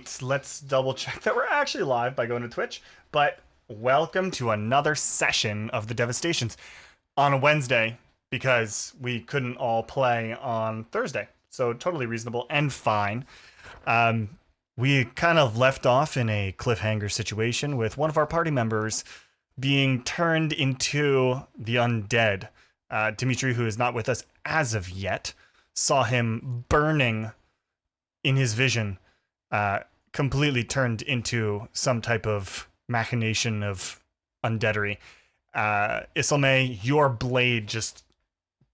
right, let's double check that we're actually live by going to Twitch. But welcome to another session of the Devastations on a Wednesday because we couldn't all play on Thursday. So totally reasonable and fine. We kind of left off in a cliffhanger situation with one of our party members being turned into the undead. Dimitri, who is not with us as of yet, saw him burning in his vision, completely turned into some type of machination of undeadery. Isilme, your blade just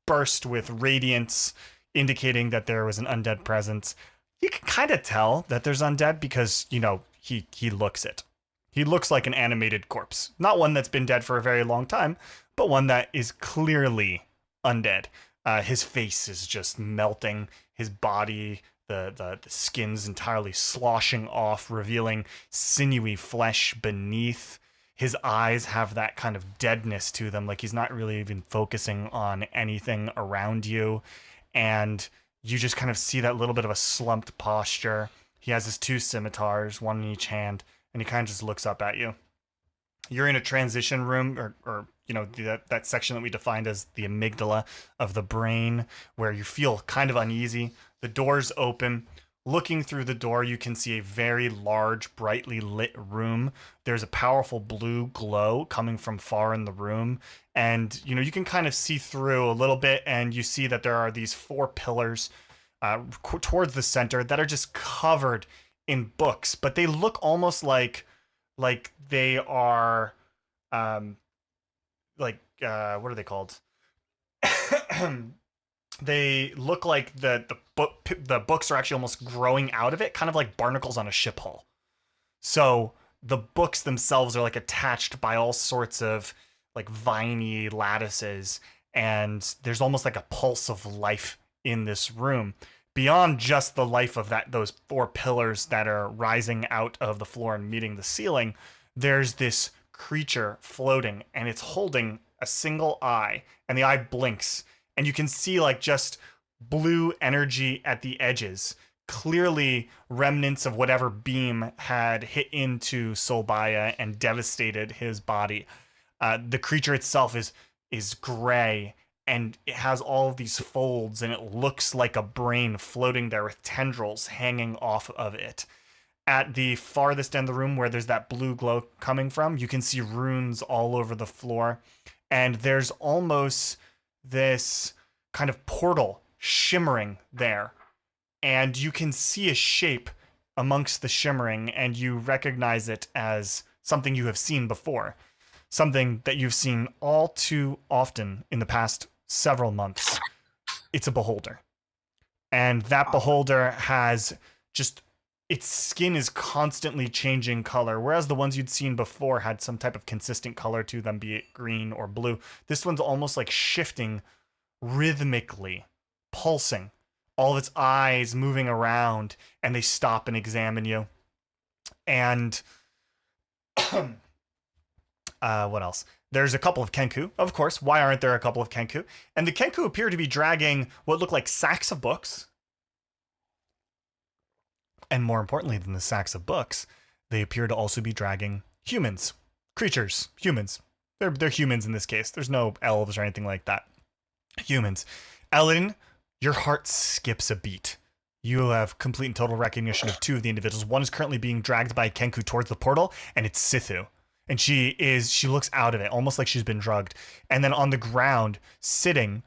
burst with radiance, indicating that there was an undead presence. You can kind of tell that there's undead because, you know, he looks it. He looks like an animated corpse. Not one that's been dead for a very long time, but one that is clearly undead. His face is just melting. His body, the skin's entirely sloshing off, revealing sinewy flesh beneath. His eyes have that kind of deadness to them, like he's not really even focusing on anything around you. And you just kind of see that little bit of a slumped posture. He has his two scimitars, one in each hand, and he kind of just looks up at you. You're in a transition room, or you know, that section that we defined as the amygdala of the brain, where you feel kind of uneasy. The door's open. Looking through the door, you can see a very large, brightly lit room. There's a powerful blue glow coming from far in the room. And, you know, you can kind of see through a little bit, and you see that there are these four pillars towards the center that are just covered in books. But they look almost like they are, what are they called? They look like the books are actually almost growing out of it, kind of like barnacles on a ship hull. So the books themselves are like attached by all sorts of like viney lattices, and there's almost like a pulse of life in this room beyond just the life of those four pillars that are rising out of the floor and meeting the ceiling. There's this creature floating, and it's holding a single eye, and the eye blinks. And you can see like just blue energy at the edges, clearly remnants of whatever beam had hit into Solbaya and devastated his body. The creature itself is gray, and it has all of these folds, and it looks like a brain floating there with tendrils hanging off of it. At the farthest end of the room, where there's that blue glow coming from, you can see runes all over the floor, and there's almost this kind of portal shimmering there, and you can see a shape amongst the shimmering, and you recognize it as something you have seen before, something that you've seen all too often in the past several months. It's a beholder, and that beholder has just, its skin is constantly changing color, whereas the ones you'd seen before had some type of consistent color to them, be it green or blue. This one's almost like shifting rhythmically, pulsing, all of its eyes moving around, and they stop and examine you. And what else? There's a couple of Kenku, of course. Why aren't there a couple of Kenku? And the Kenku appear to be dragging what look like sacks of books. And more importantly than the sacks of books, they appear to also be dragging humans, creatures, humans. They're humans in this case. There's no elves or anything like that. Humans. Ellen, your heart skips a beat. You have complete and total recognition of two of the individuals. One is currently being dragged by a Kenku towards the portal, and it's Sithu. And she looks out of it, almost like she's been drugged. And then on the ground, sitting,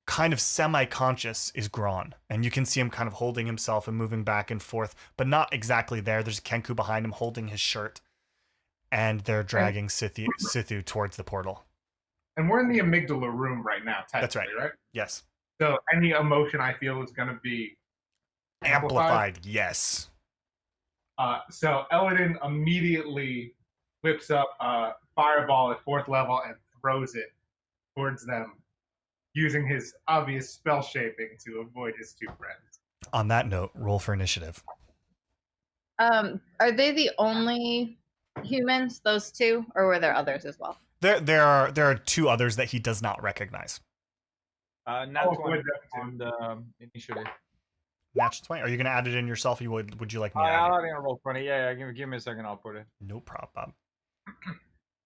kind of semi-conscious, is Gron. And you can see him kind of holding himself and moving back and forth, but not exactly there. There's a Kenku behind him holding his shirt. And they're dragging Sithu towards the portal. And we're in the amygdala room right now, technically, That's right? Yes. So any emotion I feel is going to be amplified. Yes. So Eladin immediately whips up a fireball at 4th level and throws it towards them, using his obvious spell shaping to avoid his two friends. On that note, roll for initiative. Are they the only humans, those two, or were there others as well? There are two others that he does not recognize. Not one on the initiative. natural 20. Are you gonna add it in yourself? Or would you like me to add I'll it? add in roll 20. Yeah, give me a second. I'll put it. No problem.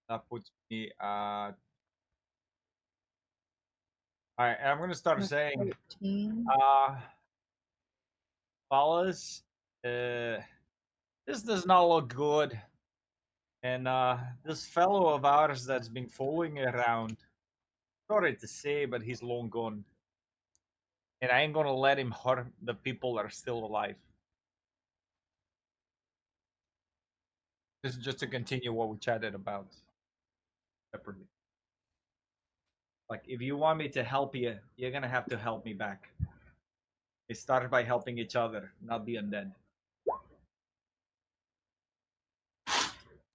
That puts me at. All right, I'm gonna start saying, 13. fellas, this does not look good. And this fellow of ours that's been fooling around, sorry to say, but he's long gone. And I ain't gonna let him harm the people that are still alive. This is just to continue what we chatted about separately. Like, if you want me to help you, you're gonna have to help me back. It started by helping each other, not the undead.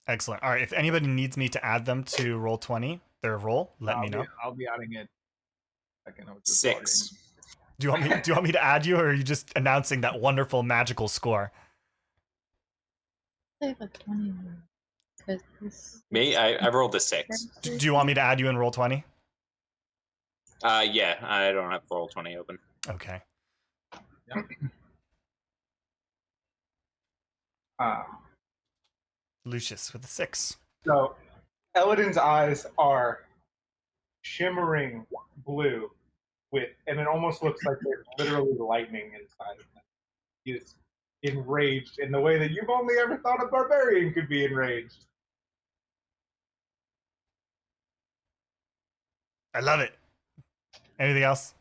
Excellent. All right. If anybody needs me to add them to roll 20, their roll, let me know. I'll be adding it. I can know 6. Do you want me to add you, or are you just announcing that wonderful magical score? I have a 21. 'Cause this- Me, I rolled a 6. Do you want me to add you in roll 20? Yeah, I don't have roll 20 open. Okay. Lucius with a 6. So, Elodin's eyes are shimmering blue, and it almost looks like there's literally lightning inside of him. He is enraged in the way that you've only ever thought a barbarian could be enraged. I love it. Anything else?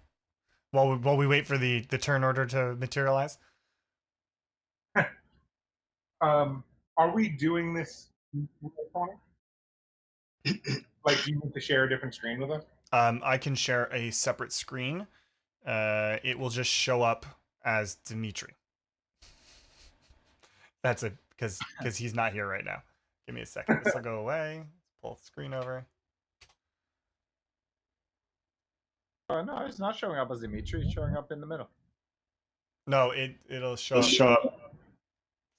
While we wait for the turn order to materialize? Are we doing this? Like, do you need to share a different screen with us? I can share a separate screen. It will just show up as Dimitri. That's it, because he's not here right now. Give me a second. This will go away. Pull the screen over. No, it's not showing up as Dimitri. It's showing up in the middle. No, it'll show up.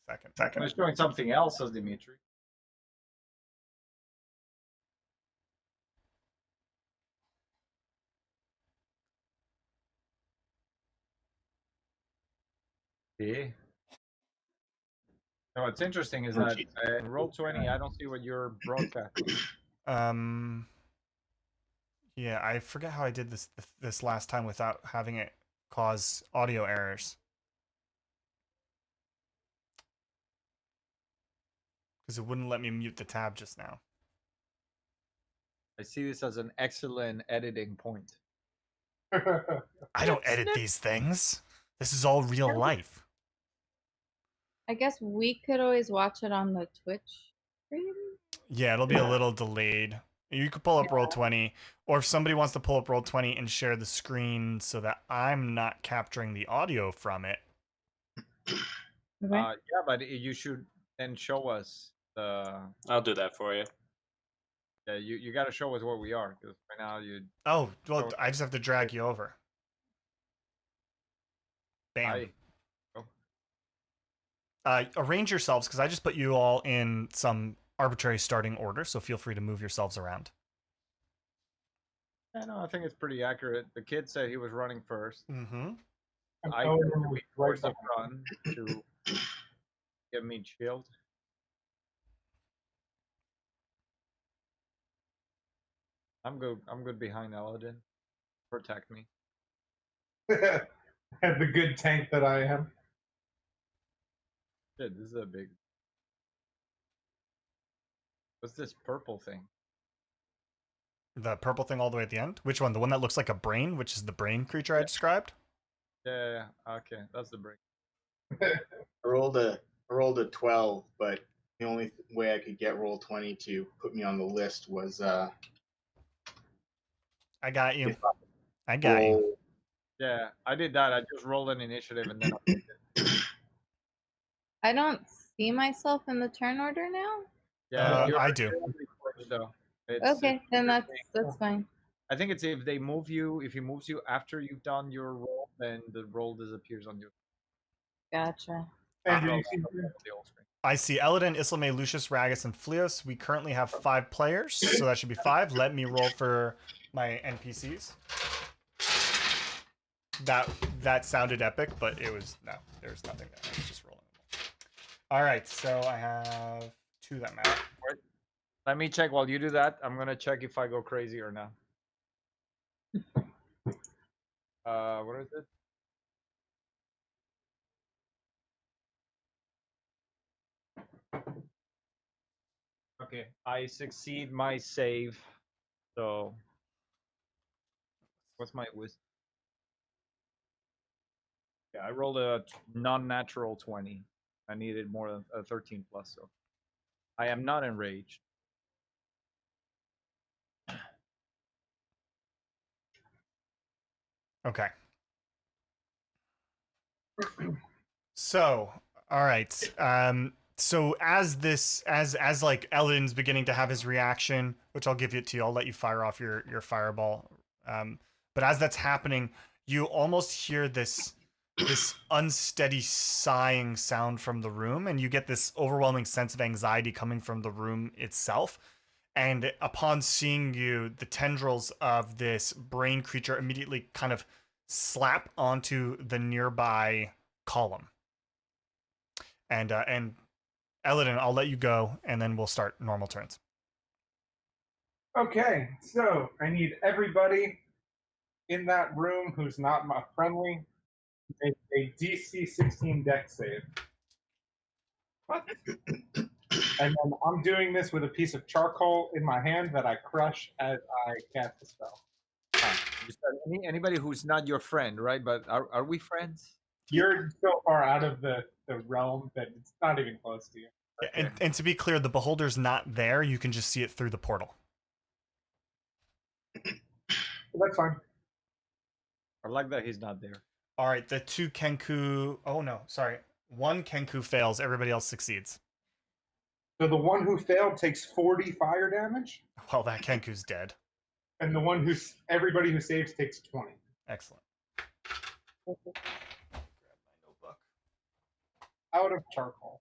Second. It's showing something else as Dimitri. Yeah. No, what's interesting is that in roll 20, I don't see what you're broadcasting. Yeah, I forget how I did this last time without having it cause audio errors. Because it wouldn't let me mute the tab just now. I see this as an excellent editing point. I don't edit these things. This is all real life. I guess we could always watch it on the Twitch stream. Yeah, it'll be a little delayed. You could pull up Roll20, or if somebody wants to pull up Roll20 and share the screen so that I'm not capturing the audio from it. Okay. Yeah, but you should then show us the. I'll do that for you. Yeah, you got to show us where we are, because right now you. Oh, well, I just have to drag you over. Bam. Arrange yourselves, because I just put you all in some arbitrary starting order, so feel free to move yourselves around. Yeah, no, I think it's pretty accurate. The kid said he was running first. Mm-hmm. I went towards the front to get me shield. I'm good. I'm good behind Eladin. Protect me. And the good tank that I am. Shit, this is a big. What's this purple thing? The purple thing all the way at the end? Which one? The one that looks like a brain, which is the brain creature I described? Yeah. Okay, that's the break. I rolled a 12, but the only way I could get roll 20 to put me on the list was I got you. I got you. Yeah, I did that. I just rolled an initiative and then. I don't see myself in the turn order now. Yeah, I do. Though. Okay, then that's fine. I think it's if they move you, if he moves you after you've done your roll, then the roll disappears on you. Gotcha. I see Eladin, Islame, Lucius, Ragus, and Fleos. We currently have 5 players, so that should be 5. Let me roll for my NPCs. that sounded epic, but it was no, there's nothing there. I was just rolling. All right, so I have 2 that matter. Let me check while you do that. I'm gonna check if I go crazy or not. What is it? Okay, I succeed my save. So, what's my wisdom? Yeah, I rolled a non-natural 20. I needed more than a 13 plus, so I am not enraged. Okay. So, all right. So as like Ellen's beginning to have his reaction, which I'll give it to you, I'll let you fire off your fireball. But as that's happening, you almost hear this unsteady sighing sound from the room, and you get this overwhelming sense of anxiety coming from the room itself. And upon seeing you, the tendrils of this brain creature immediately kind of slap onto the nearby column. And Eladin, I'll let you go, and then we'll start normal turns. Okay, so I need everybody in that room who's not my friendly make a DC 16 dex save. What? And then I'm doing this with a piece of charcoal in my hand that I crush as I cast the spell. You said anybody who's not your friend, right? But are we friends? You're so far out of the realm that it's not even close to you. Okay. And to be clear, the beholder's not there. You can just see it through the portal. That's fine. I like that he's not there. All right, the 2 Kenku... Oh, no, sorry. 1 Kenku fails. Everybody else succeeds. So the one who failed takes 40 fire damage, Well, that Kenku's dead. and the one everybody who saves takes 20. Excellent. Grab my notebook. Out of charcoal.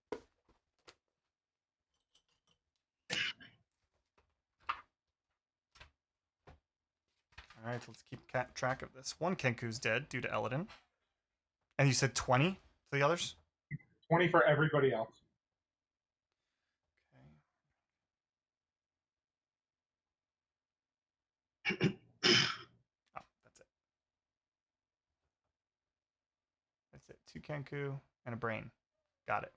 All right, let's keep track of this. 1 Kenku's dead due to Eladin. And you said 20 to the others? 20 for everybody else. Okay. Oh, that's it. That's it. 2 Kenku and a brain. Got it.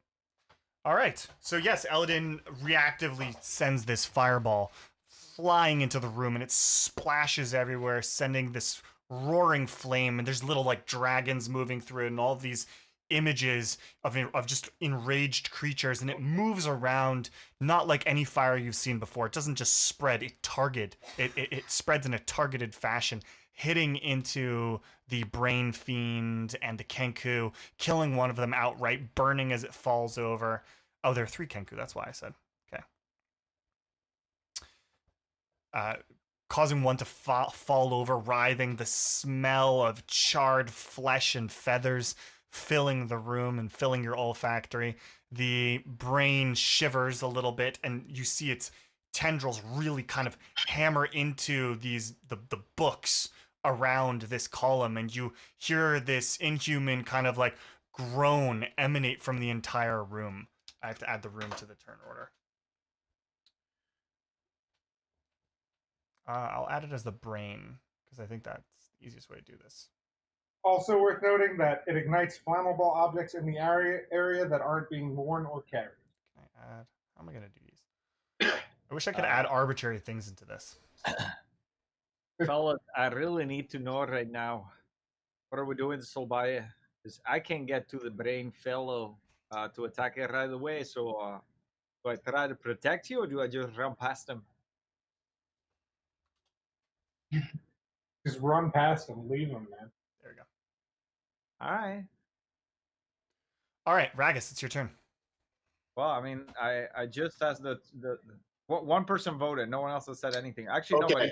All right. So yes, Eladin reactively sends this fireball flying into the room, and it splashes everywhere, sending this roaring flame. And there's little like dragons moving through it, and all of these images of just enraged creatures, and it moves around not like any fire you've seen before. It doesn't just spread; it spreads in a targeted fashion, hitting into the brain fiend and the Kenku, killing one of them outright, burning as it falls over. Oh, there are 3 Kenku. That's why I said. Okay. Causing one to fall over, writhing, the smell of charred flesh and feathers filling the room and filling your olfactory. The brain shivers a little bit, and you see its tendrils really kind of hammer into the books around this column, and you hear this inhuman kind of like groan emanate from the entire room. I have to add the room to the turn order. I'll add it as the brain, because I think that's the easiest way to do this. Also worth noting that it ignites flammable objects in the area that aren't being worn or carried. Can I add? How am I going to do these? I wish I could add arbitrary things into this. Fellas, I really need to know right now. What are we doing, Solbaya? Because I can't get to the brain fellow to attack it right away. So do I try to protect you, or do I just run past him? Just run past him, leave him, man. There we go. All right. All right, Ragus, it's your turn. Well, I mean, I just asked the one person voted. No one else has said anything. Actually, Okay. nobody.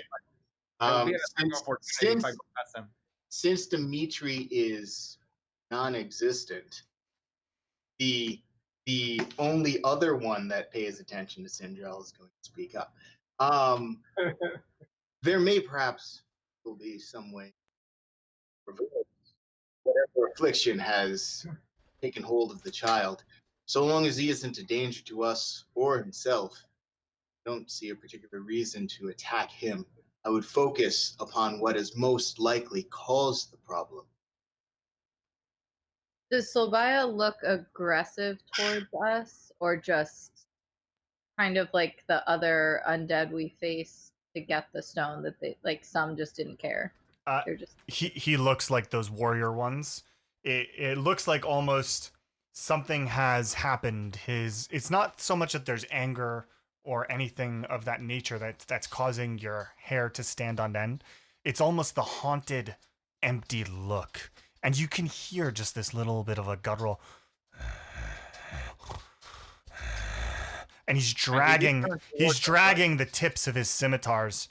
Since Dimitri is non-existent, the only other one that pays attention to Sindrel is going to speak up. There may perhaps will be some way whatever affliction has taken hold of the child, so long as he isn't a danger to us or himself, I don't see a particular reason to attack him. I would focus upon what has most likely caused the problem. Does Solbaya look aggressive towards us, or just kind of like the other undead we faced to get the stone that they like? Some just didn't care. They're just He looks like those warrior ones. It looks like almost something has happened. It's not so much that there's anger or anything of that nature that's causing your hair to stand on end. It's almost the haunted, empty look. And you can hear just this little bit of a guttural. And he's dragging the tips of his scimitars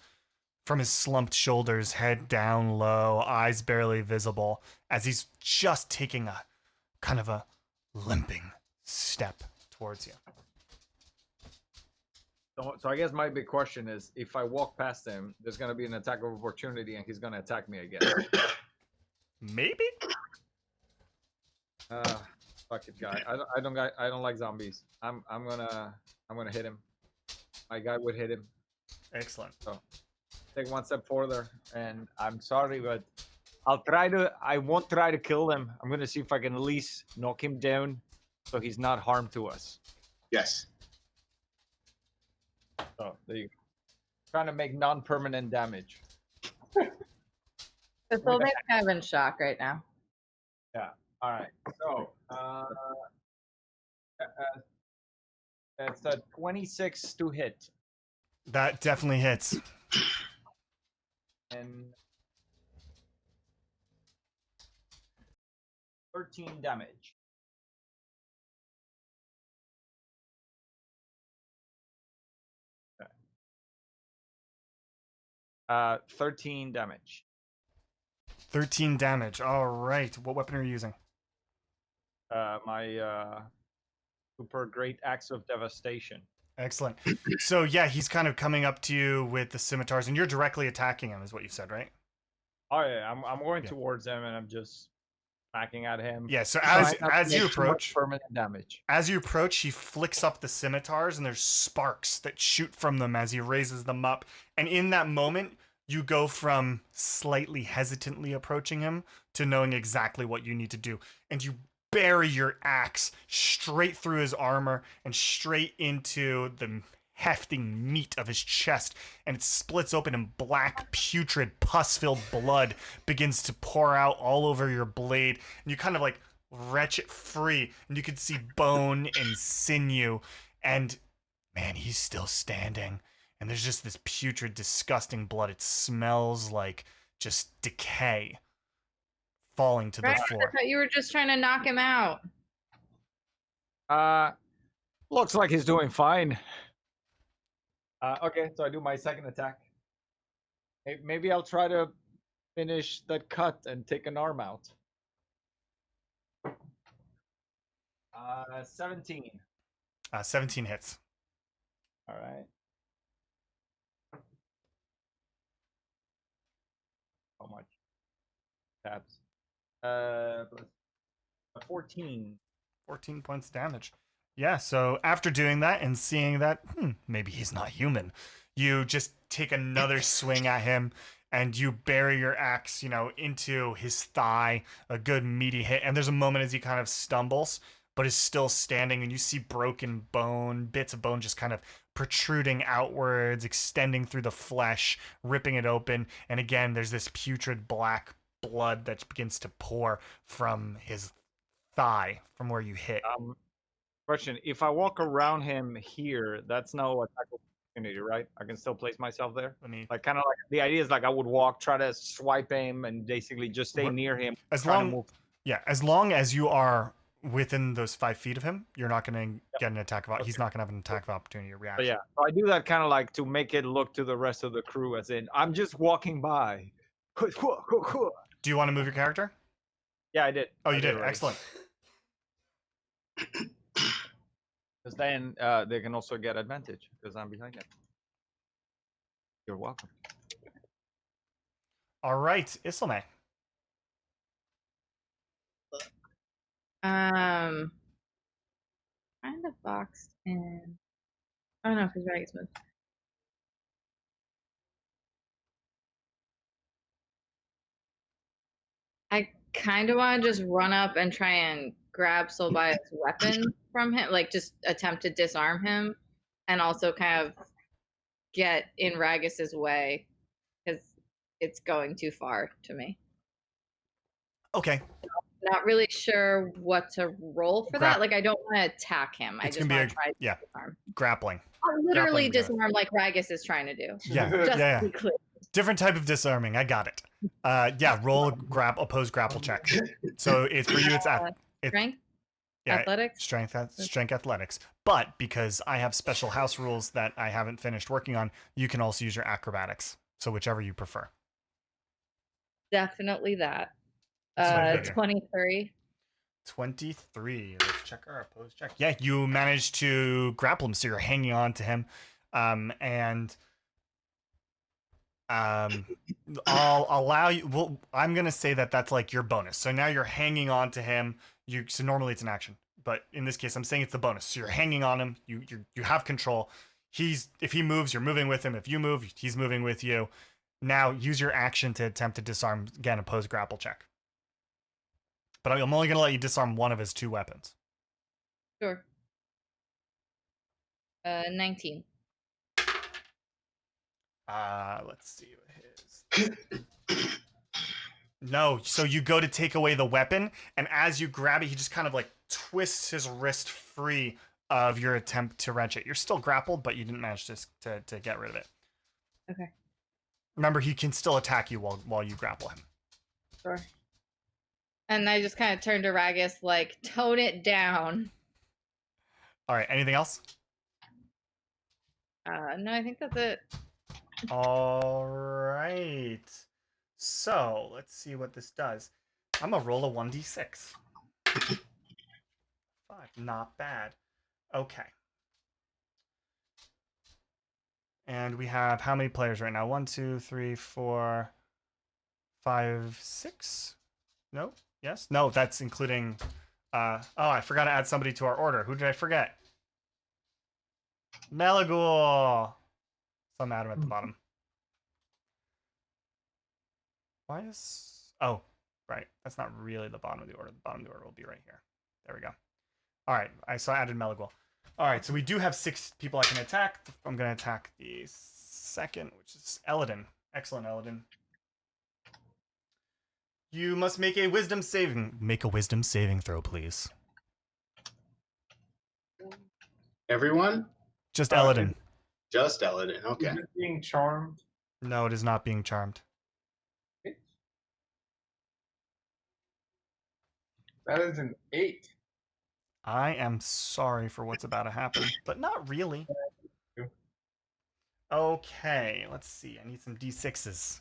from his slumped shoulders, head down low, eyes barely visible, as he's just taking a kind of a limping step towards you. So I guess my big question is, if I walk past him, there's going to be an attack of opportunity, and he's going to attack me again. Maybe? Fuck it, guy. I don't like zombies. I'm gonna hit him. My guy would hit him. Excellent. So take one step further, and I'm sorry, but I won't try to kill him. I'm gonna see if I can at least knock him down, so he's not harmed to us. Yes. So there you go. Trying to make non-permanent damage. the Solbaya's kind of in shock right now. Yeah. All right. So that's a 26 to hit, That definitely hits. and 13 damage. Okay. 13 damage. 13 damage. All right. What weapon are you using? My super great axe of devastation. Excellent. So yeah, he's kind of coming up to you with the scimitars, and you're directly attacking him, is what you said, right? Oh yeah, I'm going towards him, and I'm just smacking at him. Yeah. So Trying not to as you make too much approach, permanent damage. As you approach, he flicks up the scimitars, and there's sparks that shoot from them as he raises them up. And in that moment, you go from slightly hesitantly approaching him to knowing exactly what you need to do. And you bury your axe straight through his armor and straight into the hefty meat of his chest, and it splits open, and black, putrid, pus-filled blood begins to pour out all over your blade. And you kind of like wrench it free, and you can see bone and sinew, and man, he's still standing. And there's just this putrid, disgusting blood. It smells like just decay falling to the floor. I thought you were just trying to knock him out. Looks like he's doing fine. Okay, so I do my second attack. Maybe I'll try to finish that cut and take an arm out. 17. 17 hits. All right. How much? Tabs. 14. 14 points of damage. Yeah, so after doing that and seeing that, maybe he's not human, you just take another swing at him, and you bury your axe, into his thigh, a good meaty hit. And there's a moment as he kind of stumbles, but is still standing, and you see broken bone, bits of bone just kind of protruding outwards, extending through the flesh, ripping it open. And again, there's this putrid black blood that begins to pour from his thigh from where you hit. Question: if I walk around him here, that's no attack opportunity, right? I can still place myself there. Like kind of like the idea is like I would walk, try to swipe him, and basically just stay near him. As long as you are within those 5 feet of him, you're not going to get an attack of. He's not going to have an attack of opportunity or reaction. But yeah, so I do that kind of like to make it look to the rest of the crew as in I'm just walking by. Do you want to move your character? Yeah, I did. Oh, you did. Excellent. Because then they can also get advantage because I'm behind them. You're welcome. All right, Islame. Kind of boxed in. I don't know if his bag is moved. I kind of want to just run up and try and grab Solbia's weapon from him, like just attempt to disarm him, and also kind of get in Ragus's way because it's going too far to me. Okay. Not really sure what to roll for that. Like, I don't want to attack him. I It's just gonna be want to try to disarm. grappling. I'll literally Grappling good. disarm like Ragus is trying to do. Yeah, Just yeah. to be clear. Different type of disarming. I got it. Yeah, roll a opposed grapple check. So it's for you. It's Strength? yeah, Athletics? strength athletics. But because I have special house rules that I haven't finished working on, you can also use your acrobatics. So whichever you prefer. Definitely that. That's what I figure. 23. 23. Let's check our opposed check. Yeah, you managed to grapple him, so you're hanging on to him. I'll allow you. Well, I'm gonna say that that's like your bonus. So now you're hanging on to him. So normally it's an action, but in this case, I'm saying it's the bonus. So you're hanging on him. You have control. If he moves, you're moving with him. If you move, he's moving with you. Now use your action to attempt to disarm. Again, opposed grapple check. But I'm only gonna let you disarm one of his two weapons. Sure. 19. Let's see what his. No, so you go to take away the weapon, and as you grab it, he just kind of like twists his wrist free of your attempt to wrench it. You're still grappled, but you didn't manage to get rid of it. Okay. Remember, he can still attack you while you grapple him. Sure. And I just kind of turn to Ragus, like, tone it down. All right, anything else? No, I think that's it. All right. So let's see what this does. I'm gonna roll a 1d6. 5, not bad. Okay. And we have how many players right now? 1, 2, 3, 4, 5, 6. No? Yes? No, that's including. Oh, I forgot to add somebody to our order. Who did I forget? Melagul. Some Adam at the bottom. Why is... Oh, right. That's not really the bottom of the order. The bottom of the order will be right here. There we go. All right. I added Melagul. All right. So we do have 6 people I can attack. I'm going to attack the second, which is Eladin. Excellent, Eladin. You must make a wisdom saving. Make a wisdom saving throw, please. Everyone? Just Eladin. Just Eladin. Okay. Is it being charmed? No, it is not being charmed. That is an 8. I am sorry for what's about to happen, but not really. Okay, let's see. I need some D6s.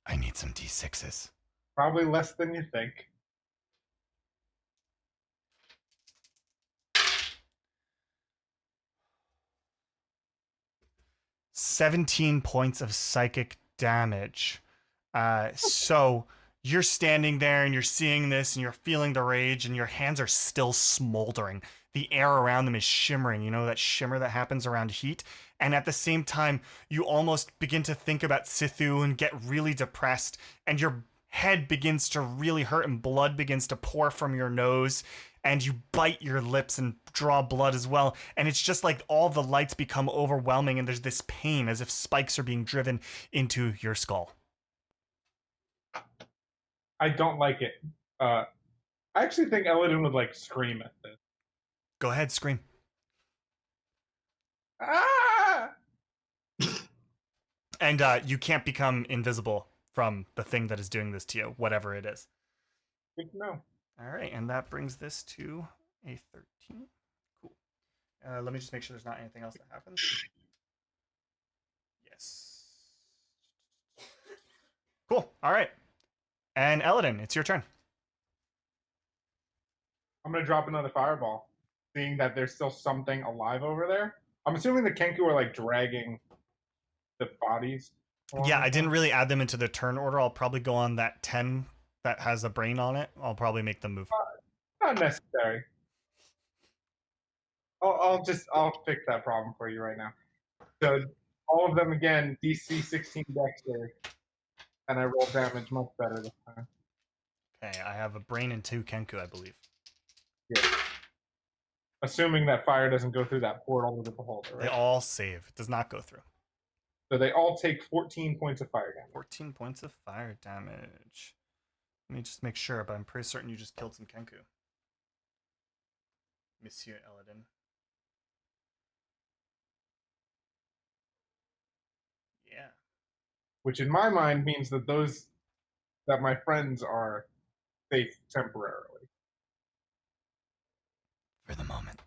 I need some D6s. Probably less than you think. $17 points of psychic damage. So you're standing there and you're seeing this and you're feeling the rage and your hands are still smoldering. The air around them is shimmering. You know that shimmer that happens around heat? And at the same time, you almost begin to think about Sithu and get really depressed, and your head begins to really hurt and blood begins to pour from your nose, and you bite your lips and draw blood as well. And it's just like all the lights become overwhelming and there's this pain as if spikes are being driven into your skull. I don't like it. I actually think Eladin would like scream at this. Go ahead, scream. Ah! And you can't become invisible from the thing that is doing this to you, whatever it is. Good to know. All right, and that brings this to a 13. Cool. Let me just make sure there's not anything else that happens. Yes. Cool. All right. And Eladin, it's your turn. I'm gonna drop another fireball, seeing that there's still something alive over there. I'm assuming the Kenku are like dragging the bodies. Yeah, I didn't really add them into the turn order. I'll probably go on that 10 that has a brain on it. I'll probably make them move. Not necessary. I'll fix that problem for you right now. So all of them again, DC 16 Dexter, and I roll damage much better this time. Okay, I have a brain and 2 Kenku, I believe. Yeah. Assuming that fire doesn't go through that portal to the beholder, right? They all save. It does not go through. So they all take 14 points of fire damage. 14 points of fire damage. Let me just make sure, but I'm pretty certain you just killed some Kenku. Monsieur Eladin. Yeah. Which in my mind means that my friends are safe temporarily. For the moment.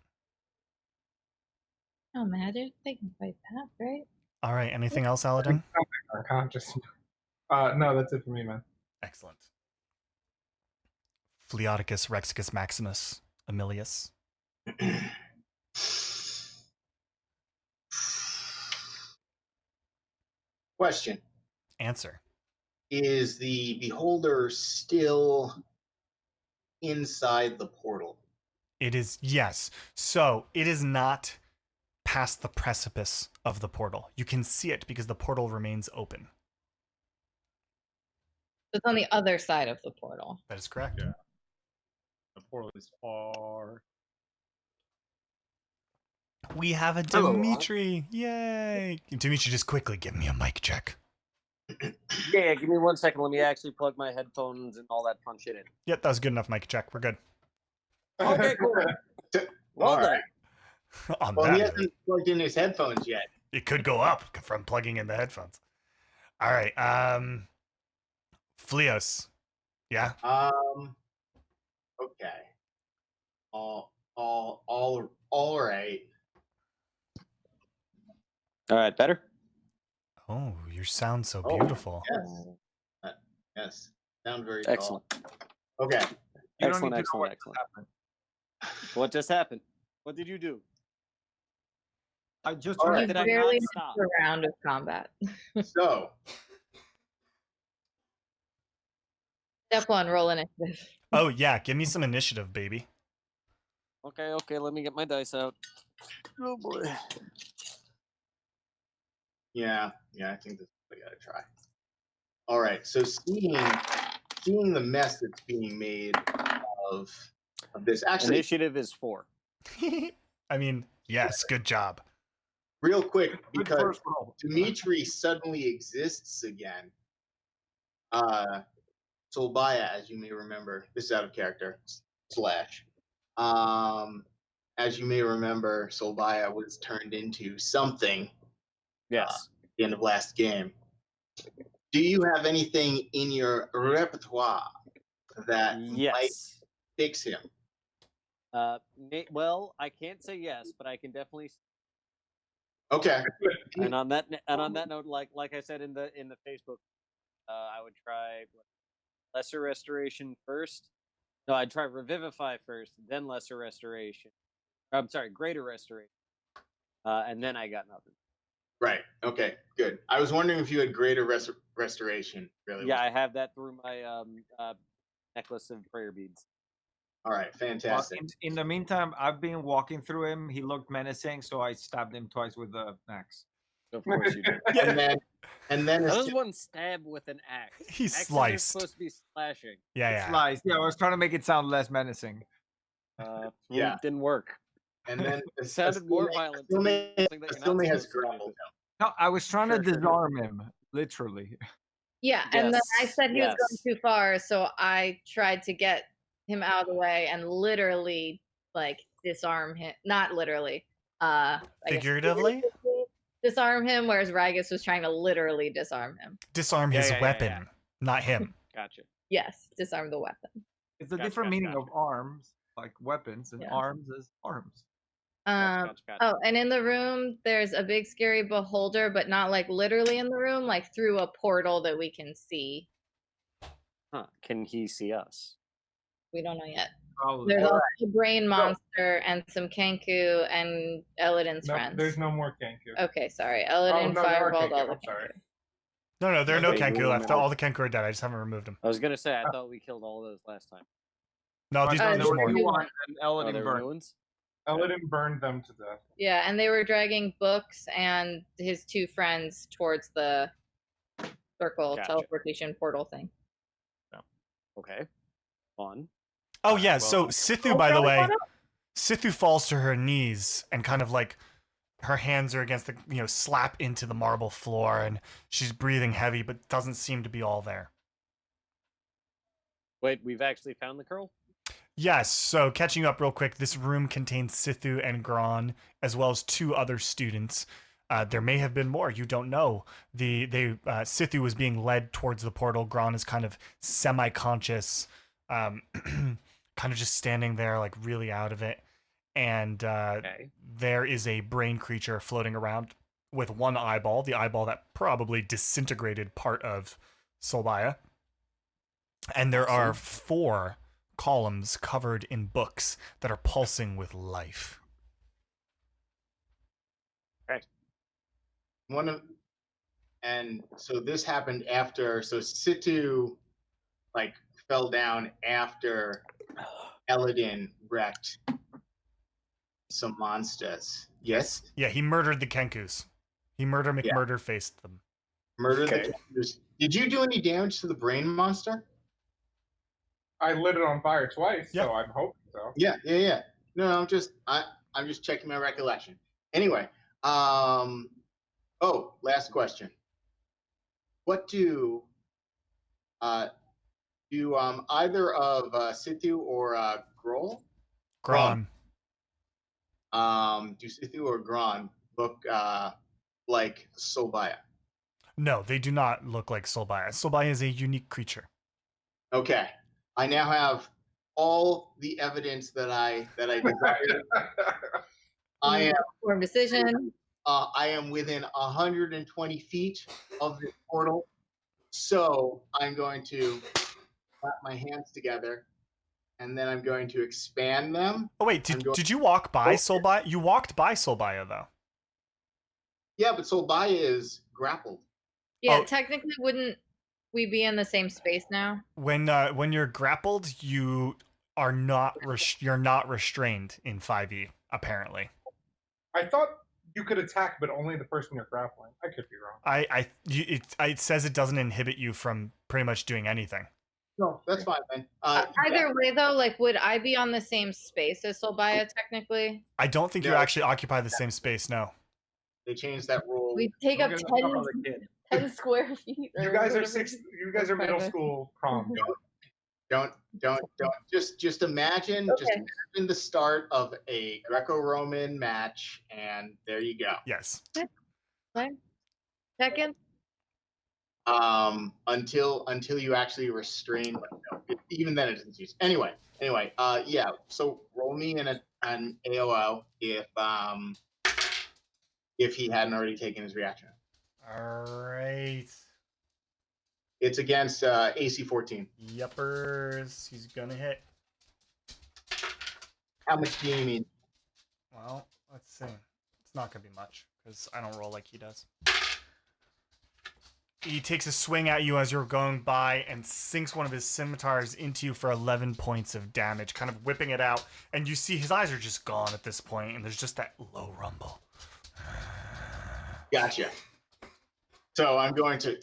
No matter. They can fight back, right? All right, anything else, Eladin? Unconscious. No, that's it for me, man. Excellent. Phleoticus Rexicus Maximus Emilius. Question. Answer. Is the beholder still inside the portal? It is, yes. So it is not past the precipice of the portal. You can see it because the portal remains open. It's on the other side of the portal. That is correct. Yeah. The portal is far. We have a Hello, Dimitri. Yay. Dimitri, just quickly give me a mic check. Yeah, give me 1 second. Let me actually plug my headphones and all that fun shit in. Yep, that was good enough mic check. We're good. Okay, cool. Well All done. right. On Well, that he note, hasn't plugged in his headphones yet. it could go up from plugging in the headphones. All right. Fleos. Yeah. Okay. All right. All right, better? Oh, you sound so Oh, beautiful. Yes. Yes. Sound very Excellent. tall. Okay. You don't Excellent, need to know what excellent. happened. What just happened? What did you do? I just All heard right. You Did I barely not missed stop? a round of combat. So, Step 1, roll initiative. Oh, yeah. Give me some initiative, baby. Okay, let me get my dice out. Oh boy. yeah, I think this is what I gotta try. All right. So seeing the mess that's being made of this. Actually, Initiative is 4. I mean, yes, good job. real quick, good because first roll. Dimitri suddenly exists again. Solbaya, as you may remember, this is out of character, slash. As you may remember, Solbaya was turned into something Yes. at the end of last game. Do you have anything in your repertoire that might Yes. fix him? Well, I can't say yes, but I can definitely. Okay. And on that note, like I said in the Facebook, I would try lesser restoration first. No, I'd try revivify first, then lesser restoration. I'm sorry, greater restoration, and then I got nothing. Right. Okay. Good. I was wondering if you had greater restoration. Really? Yeah, I have that through my necklace of prayer beads. All right. Well, Fantastic. in the meantime, I've been walking through him. He looked menacing, so I stabbed him twice with the axe. Of course you did. And then That as was one stab with an axe. He Axes are sliced. supposed to be slashing. Yeah. Slice. Yeah, I was trying to make it sound less menacing. Yeah. Didn't work. and then It sounded more violent to me. Something that you're not Asumi has supposed to do. grappled him. No, I was trying to Sure. disarm him, literally. Yeah, and then I Yes, said he was yes. going too far, so I tried to get him out of the way and literally like disarm him. Not literally. I guess Figuratively? disarm him, whereas Ragus was trying to literally disarm him. Disarm Yeah, his yeah, weapon, yeah. not him. Gotcha. Yes, disarm the weapon. It's a Gotcha, different gotcha, meaning gotcha. of arms, like weapons, and Yeah. arms is arms. Gotcha. Oh, and in the room, there's a big scary beholder, but not like literally in the room, like through a portal that we can see. Huh. Can he see us? We don't know yet. Probably. There's also a brain monster and some Kenku and Eladin's No, friends. there's no more Kenku. Okay, sorry. Eladin no, there are fireballed Kenku, all the I'm sorry. Kenku. No, there are no Okay, Kenku you left. remember. All the Kenku are dead. I just haven't removed them. I was gonna say I thought we killed all those last time. No, these Uh, there's there more. were- New one, and Oh, Eladin there were burned. new ones? Eladin burned them to death. Yeah, and they were dragging Books and his two friends towards the circle Gotcha. teleportation portal thing. Okay. Fun. Oh yeah, well, so Sithu, by the way, Sithu falls to her knees and kind of like her hands are against the, slap into the marble floor, and she's breathing heavy, but doesn't seem to be all there. Wait, we've actually found the curl? Yes, so catching up real quick, this room contains Sithu and Gron, as well as 2 other students. There may have been more, you don't know. Sithu was being led towards the portal. Gron is kind of semi-conscious, kind of just standing there, like really out of it. And Okay. there is a brain creature floating around with one eyeball, the eyeball that probably disintegrated part of Solbaya. And there are 4 columns covered in books that are pulsing with life. And so this happened after. So Situ, like, fell down after Eladin wrecked some monsters. Yes. Yeah, he murdered the Kenkus. He McMurder faced them. Murdered Okay. the characters. Did you do any damage to the brain monster? I lit it on fire twice, Yeah. so I'm hoping so. Yeah. No, I'm just checking my recollection. Anyway, last question. What do either of Sithu or Grol? Gron. Do Sithu or Gron look like Solbaya? No, they do not look like Solbaya. Solbaya is a unique creature. Okay. I now have all the evidence that I desired. I am Informed decision. I am within 120 feet of this portal, so I'm going to clap my hands together, and then I'm going to expand them. Oh wait, did you walk by Solbaya? You walked by Solbaya though. Yeah, but Solbaya is grappled. Yeah, Oh. technically, wouldn't we be in the same space now? When you're grappled, you are not you're not restrained in 5e apparently. I thought you could attack, but only the person you're grappling. I could be wrong. It says it doesn't inhibit you from pretty much doing anything. No, that's fine, man. Either way, though, like, would I be on the same space as Solbaya technically? I don't think you No. actually occupy the same space. No. They changed that rule. We take up Look at the top of 10, the kid. 10 square feet. You or guys are whatever. You guys are middle school prom. Don't. Just imagine. Just Okay. imagine the start of a Greco-Roman match, and there you go. Yes. Second? Until you actually restrain. Even then, it doesn't use. Anyway. Yeah. So roll me in an AOO if he hadn't already taken his reaction. All right. It's against AC 14. Yuppers. He's gonna hit. How much do you mean? Well, let's see. It's not gonna be much because I don't roll like he does. He takes a swing at you as you're going by and sinks one of his scimitars into you for 11 points of damage, kind of whipping it out. And you see his eyes are just gone at this point, and there's just that low rumble. Gotcha. So I'm going to,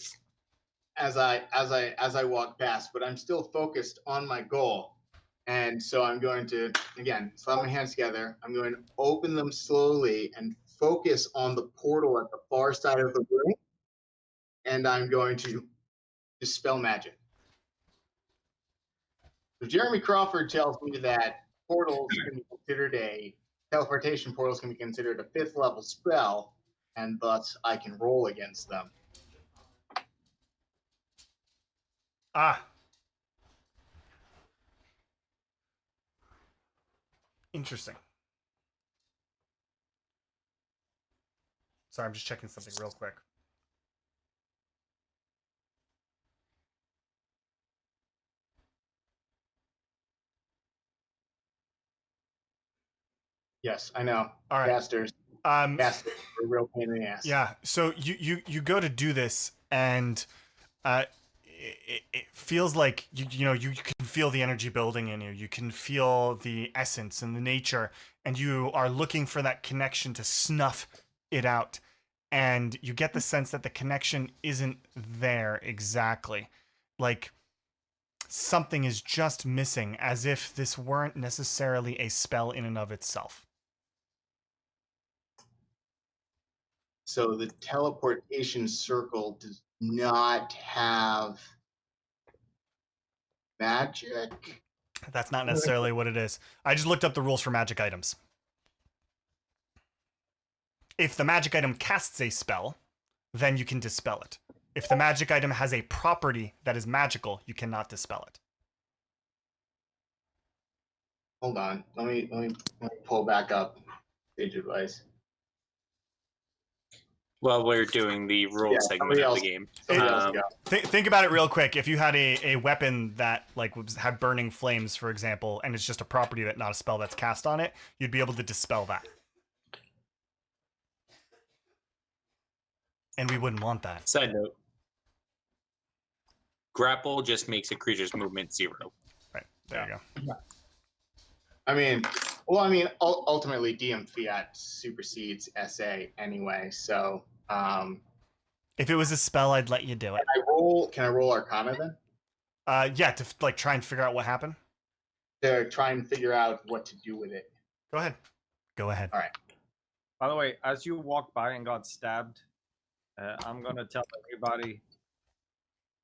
as I walk past, but I'm still focused on my goal, and so I'm going to again slap my hands together. I'm going to open them slowly and focus on the portal at the far side of the room, and I'm going to dispel magic. So Jeremy Crawford tells me that portals can be considered teleportation portals can be considered a 5th level spell, and thus I can roll against them. Ah. Interesting. Sorry, I'm just checking something real quick. Yes, I know. All right. Casters. Casters are a real pain in the ass. Yeah. So you go to do this, and it feels like you can feel the energy building in you. You can feel the essence and the nature, and you are looking for that connection to snuff it out. And you get the sense that the connection isn't there exactly. Like something is just missing, as if this weren't necessarily a spell in and of itself. So the teleportation circle does not have magic. That's not necessarily what it is. I just looked up the rules for magic items. If the magic item casts a spell, then you can dispel it. If the magic item has a property that is magical, you cannot dispel it. Hold on. Let me pull back up page advice. Well, we're doing the rule Yeah, segment somebody of else- the game. somebody else Um, go. Think about it real quick. If you had a weapon that like had burning flames, for example, and it's just a property that not a spell that's cast on it, you'd be able to dispel that. And we wouldn't want that. Side note. Grapple just makes a creature's movement 0. Right, there you go. I mean, ultimately DM Fiat supersedes SA anyway. So, If it was a spell, I'd let you do it. Can I roll Arcana then? Yeah, to like try and figure out what happened. To try and figure out what to do with it. Go ahead. Go ahead. All right. By the way, as you walked by and got stabbed, I'm gonna tell everybody.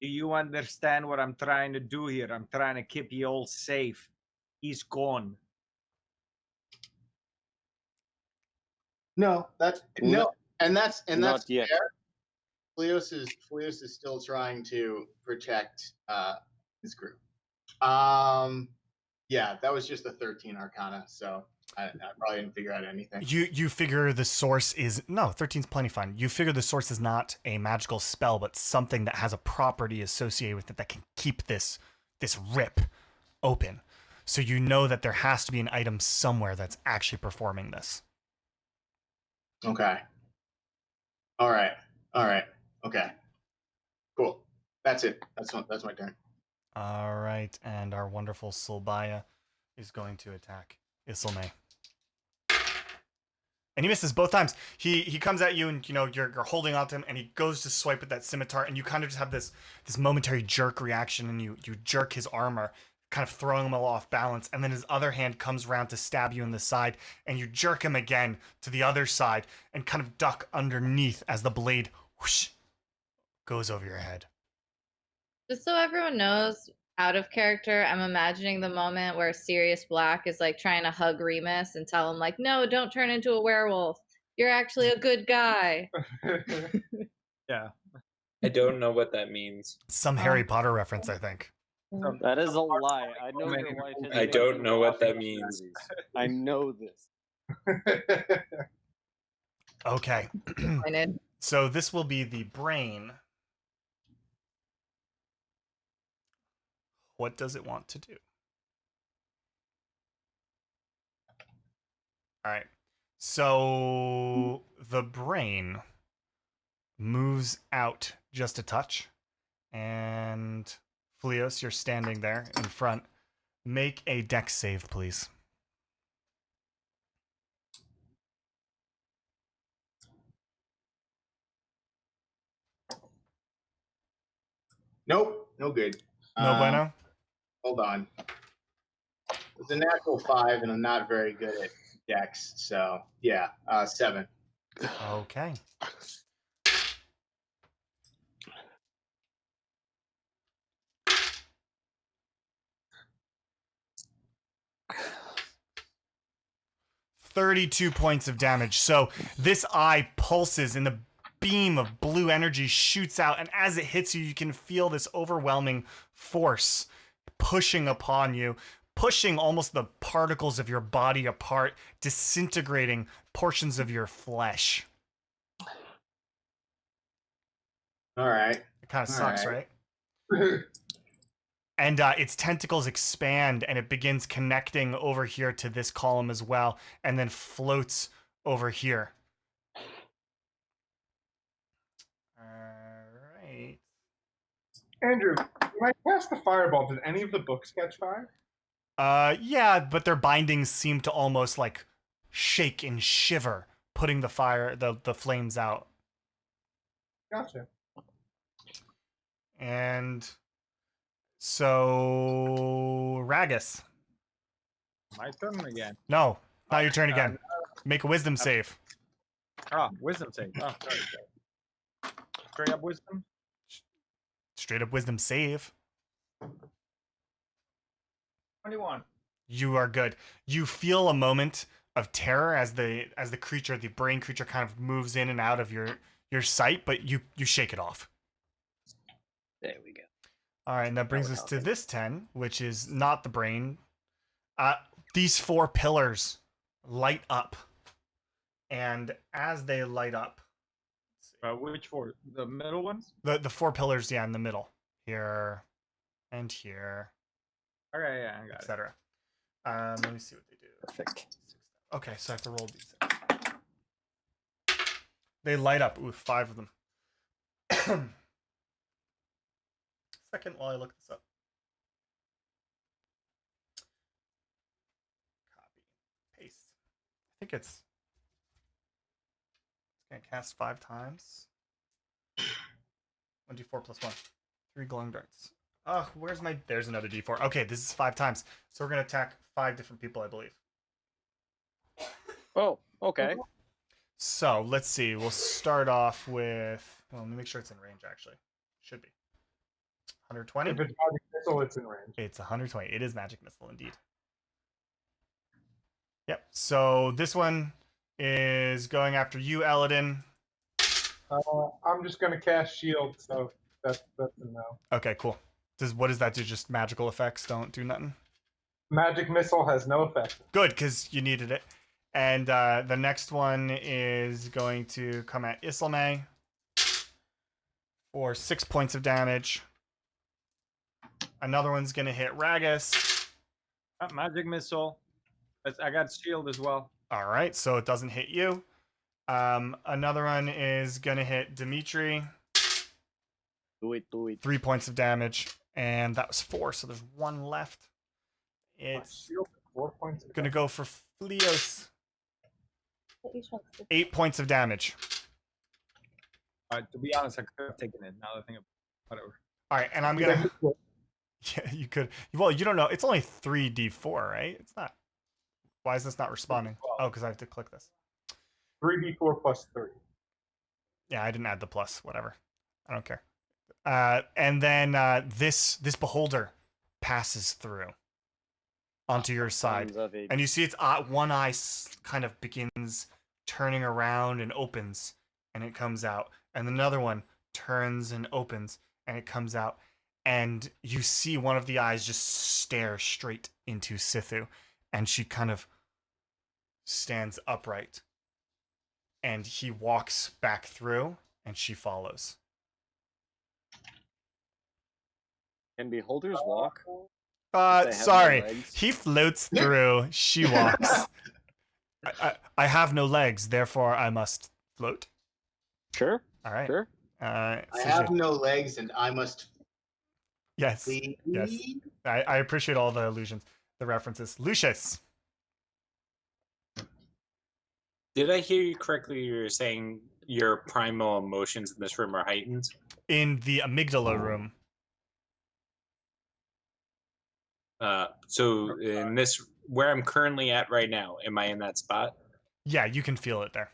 Do you understand what I'm trying to do here? I'm trying to keep you all safe. He's gone. No, and that's Not yet. fair. Fleos is still trying to protect his group. Yeah, that was just a 13 Arcana, so I probably didn't figure out anything. You figure the source is no 13's plenty fine. You figure the source is not a magical spell, but something that has a property associated with it that can keep this rip open. So you know that there has to be an item somewhere that's actually performing this. Okay. All right. Okay. Cool. That's it. That's my turn. All right, and our wonderful Sulbaya is going to attack Isilme. And he misses both times. He comes at you, and you're holding on to him, and he goes to swipe at that scimitar, and you kind of just have this momentary jerk reaction, and you jerk his armor, kind of throwing him off balance, and then his other hand comes around to stab you in the side, and you jerk him again to the other side, and kind of duck underneath as the blade whoosh, goes over your head. Just so everyone knows, out of character, I'm imagining the moment where Sirius Black is like trying to hug Remus and tell him like, "No, don't turn into a werewolf. You're actually a good guy." Yeah. I don't know what that means. Some Harry Potter reference, I think. That is a lie. I know your wife is. I don't making know what that coffee means. movies. I know this. Okay. Disappointed. So this will be the brain. What does it want to do? All right. So the brain moves out just a touch. And Fleos, you're standing there in front. Make a dex save, please. Nope. No good. No bueno? Hold on. It's a natural 5, and I'm not very good at dex, so yeah, 7. Okay. $32 points of damage. So this eye pulses and the beam of blue energy shoots out, and as it hits you, you can feel this overwhelming force pushing upon you, pushing almost the particles of your body apart, disintegrating portions of your flesh. All right. It kind of All sucks, right. right? And its tentacles expand, and it begins connecting over here to this column as well, and then floats over here. All right. Andrew, you When I cast the fireball, did any of the books catch fire? Yeah, but their bindings seem to almost like shake and shiver, putting the flames out. Gotcha. And so Ragus. My turn again. No, not your turn again. Make a wisdom save. Wisdom save. Oh, sorry. Straight up wisdom. Straight up wisdom save. 21. You are good. You feel a moment of terror as the creature, the brain creature, kind of moves in and out of your sight, but you shake it off. There we go. All right, and that brings we're us to talking. this 10, which is not the brain. These 4 pillars light up, and as they light up, Which 4? The middle ones? the 4 pillars, yeah, in the middle, here and here, Okay, yeah, I got it. etc. Let me see what they do. Perfect. Okay, so I have to roll these. They light up with 5 of them. Second, while I look this up. Copy, paste. I think it's gonna cast 5 times. 1d4 plus 1. 3 glowing darts. Oh, where's my... There's another d4. Okay, this is 5 times. So we're gonna attack 5 different people, I believe. Oh, okay. So let's see. We'll start off with... Well, let me make sure it's in range, actually. Should be. 120? If it's magic missile, it's in range. It's 120. It is magic missile, indeed. Yep. So this one is going after you, Eladin. I'm just gonna cast shield, so that's a no. Okay, cool. What does that do? Just magical effects don't do nothing? Magic missile has no effect. Good, because you needed it. And the next one is going to come at Islame for 6 points of damage. Another one's going to hit Ragus. Magic missile. I got shield as well. All right, so it doesn't hit you. Another one is going to hit Dimitri. Do it. 3 points of damage. And that was 4, so there's 1 left. It's Shield 4 points. going to go for Fleos. 8 points of damage. To be honest, I could have taken it. Now that I think of whatever. All right, and I'm going to... Yeah, you could. Well, you don't know. It's only 3d4, right? It's not. Why is this not responding? Oh, because I have to click this. 3d4 plus 3. Yeah, I didn't add the plus. Whatever. I don't care. And then this beholder passes through onto your side, Signs of a- and you see its one eye kind of begins turning around and opens, and it comes out, and another one turns and opens, and it comes out. And you see one of the eyes just stare straight into Sithu, and she kind of stands upright. And he walks back through, and she follows. Can beholders walk? They have no Sorry. legs. He floats through, she walks. I have no legs, therefore I must float. Sure. All right. Sure. I have no legs, and I must Yes. flee. Yes. I appreciate all the allusions, the references. Lucius. Did I hear you correctly? You were saying your primal emotions in this room are heightened? In the amygdala room. So in this, where I'm currently at right now, am I in that spot? Yeah, you can feel it there.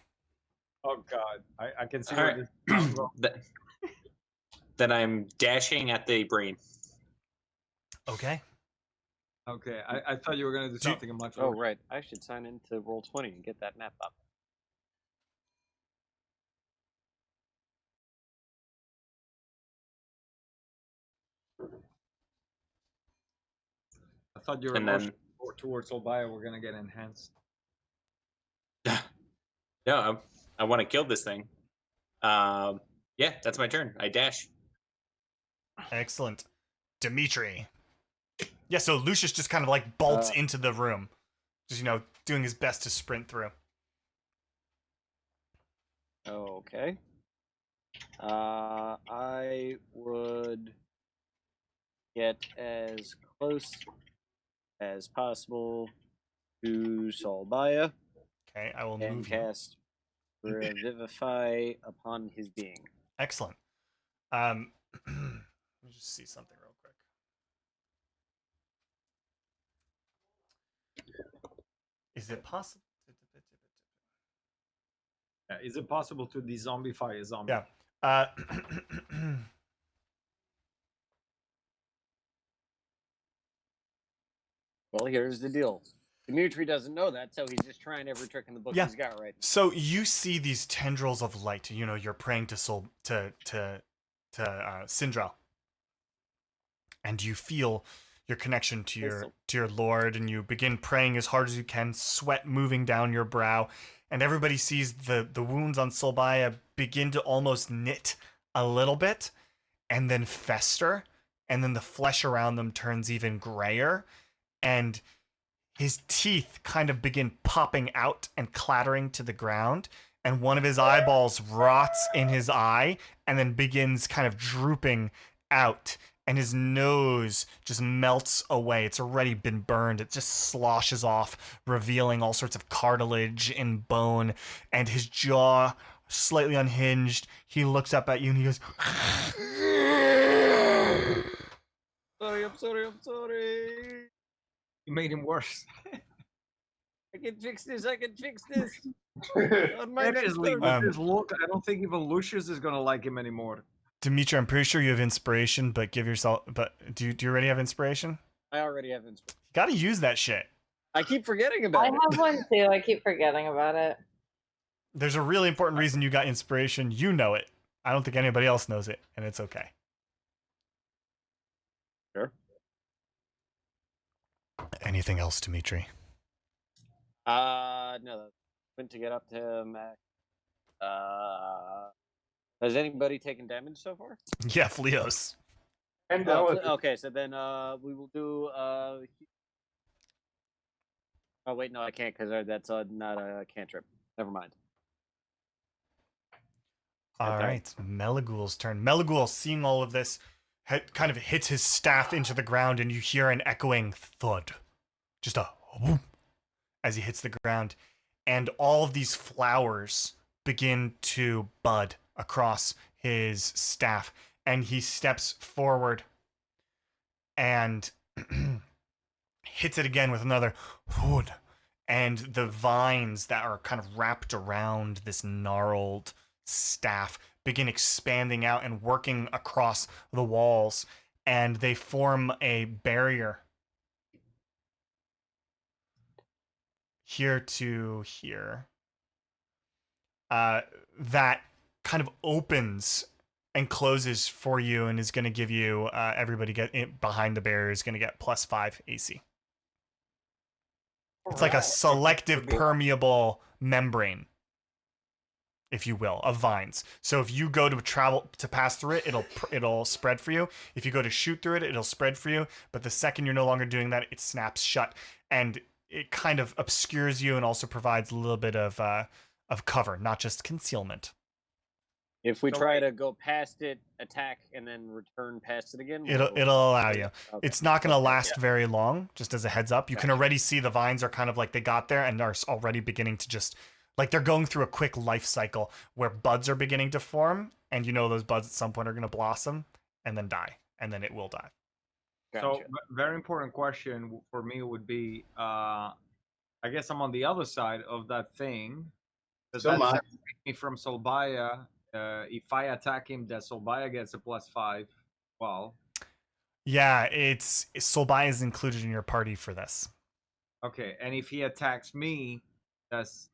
Oh God, I can see All where right. this is from. Then I'm dashing at the brain. Okay. Okay, I thought you were gonna do something much. Oh, right. I should sign into Roll20 and get that map up. I thought your And then- emotions towards Olbaya were gonna get enhanced. No, I want to kill this thing. Yeah, that's my turn. I dash. Excellent. Dimitri. Yeah, so Lucius just kind of like bolts into the room. Just, doing his best to sprint through. Okay. I would get as close as possible to Solbaya Okay, I will and move you. cast Revivify upon his being. Excellent. Let me just see something real quick. Is it possible? Is it possible to de-zombify a zombie? Yeah. Well, here's the deal. Dimitri doesn't know that, so he's just trying every trick in the book Yeah. he's got right now. So you see these tendrils of light. You know, you're praying to Sindral, and you feel your connection to your Lord, and you begin praying as hard as you can, sweat moving down your brow, and everybody sees the wounds on Solbaya begin to almost knit a little bit, and then fester, and then the flesh around them turns even grayer, and his teeth kind of begin popping out and clattering to the ground, and one of his eyeballs rots in his eye and then begins kind of drooping out, and his nose just melts away. It's already been burned. It just sloshes off, revealing all sorts of cartilage and bone, and his jaw slightly unhinged. He looks up at you and he goes, I'm sorry. You made him worse. I can fix this. On my Seriously, next with Um, this look, I don't think even Lucius is gonna like him anymore. Dimitri, I'm pretty sure you have inspiration, but give yourself. But do you already have inspiration? I already have inspiration. You got to use that shit. I keep forgetting about I it. have one too. I keep forgetting about it. There's a really important reason you got inspiration. You know it. I don't think anybody else knows it, and it's okay. Sure. Anything else, Dimitri? No. Went to get up to Mac. Has anybody taken damage so far? Yeah, Fleos. And Okay, so then we will do. Oh wait, no, I can't because that's not a cantrip. Never mind. All Okay. right, Melagul's turn. Melagul, seeing all of this, kind of hits his staff into the ground, and you hear an echoing thud. Just a whoop as he hits the ground. And all of these flowers begin to bud across his staff. And he steps forward and hits it again with another thud. And the vines that are kind of wrapped around this gnarled staff begin expanding out and working across the walls, and they form a barrier here to here that kind of opens and closes for you, and is going to give you everybody behind the barrier is going to get +5 AC. It's like a selective permeable membrane, if you will, of vines. So if you go to pass through it, it'll spread for you. If you go to shoot through it, it'll spread for you. But the second you're no longer doing that, it snaps shut, and it kind of obscures you and also provides a little bit of cover, not just concealment. If we try to go past it, attack, and then return past it again, It'll allow you. Okay. It's not going to last very long, just as a heads up. You can already see the vines are kind of like they got there and are already beginning to just, like, they're going through a quick life cycle where buds are beginning to form, and you know those buds at some point are going to blossom and then die, and then it will die. So, very important question for me would be, I guess I'm on the other side of that thing. Does So am I. that separate me from Solbaya? If I attack him, that Solbaya gets a +5. Well, Yeah, it's Solbaya is included in your party for this. okay. And if he attacks me, that's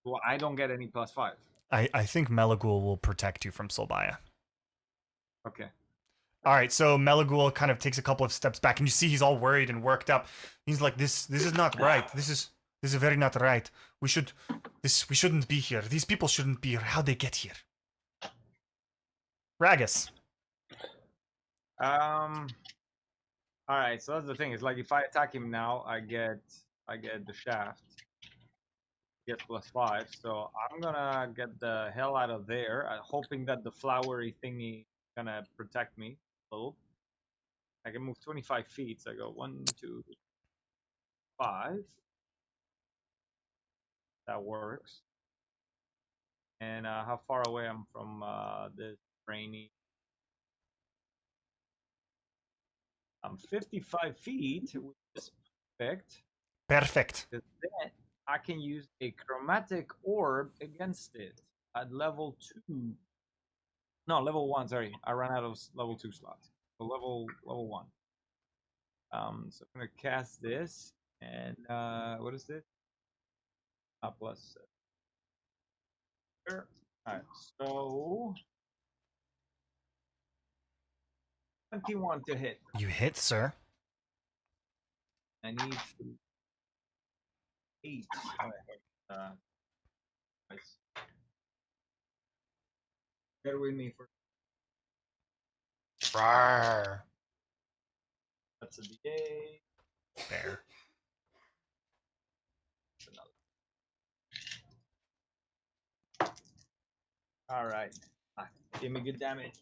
well, I don't get any +5. I think Melagul will protect you from Solbaya. Okay. All right, so Melagul kind of takes a couple of steps back, and you see he's all worried and worked up. He's like, "This is not right. This is very not right. We shouldn't be here. These people shouldn't be here. How'd they get here?" Ragus. All right. So that's the thing. It's like if I attack him now, I get the shaft. Get +5. So I'm gonna get the hell out of there, hoping that the flowery thingy gonna protect me a little. I can move 25 feet. So I go 1, 2, 5. That works. And how far away I'm from this rainy? I'm 55 feet, which is perfect. Perfect. Then I can use a chromatic orb against it at level 2. No, level 1. Sorry, I ran out of level 2 slots. So level 1. So I'm gonna cast this, and what is it? Plus. Sure. All right. So 21 to hit. You hit, sir. I need 8. All right. Nice. Bear with me for. Rawr. That's a D8. Bear. All right. Give me good damage.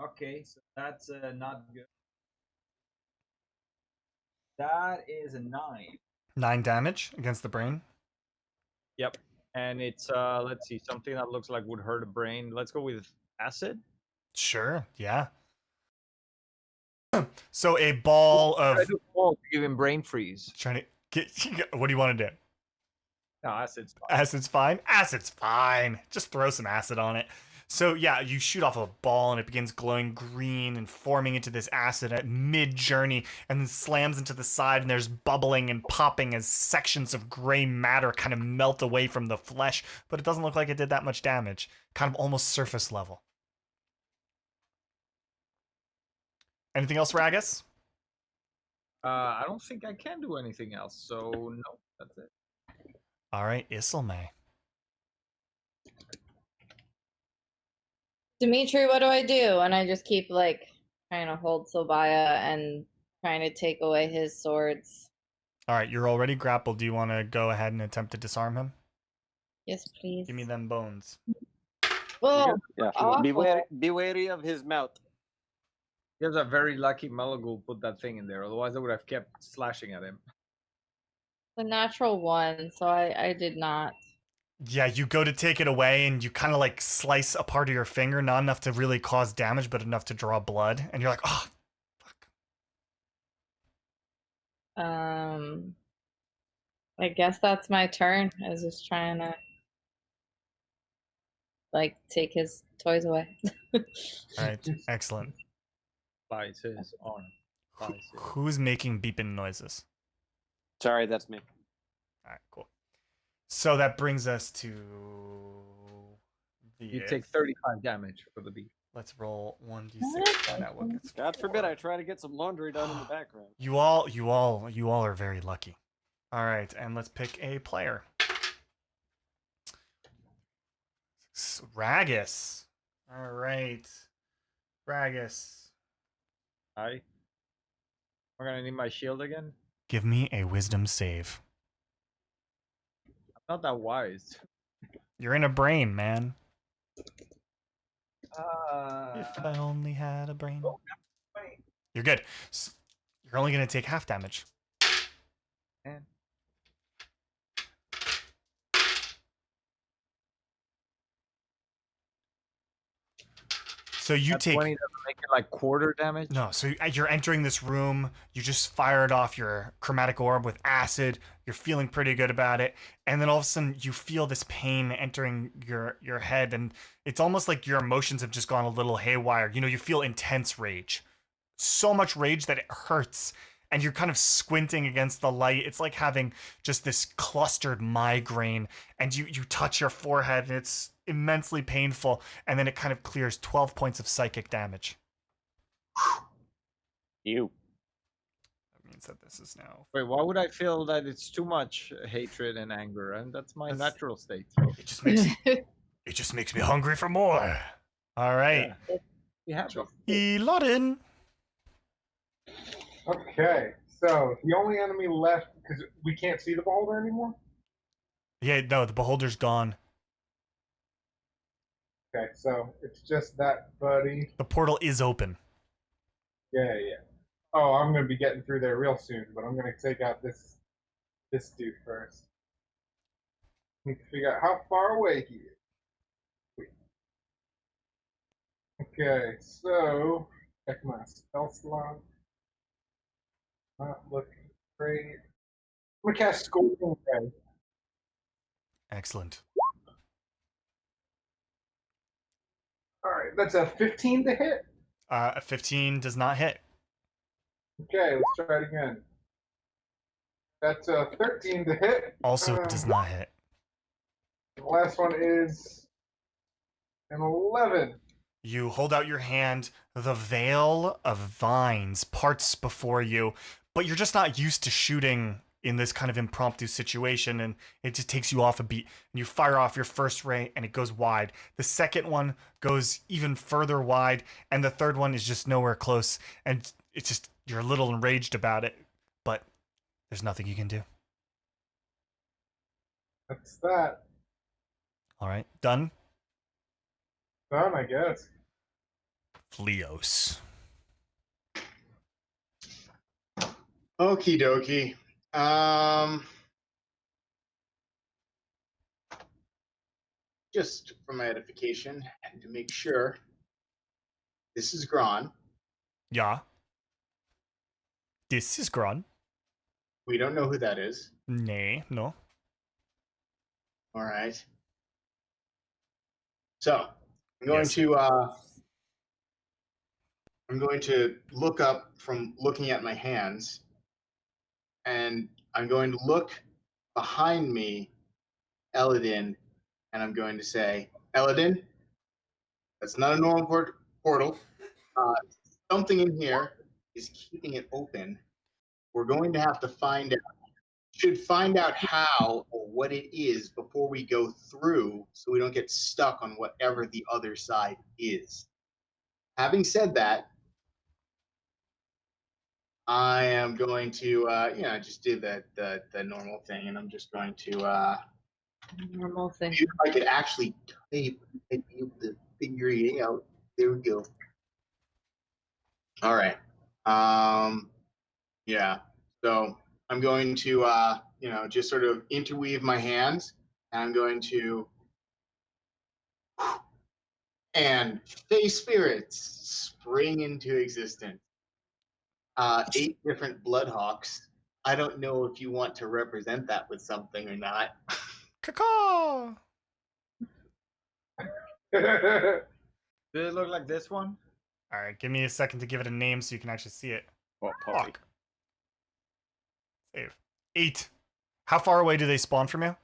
Okay, so that's not good. That is a 9. 9 damage against the brain. Yep. And it's let's see, something that looks like would hurt a brain. Let's go with acid. Sure, yeah. So a ball of I do to give him brain freeze. trying to get. What do you want to do? No, acid's fine. Acid's fine. Acid's fine. Just throw some acid on it. So yeah, you shoot off a ball and it begins glowing green and forming into this acid at mid-journey and then slams into the side and there's bubbling and popping as sections of gray matter kind of melt away from the flesh, but it doesn't look like it did that much damage. Kind of almost surface level. Anything else, Ragus? I don't think I can do anything else, so no, that's it. All right, Isilme. Dimitri, what do I do? And I just keep like trying to hold Sobaya and trying to take away his swords. All right, you're already grappled. Do you want to go ahead and attempt to disarm him? Yes, please. Give me them bones. Oh, Yeah. awful. Be wary of his mouth. He has a very lucky Melagul put that thing in there. Otherwise, I would have kept slashing at him. The natural one, so I did not. Yeah, you go to take it away and you kind of like slice a part of your finger, not enough to really cause damage, but enough to draw blood. And you're like, oh, fuck. I guess that's my turn. I was just trying to like take his toys away. All right, excellent. Slice his arm. Slice it. Who's making beeping noises? Sorry, that's me. All right, cool. So that brings us to the. You take 35 damage for the beat. Let's roll 1d6. Find out what gets. God forbid I try to get some laundry done in the background. You all are very lucky. All right, and let's pick a player. Ragus. All right, Ragus. Hi. We're gonna need my shield again. Give me a wisdom save. I'm not that wise. You're in a brain, man. If I Uh, only had a brain. oh, wait. You're good. You're only going to take half damage. Man. So you That take 20 doesn't make it like quarter damage. no. So you're entering this room. You just fired off your chromatic orb with acid. You're feeling pretty good about it, and then all of a sudden you feel this pain entering your head, and it's almost like your emotions have just gone a little haywire. You know, you feel intense rage, so much rage that it hurts, and you're kind of squinting against the light. It's like having just this clustered migraine, and you touch your forehead, and it's immensely painful, and then it kind of clears 12 points of psychic damage. You. That means that this is now. Wait, why would I feel that it's too much hatred and anger? And that's my That's- natural state. It just makes it just makes me hungry for more. All right, We have it. Elodin. Okay, so the only enemy left, because we can't see the beholder anymore? Yeah, no, the beholder's gone. Okay, so it's just that, buddy. The portal is open. Yeah. Oh, I'm gonna be getting through there real soon, but I'm gonna take out this dude first. Need to figure out how far away he is. Okay, so check my spell slot. Not looking great. I'm gonna cast Scorpion Ray. Excellent. All right, that's a 15 to hit. A 15 does not hit. Okay, let's try it again. That's a 13 to hit. Also does not hit. The last one is an 11. You hold out your hand, the veil of vines parts before you, but you're just not used to shooting in this kind of impromptu situation, and it just takes you off a beat. And you fire off your first ray, and it goes wide. The second one goes even further wide, and the third one is just nowhere close. And it's just, you're a little enraged about it, but there's nothing you can do. That's that. All right, done? Done, I guess. Fleos. Okie dokie. Just for my edification and to make sure, this is Gron. Yeah. This is Gron. We don't know who that is. Nay, no. All right. So I'm going Yes. to I'm going to look up from looking at my hands, and I'm going to look behind me, Eladin, and I'm going to say, Eladin, that's not a normal portal. Something in here is keeping it open. We're going to have to find out. Should find out how or what it is before we go through, so we don't get stuck on whatever the other side is. Having said that, I am going to, just do the normal thing, and I'm just going to Normal thing. see if I could actually type, I'd be able to figure it out. There we go. All right. Yeah. So I'm going to, just sort of interweave my hands, and I'm going to, and Fey spirits spring into existence. 8 different bloodhawks. I don't know if you want to represent that with something or not. Caw. Did it look like this one? All right, give me a second to give it a name so you can actually see it. Oh, Hawk. Save. 8. How far away do they spawn from you?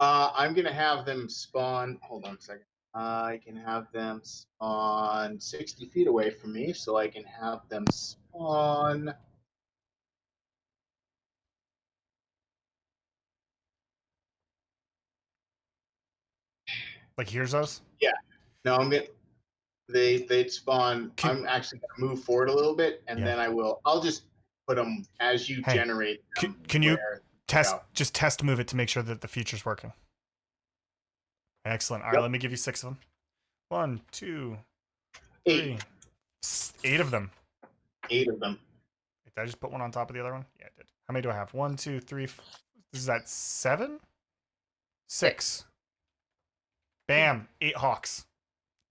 I'm gonna have them spawn. Hold on a second. I can have them spawn 60 feet away from me, so I can have them spawn. Like here's us? Yeah. No, I'm gonna. They'd spawn. Can- I'm actually gonna move forward a little bit, and Yeah. then I'll just put them as you Hey, generate. Them Can you where test go. just test move it to make sure that the feature's working? Excellent. All right, Yep. let me give you 6 of them. 1, 2, 8. 3. 8 of them. 8 of them. Did I just put one on top of the other one? Yeah, I did. How many do I have? 1, 2, 3. Is that 7? 6. Bam. 8 hawks.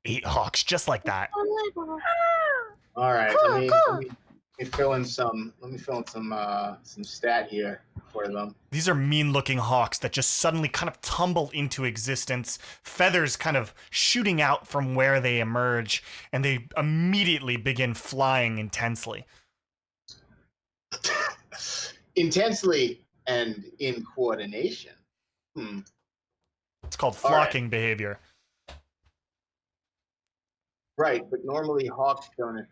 8 hawks, just like that. All right. Let me fill in some. Let me fill in some stat here for them. These are mean-looking hawks that just suddenly kind of tumble into existence, feathers kind of shooting out from where they emerge, and they immediately begin flying intensely. Intensely and in coordination. It's called All right. flocking behavior. Right, but normally hawks don't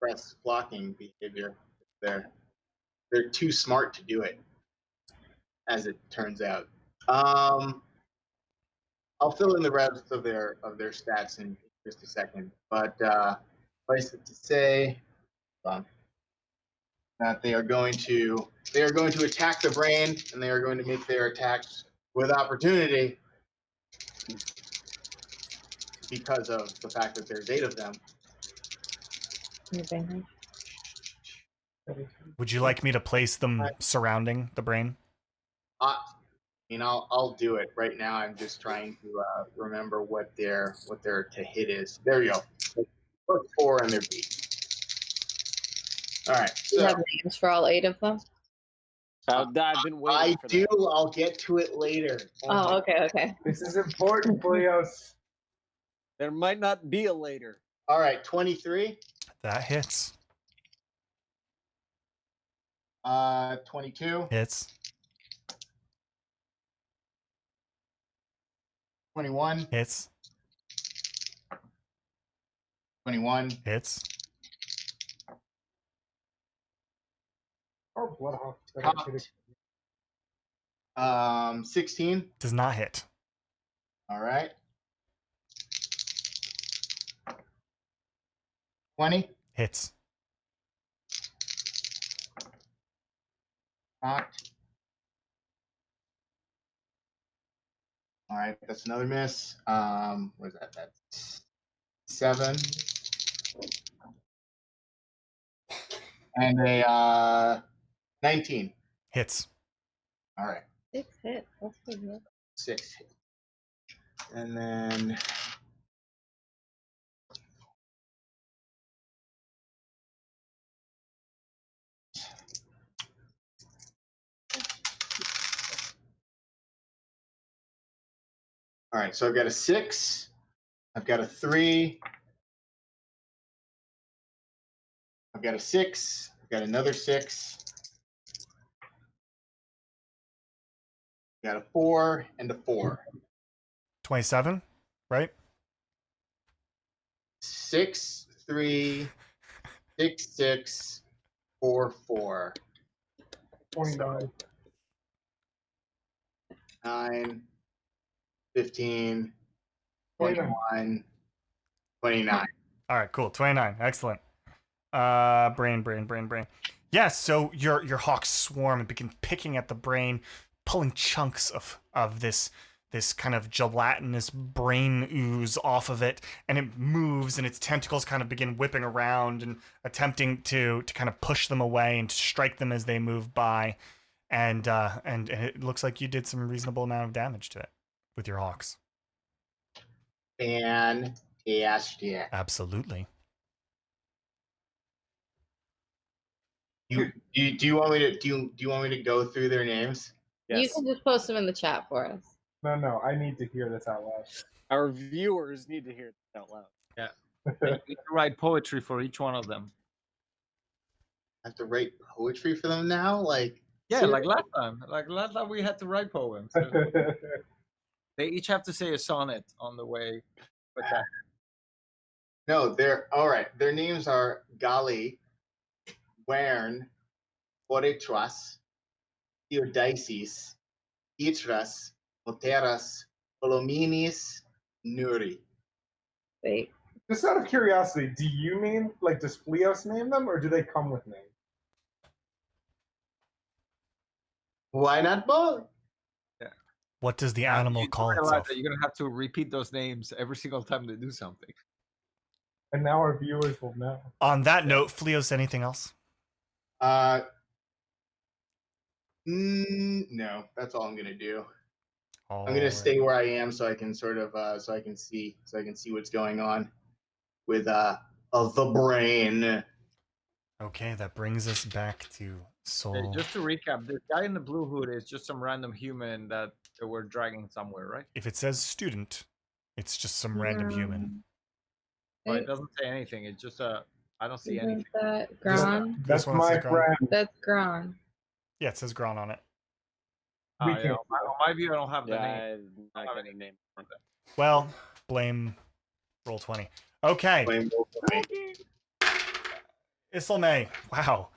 express flocking behavior. They're too smart to do it, as it turns out. I'll fill in the rest of their stats in just a second, but suffice it to say that they are going to attack the brain, and they are going to make their attacks with opportunity. because of the fact that there's 8 of them. Would you like me to place them surrounding the brain? I'll do it right now. I'm just trying to remember what their to hit is. There you go. Put 4 on their beat. All right. Do you So have names for all 8 of them? I've been waiting for do. that. I'll get to it later. Oh, okay. This is important, Fleos. There might not be a later. All right. 23. That hits. 22. Hits. 21. Hits. 21. Hits. Or Bloodhawk. Cocked. 16. Does not hit. All right. 20. Hits. Cocked. All right, that's another miss. Where's that? That's 7. And a 19. Hits. All right. 6 hits. That's pretty good. 6. And then all right, so I've got a 6, I've got a 3, I've got a 6, I've got another 6, I've got a 4 and a 4. 27, right? 6, 3, 6, 6, 4, 4. 29. 9, 15, 29. 21, 29. All right, cool. 29. Excellent. Brain. Yes, so your hawks swarm and begin picking at the brain, pulling chunks of this kind of gelatinous brain ooze off of it, and it moves, and its tentacles kind of begin whipping around and attempting to kind of push them away and to strike them as they move by. And it looks like you did some reasonable amount of damage to it with your hawks. Fantastic. Absolutely. Do you want me to do you want me to go through their names? You Yes. can just post them in the chat for us. No, I need to hear this out loud. Our viewers need to hear this out loud. You need to write poetry for each one of them. I have to write poetry for them now? Like Yeah, seriously? like last time. Like last time we had to write poems. They each have to say a sonnet on the way. But that. No, they're all right. Their names are Gali, Wern, Boretras, Theodices, Itras, Moteras, Polominis, Nuri. Wait. Just out of curiosity, do you name, like, does Fleos name them, or do they come with names? Why not both? What does the animal You call realize itself? that you're gonna have to repeat those names every single time they do something. And now our viewers will know. On that note, Fleos, anything else? No, that's all I'm gonna do. I'm gonna Alright. stay where I am so I can sort of so I can see what's going on with the brain. Okay, that brings us back to Soul. Just to recap, this guy in the blue hood is just some random human that we're dragging somewhere, right? If it says student, it's just some random human. Well, it doesn't say anything. It's just I don't see Isn't anything. that Gron? That's one my says Gron. friend. That's Gron. Yeah, it says Gron on it. We Yeah, can't on my view, I don't have the name. Yeah, I'm not getting named. Well, blame roll 20. Okay, Blame Wolverine. Isilme. Wow,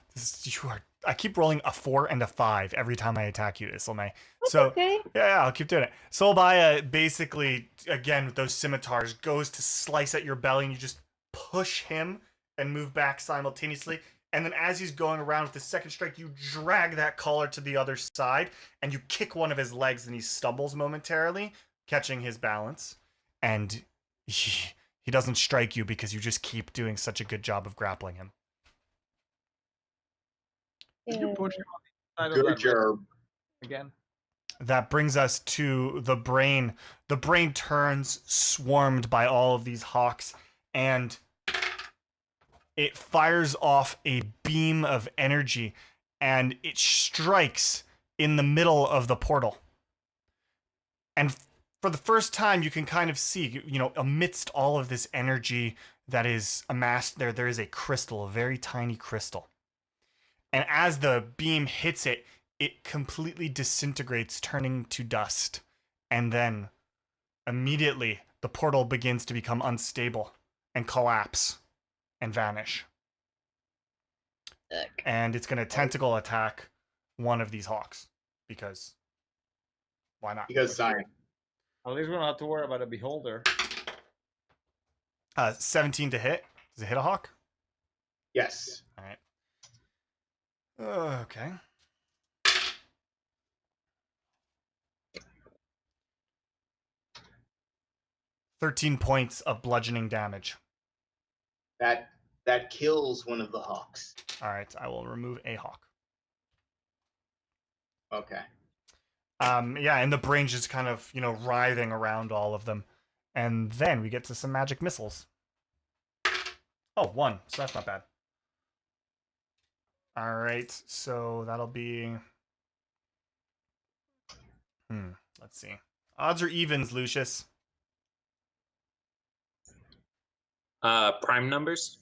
I keep rolling a 4 and a 5 every time I attack you, Isilme. So Okay. yeah, I'll keep doing it. Solbaya basically, again with those scimitars, goes to slice at your belly, and you just push him and move back simultaneously. And then as he's going around with the second strike, you drag that collar to the other side, and you kick one of his legs, and he stumbles momentarily, catching his balance. And he doesn't strike you because you just keep doing such a good job of grappling him. Did you push him on the side of Good that job. again? That brings us to the brain. The brain turns, swarmed by all of these hawks, and it fires off a beam of energy, and it strikes in the middle of the portal. And for the first time, you can kind of see, amidst all of this energy that is amassed there, there is a crystal, a very tiny crystal. And as the beam hits it, it completely disintegrates, turning to dust. And then, immediately, the portal begins to become unstable and collapse and vanish. Sick. And it's going to tentacle attack one of these hawks. Because, why not? Because science. At least we don't have to worry about a beholder. 17 to hit. Does it hit a hawk? Yes. All right. Okay. "13 points of bludgeoning damage." That kills one of the hawks. All right, I will remove a hawk. Okay. Yeah, and the brain's just kind of, writhing around all of them. And then we get to some magic missiles. Oh, 1, so that's not bad. All right, so that'll be... let's see. Odds or evens, Lucius? Prime numbers.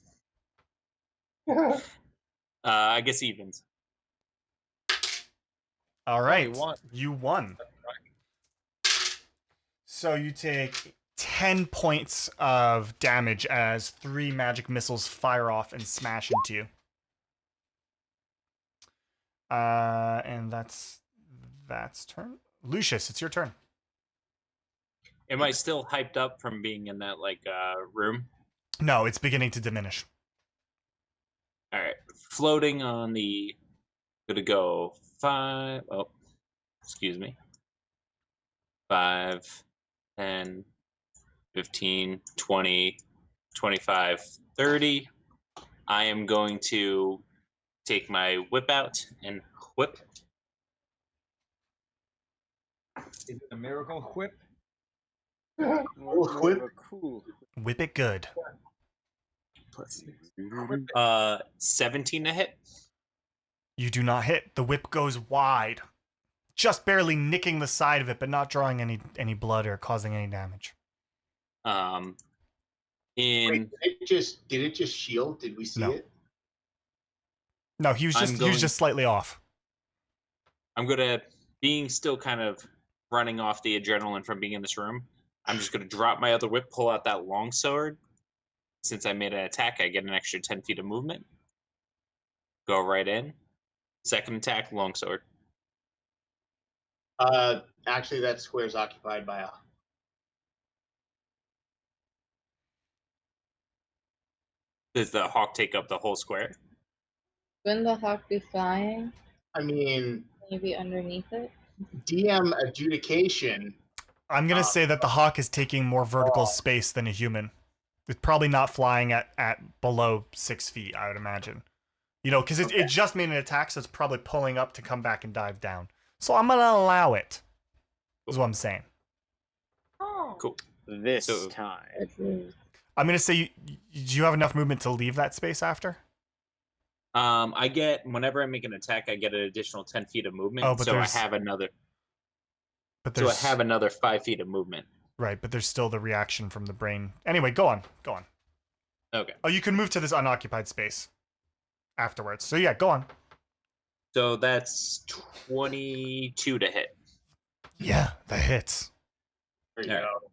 I guess evens. All right, won. you won. So you take 10 points of damage as 3 magic missiles fire off and smash into you. And that's turn. Lucius, it's your turn. Am I still hyped up from being in that room? No, it's beginning to diminish. All right, floating on the. Gonna go 5. Oh, excuse me. 5, 10, 15, 20, 25, 30. I am going to take my whip out and whip. Is it a miracle whip? Whip. Cool. Whip it good. 17 to hit. You do not hit. The whip goes wide, just barely nicking the side of it, but not drawing any blood or causing any damage. In Wait, did it just shield? Did we see No. it? No, he was just slightly off. I'm gonna, being still kind of running off the adrenaline from being in this room, I'm just gonna drop my other whip, pull out that longsword. Since I made an attack, I get an extra 10 feet of movement. Go right in. Second attack, longsword. Actually, that square's occupied by a. Does the hawk take up the whole square? Wouldn't the hawk be flying? I mean, Maybe underneath it? DM adjudication. I'm going to say that the hawk is taking more vertical space than a human. It's probably not flying at below 6 feet, I would imagine. Because it just made an attack, so it's probably pulling up to come back and dive down. So I'm going to allow it, is what I'm saying. Oh. Cool. This So- time. I'm going to say, do you have enough movement to leave that space after? I get, whenever I make an attack, I get an additional 10 feet of movement. Oh, but so I there's- have another. But So I there's, have another 5 feet of movement. Right, but there's still the reaction from the brain. Anyway, go on. Okay. Oh, you can move to this unoccupied space afterwards. So yeah, go on. So that's 22 to hit. Yeah, that hits. There you All right. go.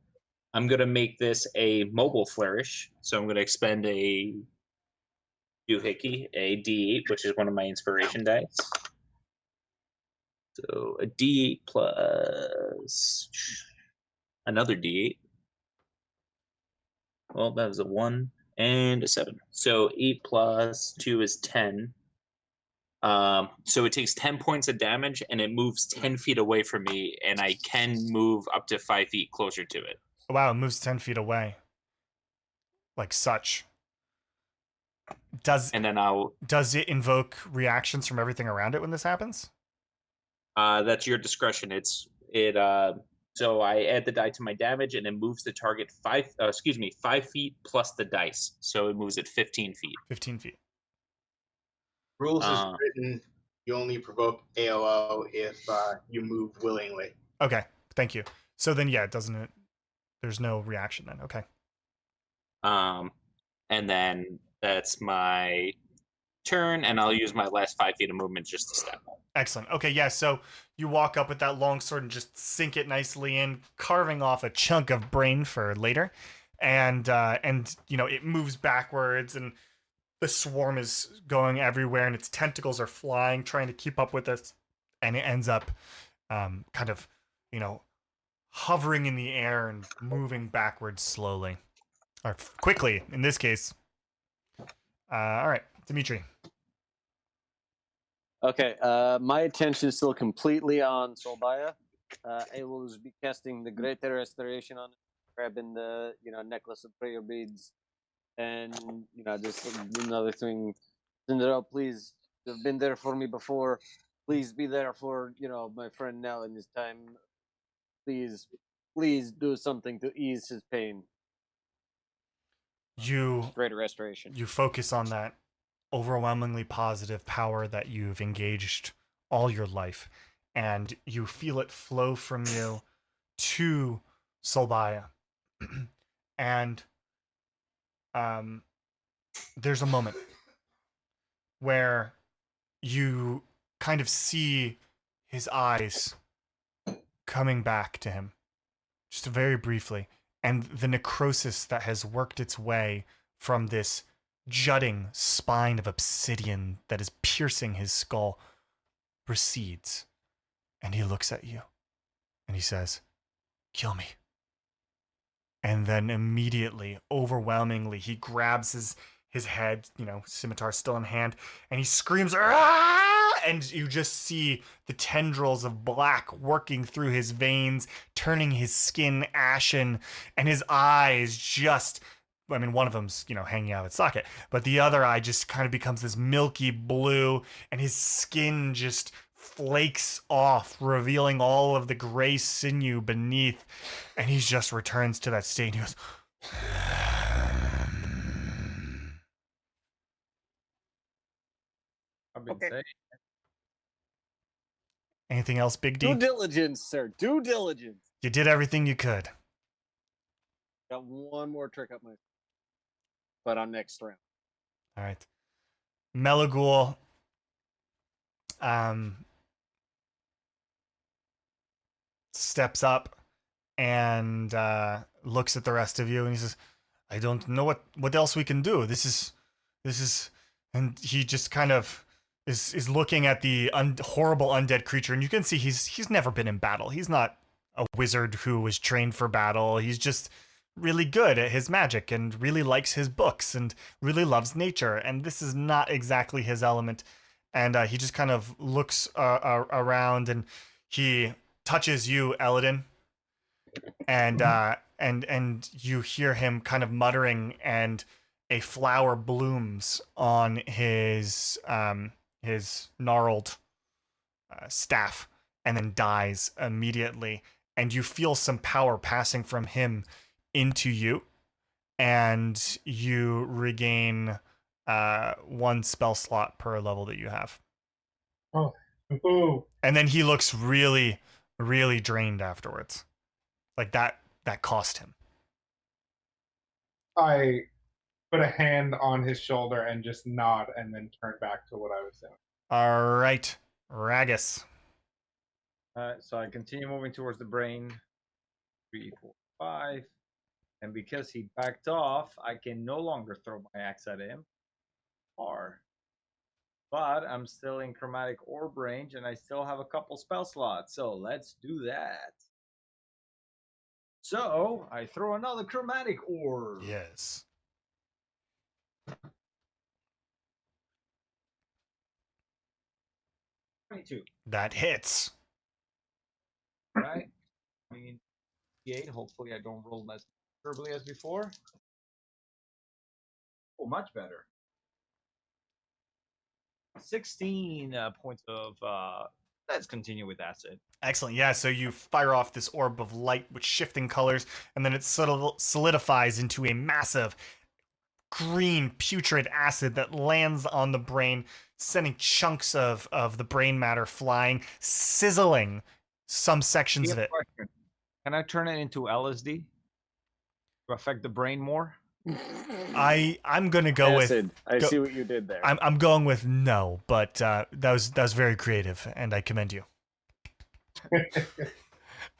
I'm going to make this a mobile flourish. So I'm going to expend a doohickey, a D8, which is one of my inspiration dice. So a D8 plus another D8. Well, that was a 1 and a 7. So 8 plus 2 is 10. So it takes 10 points of damage and it moves 10 feet away from me, and I can move up to 5 feet closer to it. Wow, it moves 10 feet away. like such. Does And then does it invoke reactions from everything around it when this happens? that's your discretion. So I add the die to my damage, and it moves the target 5 feet plus the dice. So it moves it 15 feet. 15 feet. Rules is written. You only provoke AOO if you move willingly. Okay, thank you. So then, yeah, doesn't it? There's no reaction then. Okay. And then that's my turn, and I'll use my last 5 feet of movement just to step. Excellent. Okay, yeah. So you walk up with that long sword and just sink it nicely in, carving off a chunk of brain for later, and you know it moves backwards, and the swarm is going everywhere, and its tentacles are flying, trying to keep up with us, and it ends up kind of, you know, hovering in the air and moving backwards slowly, or quickly in this case. All right, Dimitri. Okay, my attention is still completely on Solbaya. I will be casting the Greater Restoration on it, grabbing the necklace of prayer beads, and just another thing. Cinderella, please, you've been there for me before. Please be there for my friend now in this time. Please, please do something to ease his pain. Greater Restoration. You focus on that overwhelmingly positive power that you've engaged all your life, and you feel it flow from you to Solbaya. And there's a moment where you kind of see his eyes coming back to him, just very briefly, and the necrosis that has worked its way from this jutting spine of obsidian that is piercing his skull recedes, and he looks at you and he says, "Kill me." And then immediately, overwhelmingly, he grabs his head, scimitar still in hand, and he screams, "Ah!" And you just see the tendrils of black working through his veins, turning his skin ashen, and his eyes just, one of them's, hanging out of its socket, but the other eye just kind of becomes this milky blue, and his skin just flakes off, revealing all of the gray sinew beneath, and he just returns to that state, and he goes, I've been saying. "Anything else, Big D?" Due diligence, sir. Due diligence. You did everything you could. Got one more trick up my, but on next round. All right. Melagul steps up and looks at the rest of you, and he says, "I don't know what else we can do. This is," and he just kind of is looking at the horrible undead creature, and you can see he's never been in battle. He's not a wizard who was trained for battle. He's just really good at his magic and really likes his books and really loves nature, and this is not exactly his element. And he just kind of looks around, and he touches you, Eladin, and you hear him kind of muttering, and a flower blooms on his gnarled staff, and then dies immediately. And you feel some power passing from him into you, and you regain 1 spell slot per level that you have. Oh, ooh. And then he looks really, really drained afterwards. Like that cost him. I put a hand on his shoulder and just nod, and then turn back to what I was saying. All right, Ragus. So I continue moving towards the brain. 3, 4, 5. And because he backed off, I can no longer throw my axe at him. But I'm still in chromatic orb range, and I still have a couple spell slots. So let's do that. So I throw another chromatic orb. Yes. That hits. Right? I mean, 8. Hopefully I don't roll as terribly as before. Oh, much better. 16 points of. Let's continue with acid. Excellent. Yeah, so you fire off this orb of light with shifting colors, and then it solidifies into a massive green putrid acid that lands on the brain, sending chunks of the brain matter flying, sizzling some sections of it. Question. Can I turn it into LSD to affect the brain more? I'm gonna go Acid. with. I go- see what you did there. I'm going with no, but that was very creative, and I commend you.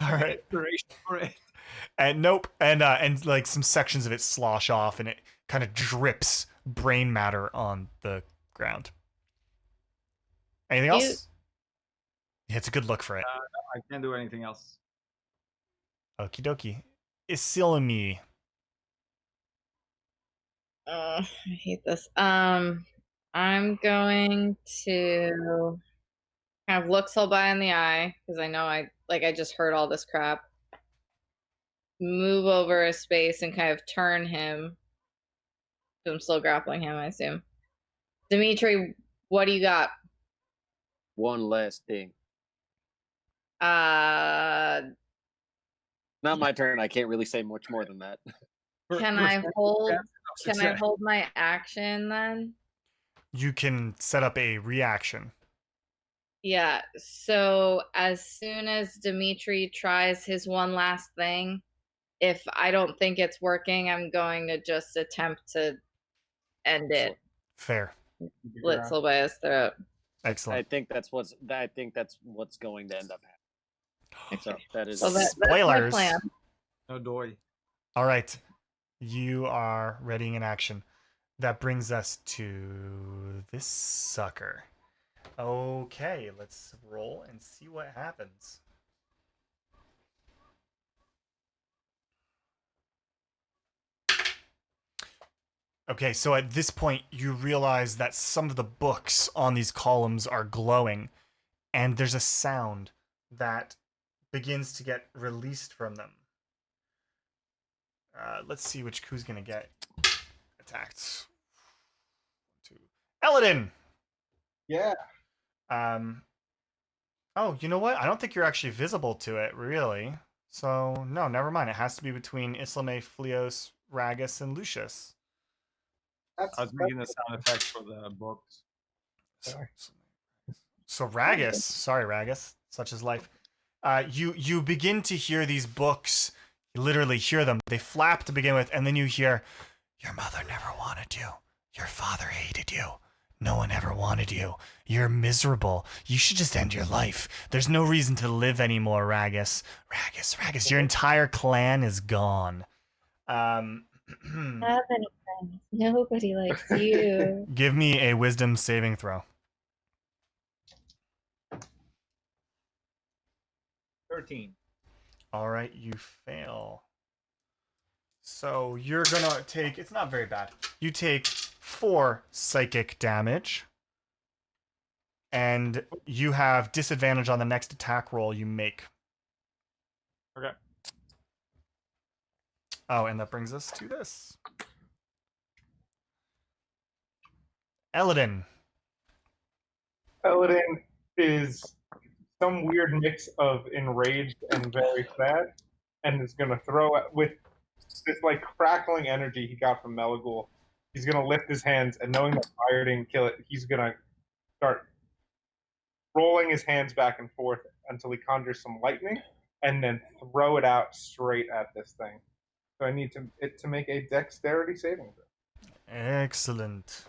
All right. Inspiration for it. And nope, and like some sections of it slosh off, and it kind of drips brain matter on the ground. Anything else? Yeah, it's a good look for it. I can't do anything else. Okie dokie. Isilimi. I hate this. I'm going to kind of look Solby in the eye because I know I just heard all this crap. Move over a space and kind of turn him. I'm still grappling him, I assume. Dimitri, what do you got? One last thing. Not my turn. I can't really say much more than that. Can I hold? Can I hold my action then? You can set up a reaction. Yeah. So as soon as Dimitri tries his one last thing, if I don't think it's working, I'm going to just attempt to end it. Fair. Slit Solby's throat. Excellent. I think that's what's going to end up happening. So that is That's my Spoilers. plan. No doy. All right. You are readying an action. That brings us to this sucker. Okay, let's roll and see what happens. Okay, so at this point, you realize that some of the books on these columns are glowing, and there's a sound that begins to get released from them. Let's see who's gonna get attacked. Eladin! Yeah. Oh, you know what? I don't think you're actually visible to it, really. So, no, never mind. It has to be between Islame, Flios, Ragus, and Lucius. I was making the sound effects for the books. So Ragus, sorry Ragus, such is life. You begin to hear these books. You literally hear them. They flap to begin with, and then you hear, "Your mother never wanted you. Your father hated you. No one ever wanted you. You're miserable. You should just end your life. There's no reason to live anymore, Ragus. Ragus. Your entire clan is gone." Have any friends? Nobody likes you. Give me a wisdom saving throw. 13. All right, you fail. So you're gonna take, it's not very bad. You take 4 psychic damage. And you have disadvantage on the next attack roll you make. Okay. Oh, and that brings us to this. Eladin. Eladin is some weird mix of enraged and very sad, and is going to throw it with this like crackling energy he got from Melagul. He's going to lift his hands, and knowing that fire didn't kill it, he's going to start rolling his hands back and forth until he conjures some lightning, and then throw it out straight at this thing. So I need it to make a dexterity saving throw. Excellent.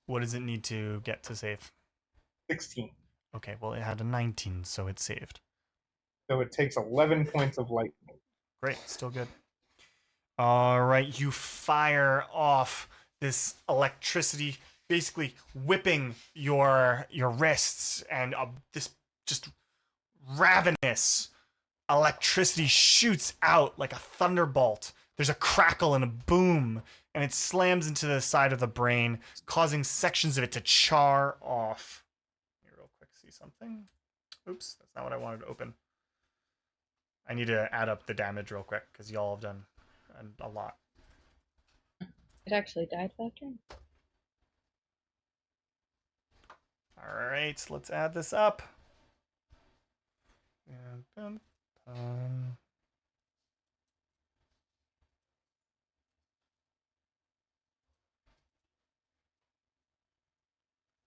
What does it need to get to save? 16. Okay, well, it had a 19, so it saved. So it takes 11 points of lightning. Great, still good. All right, you fire off this electricity, basically whipping your wrists, and this just ravenous electricity shoots out like a thunderbolt. There's a crackle and a boom, and it slams into the side of the brain, causing sections of it to char off. Here, real quick, see something. Oops, that's not what I wanted to open. I need to add up the damage real quick because y'all have done a lot. It actually died that turn. All right, let's add this up. And dun, dun.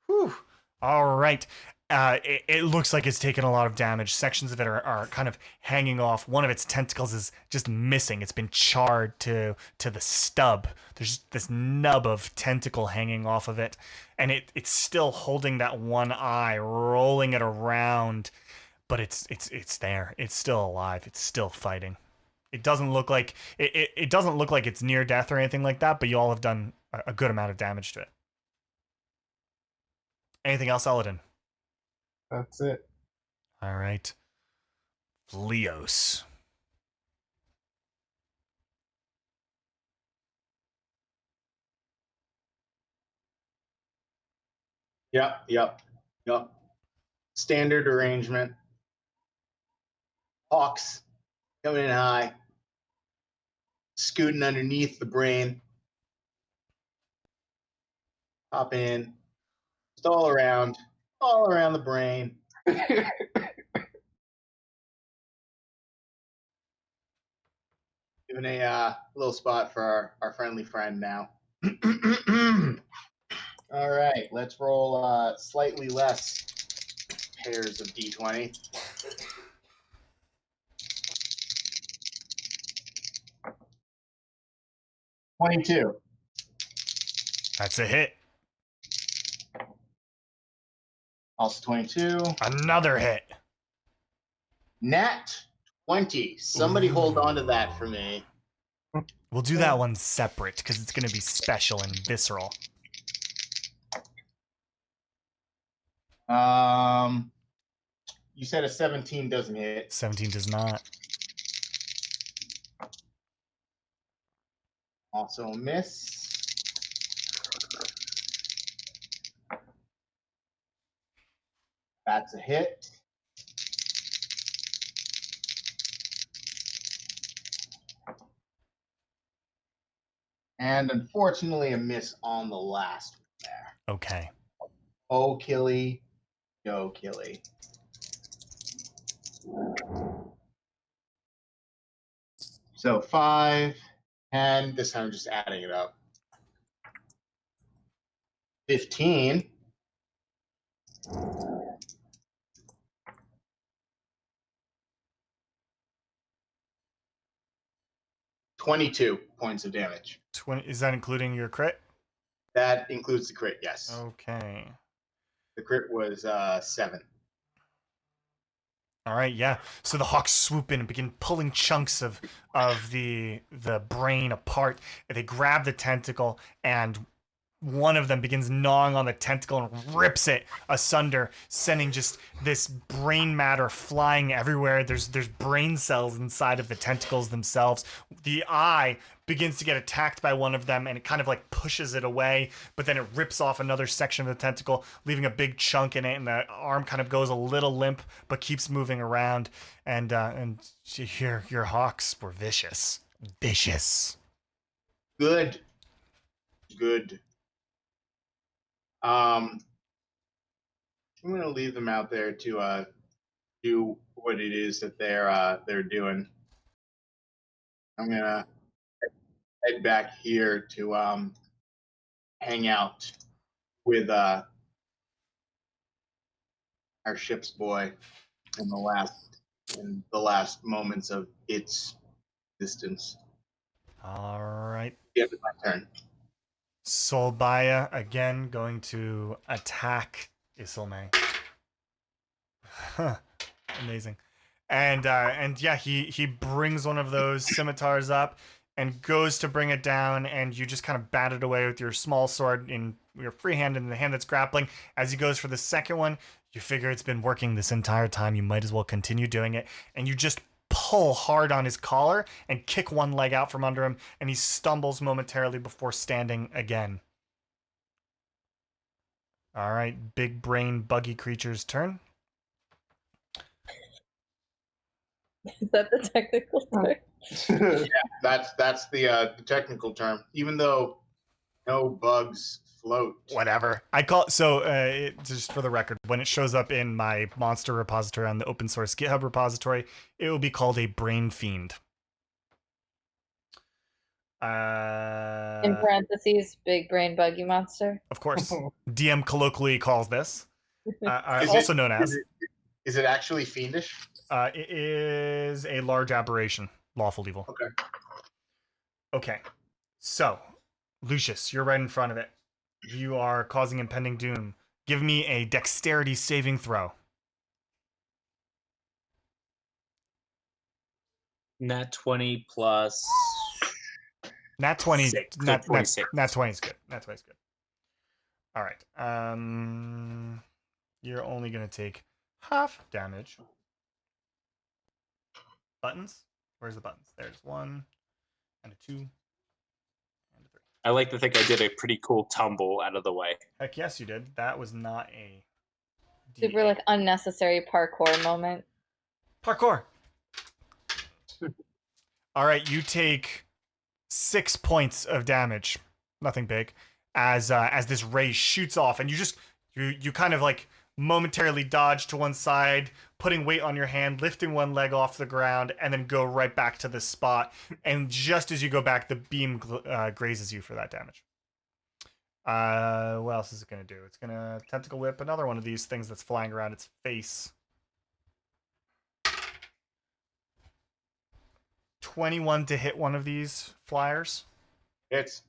Whew. All right. It looks like it's taken a lot of damage. Sections of it are kind of hanging off. One of its tentacles is just missing. It's been charred to the stub. There's this nub of tentacle hanging off of it, and it's still holding that one eye, rolling it around, but it's there. It's still alive. It's still fighting. It doesn't look like it doesn't look like it's near death or anything like that, but you all have done a good amount of damage to it. Anything else, Eladin? That's it. All right. Leos. Yep. Standard arrangement. Hawks coming in high, scooting underneath the brain, hop in, just all around the brain. Giving a little spot for our friendly friend now. All right, let's roll slightly less pairs of D20. $22. That's a hit. Also 22. Another hit. Nat 20. Somebody hold on to that for me. We'll do that one separate because it's going to be special and visceral. You said a 17 doesn't hit. 17 does not. Also a miss. That's a hit. And unfortunately, a miss on the last one there. Okay. Oh, Killy. Go, Killy. So 5, and this time I'm just adding it up. 15. 22 points of damage. 20. Is that including your crit? That includes the crit, yes. Okay. The crit was 7. All right, yeah. So the hawks swoop in and begin pulling chunks of the brain apart. They grab the tentacle, and one of them begins gnawing on the tentacle and rips it asunder, sending just this brain matter flying everywhere. There's brain cells inside of the tentacles themselves. The eye begins to get attacked by one of them, and it kind of like pushes it away, but then it rips off another section of the tentacle, leaving a big chunk in it, and the arm kind of goes a little limp but keeps moving around. And your hawks were vicious. Good. I'm going to leave them out there to do what it is that they're doing. I'm going to head back here to hang out with our ship's boy in the last moments of its existence. All right. Yeah, it's my turn. Solbaya again going to attack Isilme. Amazing. And yeah, he brings one of those scimitars up and goes to bring it down, and you just kind of bat it away with your small sword in your free hand in the hand that's grappling. As he goes for the second one, you figure it's been working this entire time. You might as well continue doing it, and you just pull hard on his collar and kick one leg out from under him, and he stumbles momentarily before standing again. All right, big brain buggy creature's turn. Is that the technical term? That's the technical term. Even though no bugs float. Whatever. Just for the record, when it shows up in my monster repository on the open source GitHub repository, it will be called a brain fiend. In parentheses, big brain buggy monster. Of course, DM colloquially calls this, Is also it- known as. Is it actually fiendish? It is a large aberration, lawful evil. Okay. Okay, so Lucius, you're right in front of it. You are causing impending doom. Give me a dexterity saving throw. Nat 20 plus. Nat 20. Six, so Nat 26. 20 is good. Nat 20 is good. All right. You're only gonna take half damage. Buttons? Where's the buttons? There's 1 and a 2 and a 3. I like to think I did a pretty cool tumble out of the way. Heck yes, you did. That was not a Super D8. like unnecessary parkour moment. Parkour. All right, you take 6 points of damage. Nothing big. As this ray shoots off, and you kind of like momentarily dodge to one side, putting weight on your hand, lifting one leg off the ground, and then go right back to the spot. And just as you go back, the beam grazes you for that damage. What else is it gonna do? It's gonna tentacle whip another one of these things that's flying around its face. 21 to hit one of these flyers. It's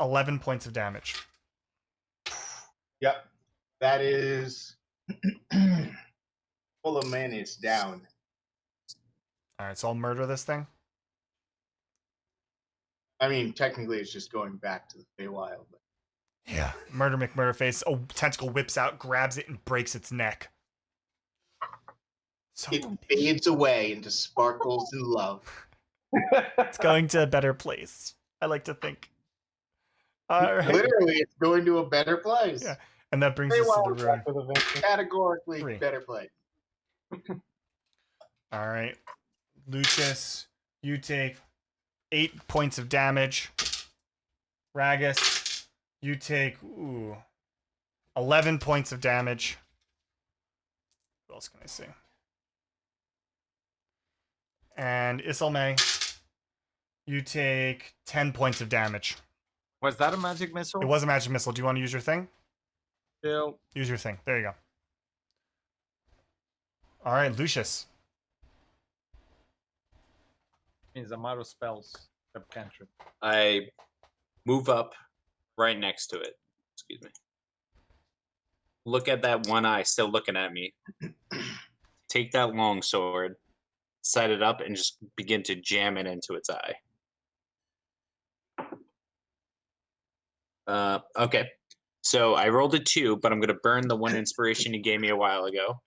11 points of damage. Yep. That is full of men is down. All right, so I'll murder this thing. I mean, technically, it's just going back to the Feywild. But Yeah. Murder McMurderface. A tentacle whips out, grabs it, and breaks its neck. So it fades away into sparkles and love. it's going to a better place, I like to think. All right. Literally, it's going to a better place. Yeah. And that brings us to the room. For the victory. Categorically 3. better place. All right. Lucius, you take 8 points of damage. Ragus, you take 11 points of damage. What else can I say? And Isilme, you take 10 points of damage. Was that a magic missile? It was a magic missile. Do you want to use your thing? Still. Use your thing. There you go. All right, Lucius. Means I'm out of spells. Cantrip. I move up right next to it. Excuse me. Look at that one eye still looking at me. Take that long sword, sight it up, and just begin to jam it into its eye. Okay. So I rolled a 2, but I'm going to burn the 1 inspiration you gave me a while ago.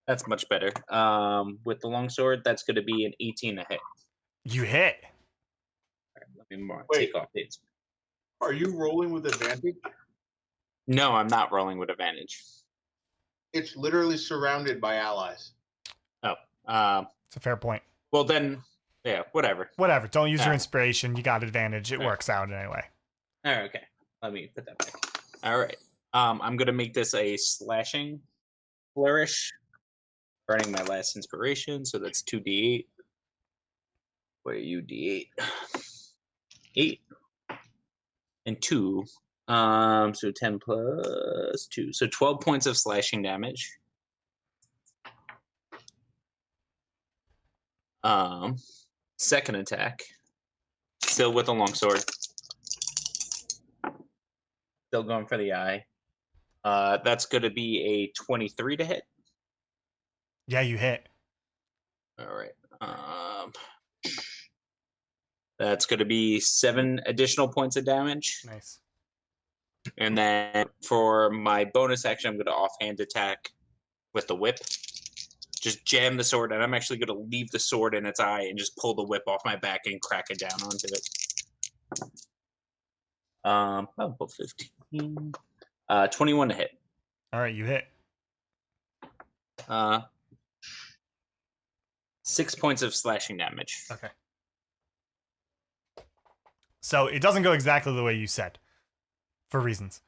That's much better. With the longsword, that's going to be an 18 to hit. You hit. All right, let me Wait. take off these. Are you rolling with advantage? No, I'm not rolling with advantage. It's literally surrounded by allies. It's a fair point. Well, then, yeah, whatever. Whatever. Don't use your Yeah. inspiration. You got advantage. It Yeah. works out anyway. All right, okay. Let me put that back. All right. I'm going to make this a slashing flourish. Burning my last inspiration, so that's 2d8. Where are you, d8? 8 and 2. So 10 plus 2. So 12 points of slashing damage. Second attack. Still with a longsword. Still going for the eye. That's going to be a 23 to hit. Yeah, you hit. All right. That's going to be 7 additional points of damage. Nice. And then for my bonus action, I'm going to offhand attack with the whip. Just jam the sword, and I'm actually going to leave the sword in its eye and just pull the whip off my back and crack it down onto it. About 15. 21 to hit. All right, you hit. 6 points of slashing damage. Okay. So it doesn't go exactly the way you said, for reasons.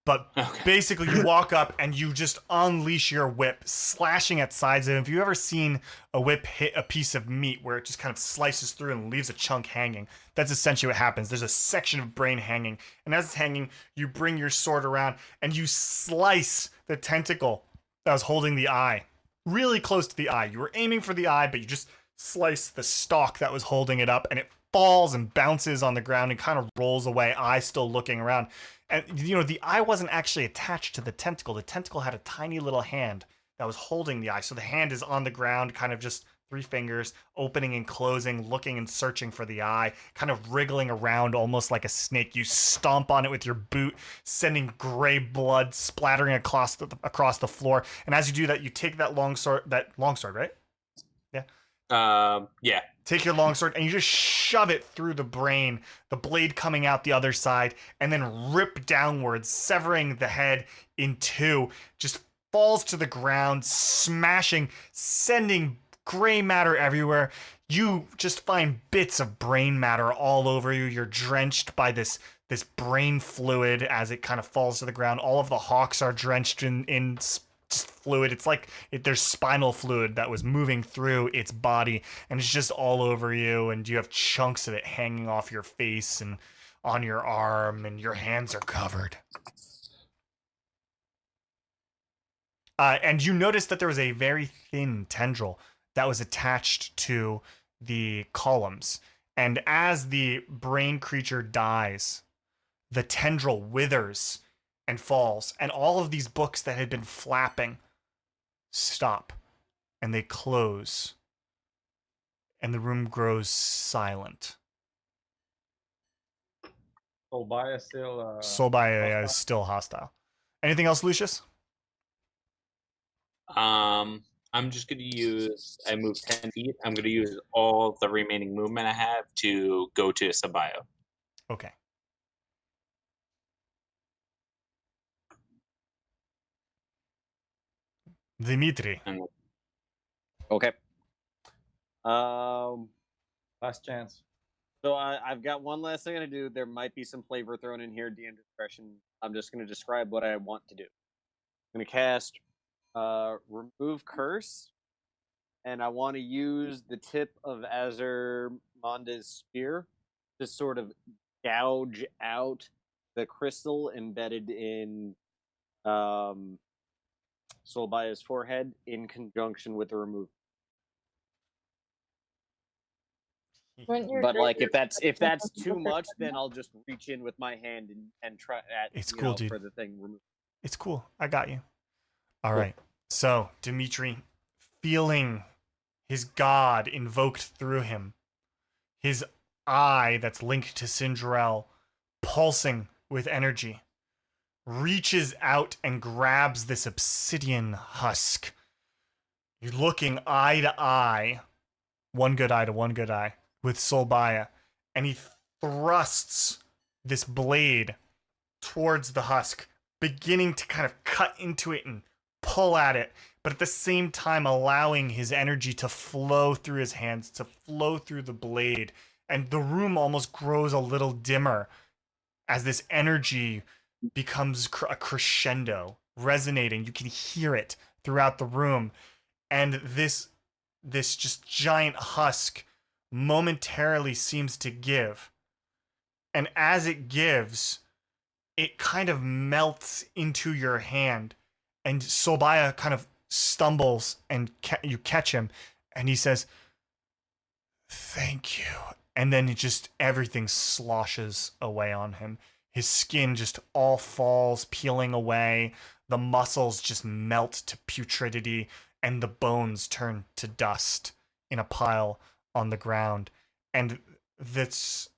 But Okay. basically, you walk up and you just unleash your whip, slashing at sides of him. If you've ever seen a whip hit a piece of meat where it just kind of slices through and leaves a chunk hanging, that's essentially what happens. There's a section of brain hanging, and as it's hanging, you bring your sword around and you slice the tentacle that was holding the eye, really close to the eye. You were aiming for the eye, but you just slice the stalk that was holding it up, and it falls and bounces on the ground and kind of rolls away, eye still looking around. And, you know, the eye wasn't actually attached to the tentacle. The tentacle had a tiny little hand that was holding the eye. So the hand is on the ground, kind of just 3 fingers, opening and closing, looking and searching for the eye, kind of wriggling around almost like a snake. You stomp on it with your boot, sending gray blood splattering across the floor. And as you do that, you take that longsword, right? Yeah. Take your longsword and you just shove it through the brain, the blade coming out the other side, and then rip downwards, severing the head in 2. Just falls to the ground, smashing, sending gray matter everywhere. You just find bits of brain matter all over you. You're drenched by this brain fluid as it kind of falls to the ground. All of the hawks are drenched in just fluid. It's like there's spinal fluid that was moving through its body, and it's just all over you, and you have chunks of it hanging off your face and on your arm, and your hands are covered. And you notice that there was a very thin tendril that was attached to the columns, and as the brain creature dies, the tendril withers and falls, and all of these books that had been flapping stop, and they close, and the room grows silent. Solbaya still. Solbaya is hostile? still hostile. Anything else, Lucius? I'm just gonna use. I move 10 feet. I'm gonna use all the remaining movement I have to go to Sabio. Okay. Dimitri. Okay. Last chance. So I've got one last thing to do. There might be some flavor thrown in here, DM discretion. I'm just going to describe what I want to do. I'm going to cast Remove Curse, and I want to use the tip of Azurmonda's spear to sort of gouge out the crystal embedded in Solbaya's forehead in conjunction with the remove. But like, if that's too much, then I'll just reach in with my hand and try at It's cool, dude. for the thing removed. It's cool. I got you. All Cool. right. So, Dimitri, feeling his god invoked through him, his eye that's linked to Cinderell, pulsing with energy, reaches out and grabs this obsidian husk. You're looking eye to eye, one good eye to one good eye, with Solbaya, and he thrusts this blade towards the husk, beginning to kind of cut into it and pull at it, but at the same time allowing his energy to flow through his hands, to flow through the blade, and the room almost grows a little dimmer as this energy becomes a crescendo, resonating. You can hear it throughout the room, and this just giant husk momentarily seems to give, and as it gives, it kind of melts into your hand, and Solbaya kind of stumbles, and you catch him, and he says, "Thank you," and then everything sloshes away on him. His skin just all falls, peeling away. The muscles just melt to putridity, and the bones turn to dust in a pile on the ground. And this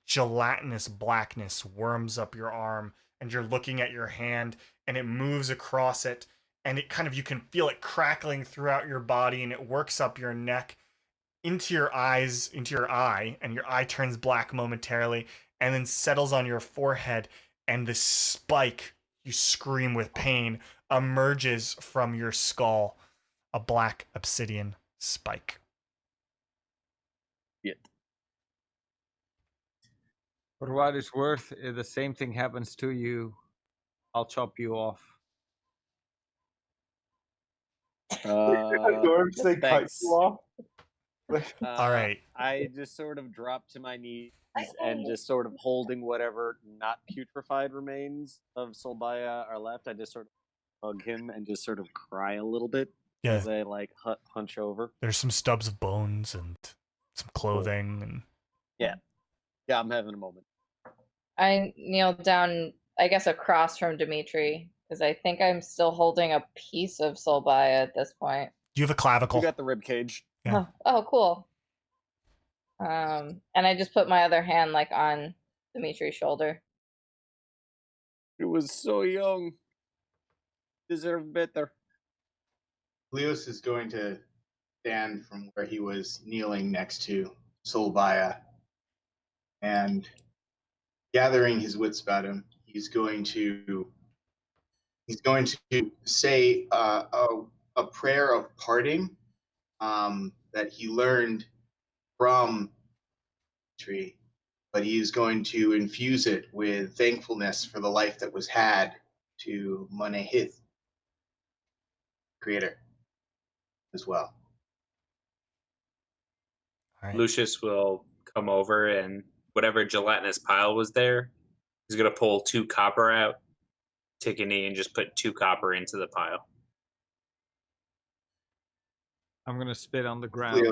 gelatinous blackness worms up your arm, and you're looking at your hand, and it moves across it, and it kind of, you can feel it crackling throughout your body, and it works up your neck into your eyes, into your eye, and your eye turns black momentarily, and then settles on your forehead, and this spike, you scream with pain, emerges from your skull. A black obsidian spike. For what it's worth, if the same thing happens to you, I'll chop you off. Dwarves, they cut thanks. you off. All right. I just sort of drop to my knees and just sort of holding whatever not putrefied remains of Solbaya are left. I just sort of hug him and just sort of cry a little bit as I like hunch over. There's some stubs of bones and some clothing and Yeah, I'm having a moment. I kneel down, I guess, across from Dimitri, because I think I'm still holding a piece of Solbaya at this point. you have a clavicle. You got the rib cage. Yeah. Oh, cool. And I just put my other hand like on Dimitri's shoulder. It was so young. Deserved better. Leos is going to stand from where he was kneeling next to Solbaya, and gathering his wits about him, he's going to say a prayer of parting that he learned from Tree, but he's going to infuse it with thankfulness for the life that was had to Manehith, creator, as well. All right. Lucius will come over and whatever gelatinous pile was there, he's gonna pull 2 copper out, take a knee, and just put 2 copper into the pile. I'm gonna spit on the ground.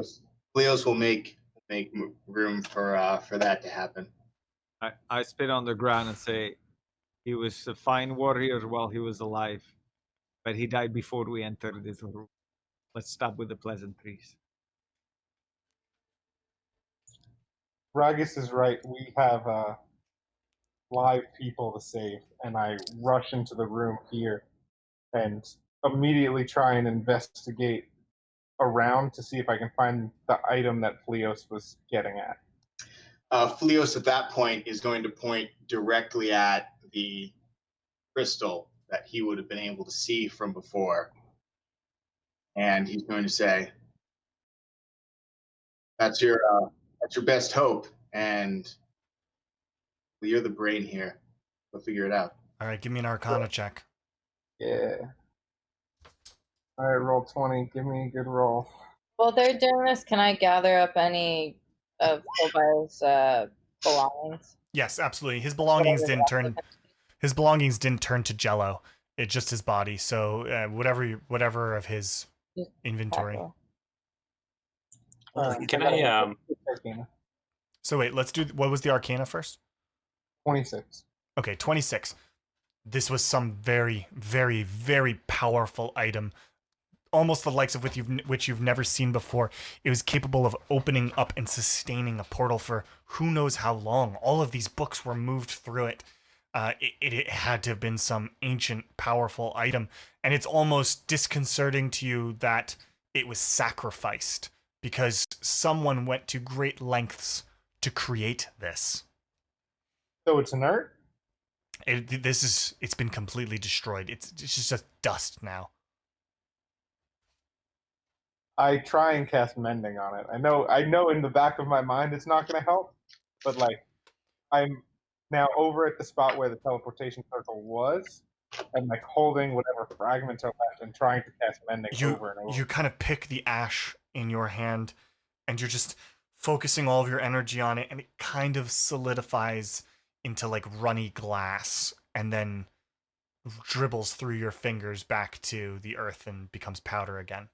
Leos will make room for that to happen. I spit on the ground and say, he was a fine warrior while he was alive, but he died before we entered this room. Let's stop with the pleasantries. Ragus is right. We have live people to save, and I rush into the room here and immediately try and investigate around to see if I can find the item that Fleos was getting at. Fleos at that point is going to point directly at the crystal that he would have been able to see from before. And he's going to say, that's your best hope, and well, you're the brain here. We'll figure it out. All right, give me an Arcana check. Yeah. All right, roll 20. Give me a good roll. While they're doing this, can I gather up any of Solbaya's belongings? Yes, absolutely. His belongings didn't turn. His belongings didn't turn to jello. It's just his body. So whatever of his inventory. Can I Arcana. So wait, let's do. What was the Arcana first? 26. Okay, 26. This was some very, very, very powerful item. Almost the likes of which you've never seen before. It was capable of opening up and sustaining a portal for who knows how long. All of these books were moved through it. It had to have been some ancient, powerful item. And it's almost disconcerting to you that it was sacrificed because someone went to great lengths to create this. So it's inert? It's been completely destroyed. It's just dust now. I try and cast mending on it. I know in the back of my mind it's not going to help, but like I'm now over at the spot where the teleportation circle was, and like holding whatever fragments are left and trying to cast mending over and over. You kind of pick the ash in your hand, and you're just focusing all of your energy on it, and it kind of solidifies into like runny glass, and then dribbles through your fingers back to the earth and becomes powder again.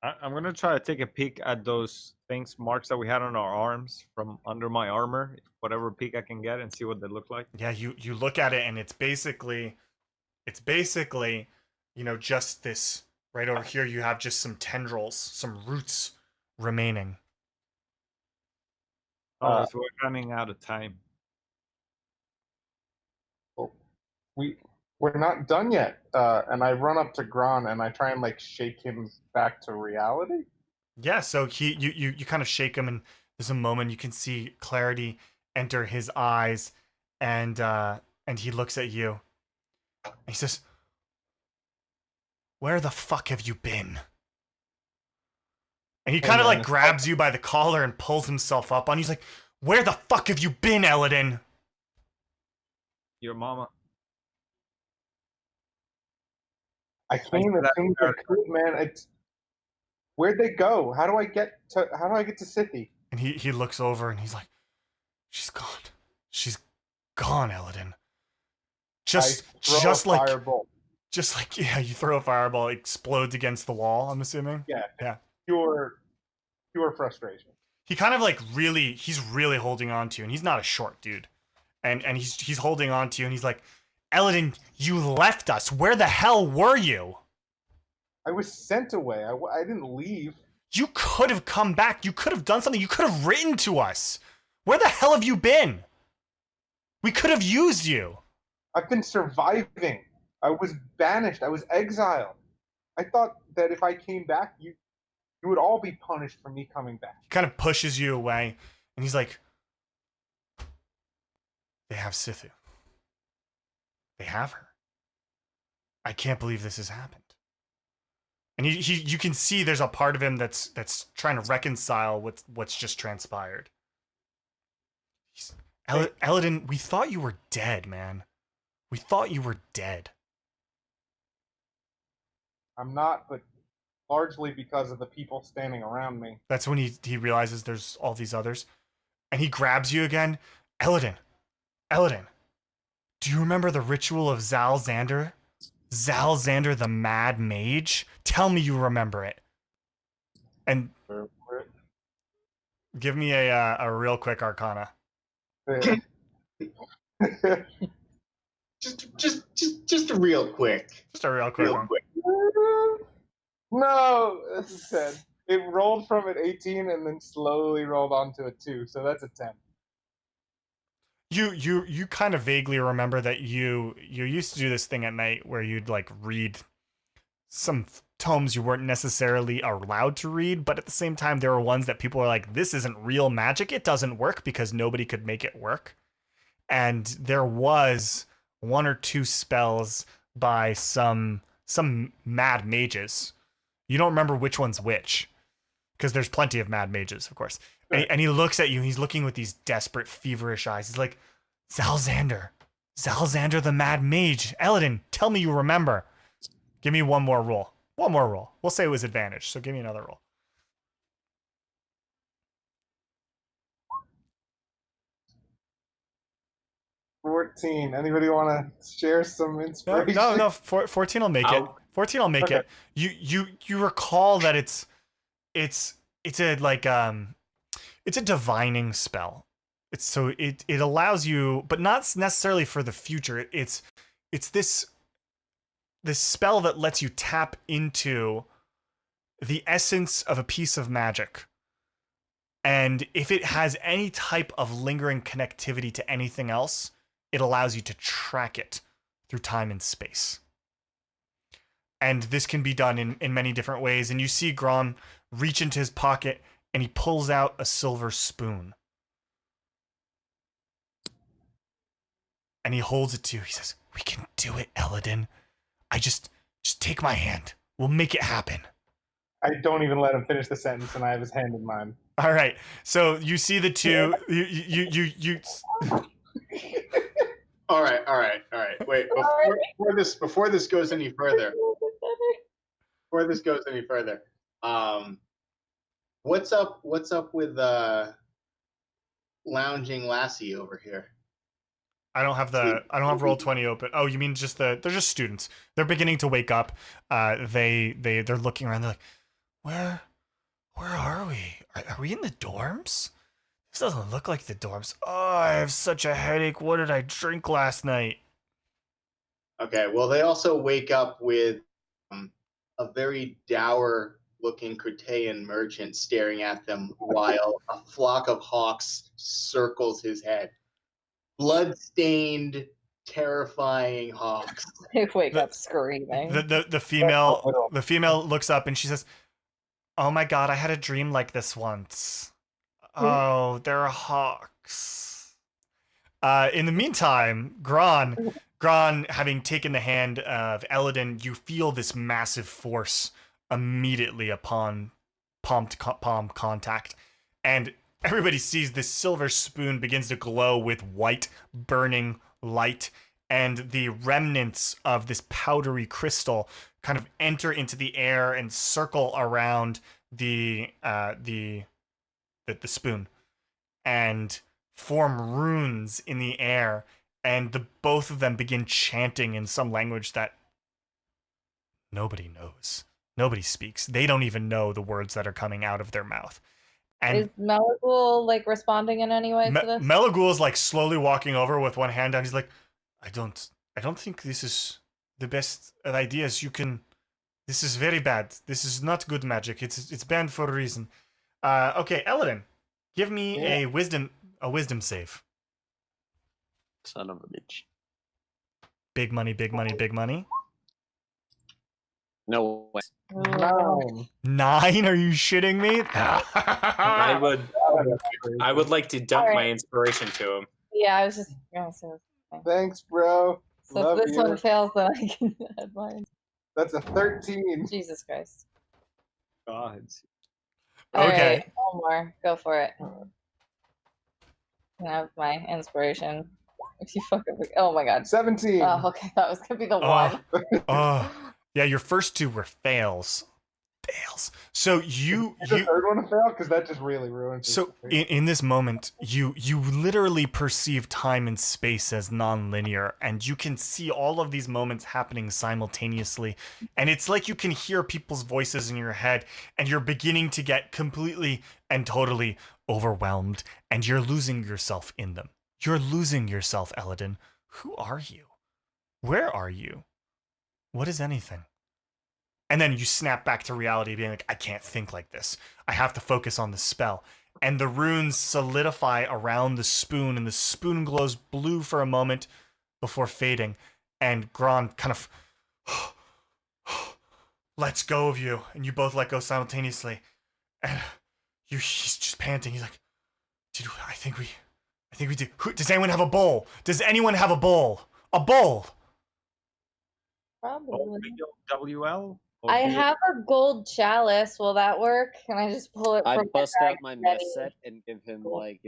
I'm gonna try to take a peek at those marks that we had on our arms from under my armor, whatever peek I can get, and see what they look like. Yeah, you look at it, and it's basically, just this right over here. You have just some tendrils, some roots remaining. Oh, so we're running out of time. We're not done yet. And I run up to Gron and I try and like shake him back to reality. Yeah, so you kind of shake him, and there's a moment you can see clarity enter his eyes, and he looks at you. And he says, "Where the fuck have you been?" And he kind of like grabs you by the collar and pulls himself up on you. He's like, "Where the fuck have you been, Eladin?" Your mama. I came as soon as I could, man. Where'd they go? How do I get to Sithy? And he looks over and he's like, "She's gone. She's gone, Eladin. Just like fireball. Just like, yeah, you throw a fireball, it explodes against the wall, I'm assuming. Yeah. Pure frustration. He kind of like he's really holding on to you, and he's not a short dude. And he's holding on to you, and he's like, "Eladin, you left us. Where the hell were you?" I was sent away. I didn't leave. You could have come back. You could have done something. You could have written to us. Where the hell have you been? We could have used you. I've been surviving. I was banished. I was exiled. I thought that if I came back, you would all be punished for me coming back. He kind of pushes you away, and he's like, "They have Sithu. They have her. I can't believe this has happened." And you can see there's a part of him that's trying to reconcile with what's just transpired. Eladin, we thought you were dead, man. We thought you were dead. I'm not, but largely because of the people standing around me. That's when he realizes there's all these others. And he grabs you again. Eladin, do you remember the ritual of Zalzander? Zalzander the Mad Mage? Tell me you remember it. And give me a real quick Arcana. just a real quick. Just a real quick one. No, that's a 10. It rolled from an 18 and then slowly rolled onto a 2, so that's a 10. You kind of vaguely remember that you used to do this thing at night where you'd like read some tomes you weren't necessarily allowed to read, but at the same time there were ones that people were like, "This isn't real magic. It doesn't work," because nobody could make it work. And there was one or two spells by some mad mages. You don't remember which one's which, because there's plenty of mad mages, of course. And he looks at you, and he's looking with these desperate, feverish eyes. He's like, Zalzander the Mad Mage. Eladin, tell me you remember. Give me one more roll. We'll say it was advantage, so give me another roll. 14. Anybody want to share some inspiration? No. 14 will make it. 14 will make it. You recall that it's a like it's a divining spell. It allows you, but not necessarily for the future. It's this spell that lets you tap into the essence of a piece of magic. And if it has any type of lingering connectivity to anything else, it allows you to track it through time and space. And this can be done in many different ways. And you see Grom reach into his pocket and he pulls out a silver spoon. And he holds it to you. He says, "We can do it, Eladin. I just take my hand. We'll make it happen." I don't even let him finish the sentence, and I have his hand in mine. All right. So you see the two. You. All right. Wait, before this goes any further. What's up with lounging Lassie over here? I don't have Roll20 open. Oh, you mean they're just students. They're beginning to wake up. They're looking around. They're like, where are we? Are we in the dorms? This doesn't look like the dorms. Oh, I have such a headache. What did I drink last night? Okay, well, they also wake up with a very dour-looking Cretaean merchant staring at them while a flock of hawks circles his head. Blood-stained, terrifying hawks. They wake up screaming. The female looks up and she says, "Oh my god, I had a dream like this once. Oh, there are hawks." In the meantime, Gron, having taken the hand of Eladin, you feel this massive force immediately upon palm contact, and everybody sees this silver spoon begins to glow with white burning light, and the remnants of this powdery crystal kind of enter into the air and circle around the spoon and form runes in the air, and the both of them begin chanting in some language that nobody knows. Nobody speaks. They don't even know the words that are coming out of their mouth. And Is Melagul like responding in any way to this? Melagul is like slowly walking over with one hand down. He's like, I don't think this is the best of ideas. This is very bad. This is not good magic. It's banned for a reason. Okay, Eladin, give me a wisdom save. Son of a bitch. Big money, big money, big money. No way. 9? Are you shitting me? I would like to dump my inspiration to him. Yeah, I was just gonna say. Thanks, bro. So Love if this you. one fails, then I can add mine. That's a 13. Jesus Christ. God. Okay. Alright, one more. Go for it. Can I have my inspiration? If you fuck up. Oh my god. 17. Oh, okay. That was gonna be the one. Oh, yeah. Your first two were fails. So Is the third one a fail? Because that just really ruins. So in this moment, you literally perceive time and space as non-linear, and you can see all of these moments happening simultaneously, and it's like you can hear people's voices in your head, and you're beginning to get completely and totally overwhelmed, and you're losing yourself in them. You're losing yourself, Eladin. Who are you? Where are you? What is anything? And then you snap back to reality, being like, I can't think like this. I have to focus on the spell. And the runes solidify around the spoon, and the spoon glows blue for a moment before fading. And Gron kind of lets go of you, and you both let go simultaneously. And he's just panting. He's like, I think we do. Does anyone have a bowl? Does anyone have a bowl? A bowl! Probably. WL? I have a gold chalice. Will that work? Can I just pull it I from bust my out my mess set and give him like,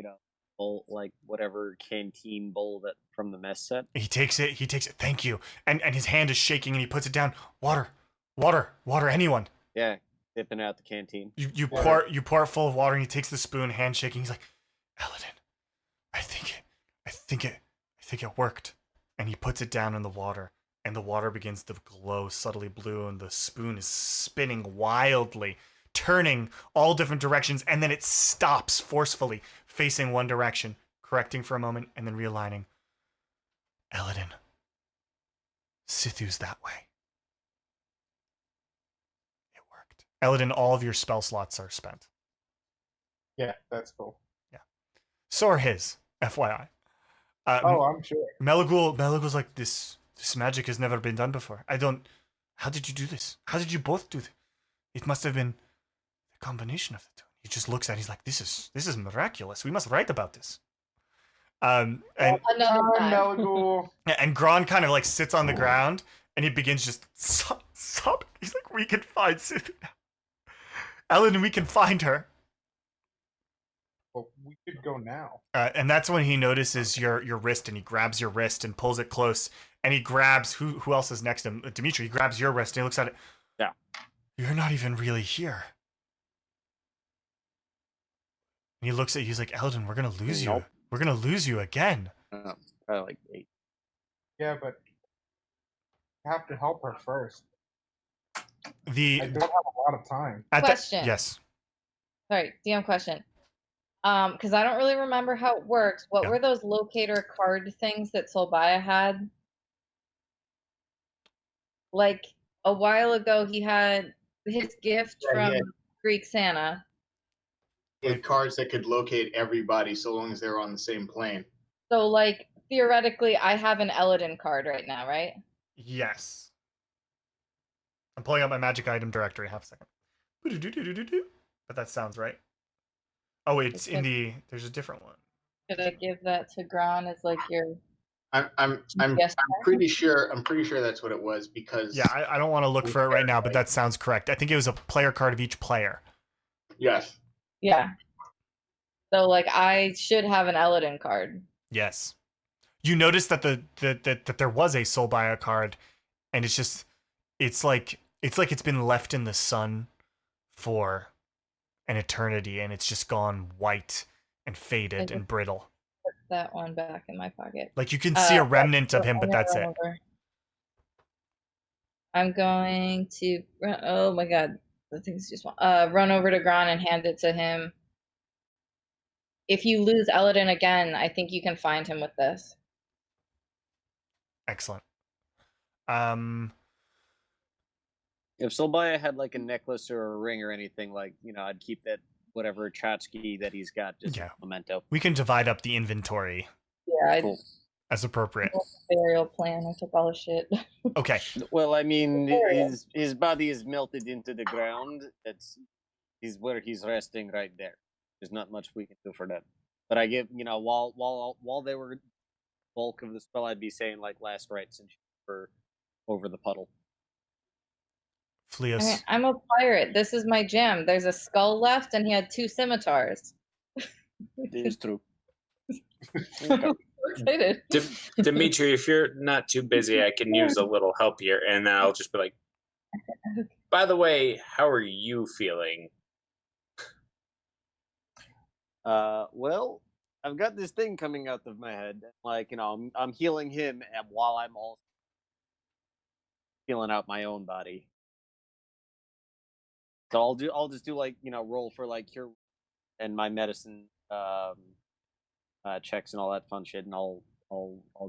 bowl, like whatever canteen bowl that from the mess set. He takes it. Thank you. And his hand is shaking, and he puts it down. Water, anyone. Yeah, dipping out the canteen. You pour it full of water, and he takes the spoon, hand shaking. He's like, Eladin, I think it worked. And he puts it down in the water, and the water begins to glow subtly blue, and the spoon is spinning wildly, turning all different directions, and then it stops forcefully, facing one direction, correcting for a moment, and then realigning. Eladin, Sithu's that way. It worked. Eladin, all of your spell slots are spent. Yeah, that's cool. Yeah. So are his, FYI. I'm sure. Melagul's like, this magic has never been done before. How did you do this? How did you both do this? It must have been the combination of the two. He just looks at it, he's like, this is miraculous. We must write about this. And Melagul. and Gron kind of like sits on the ground, and he begins just sobbing. He's like, we can find Sithu now. Eladin, we can find her. Well, we could go now. And that's when he notices your wrist, and he grabs your wrist and pulls it close. And he grabs who else is next to him? Dimitri. He grabs your wrist and he looks at it. Yeah. You're not even really here. And he looks at you. He's like, Eldon, we're gonna lose you. We're gonna lose you again. Probably like 8. Yeah, but you have to help her first. I The don't have a lot of time. Question. Yes. Sorry, DM question. Because I don't really remember how it works. What Yeah. were those locator card things that Solbaya had? Like a while ago, he had his gift from Greek Santa. He had cards that could locate everybody so long as they're on the same plane. So, like, theoretically, I have an Eladin card right now, right? Yes. I'm pulling up my magic item directory. Half a second. But that sounds right. Oh, it's in the. There's a different one. Should I give that to Gron as like your I'm Yes. pretty sure that's what it was because Yeah, I don't want to look for it right now, but that sounds correct. I think it was a player card of each player. yes. Yeah. So like I should have an Eladin card. Yes. You notice that that there was a Soul Buyer card, and it's like it's been left in the sun for an eternity, and it's just gone white and faded and brittle. Put that one back in my pocket. Like you can see a remnant of him, but that's it. I'm going to oh my god, the thing's just run over to Gron and hand it to him. If you lose Eladin again, I think you can find him with this. Excellent. If Solbaya had like a necklace or a ring or anything, like, you know, I'd keep that whatever tchotchke that he's got just a memento. We can divide up the inventory. Yeah, Cool. As appropriate. Burial plan. I took all the shit. Okay. Well, I mean, his body is melted into the ground. He's where he's resting right there. There's not much we can do for that. But I give, you know, while they were bulk of the spell, I'd be saying like last rites and shit for over the puddle. Fleos. I mean, I'm a pirate. This is my jam. There's a skull left, and he had 2 scimitars. It is true. Okay. Excited. Dimitri, if you're not too busy, I can use a little help here, and then I'll just be like, by the way, how are you feeling? Well, I've got this thing coming out of my head. Like, you know, I'm healing him, and while I'm also healing out my own body. So I'll just do like, you know, roll for like cure and my medicine checks and all that fun shit, and I'll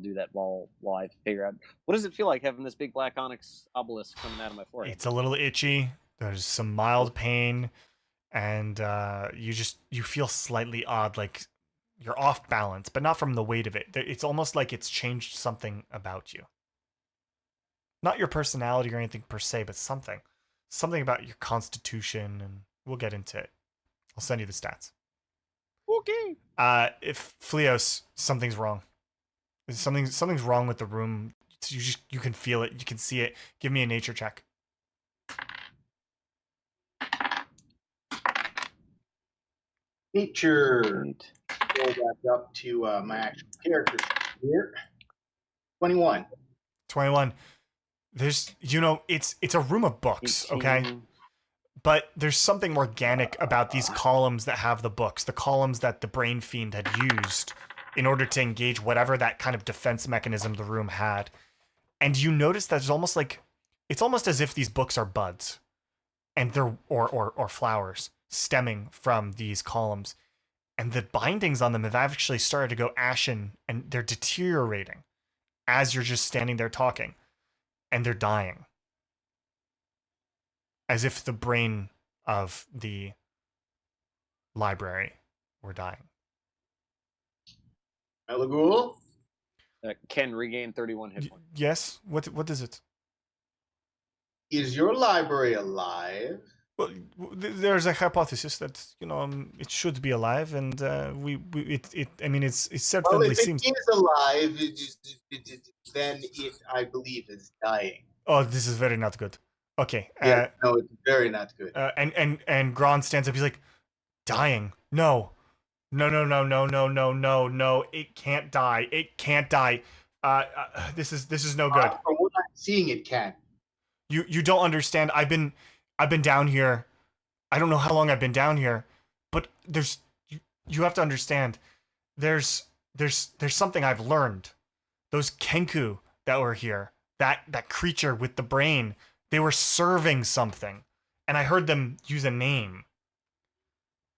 do that while I figure out what does it feel like having this big black onyx obelisk coming out of my forehead. It's a little itchy. There's some mild pain, and you feel slightly odd, like you're off balance, but not from the weight of it. It's almost like it's changed something about you. Not your personality or anything per se, but something about your constitution, and we'll get into it. I'll send you the stats. Okay. If Fleos, something's wrong. Something's wrong with the room. You can feel it. You can see it. Give me a nature check. Nature. Go back up to my actual character here. 21. 21. There's, you know, it's a room of books, 18. okay? But there's something organic about these columns that have the books, the columns that the Brain Fiend had used in order to engage whatever that kind of defense mechanism the room had. And you notice that it's almost as if these books are buds, and they're or flowers stemming from these columns. And the bindings on them have actually started to go ashen, and they're deteriorating as you're just standing there talking. And they're dying. As if the brain of the library were dying. Elagul? Can regain 31 hit points. Yes? What is it? Is your library alive? Well, there's a hypothesis that, you know, it should be alive, and I mean, it certainly Well, if seems. it is alive, then it, I believe, is dying. Oh, this is very not good. Okay. Yeah, no, it's very not good. And Gron stands up. He's like, dying? No. No. It can't die. It can't die. This is no good. From what I'm seeing, it can. You don't understand. I've been down here. I don't know how long I've been down here, but you have to understand. There's something I've learned. Those Kenku that were here, that creature with the brain, they were serving something, and I heard them use a name.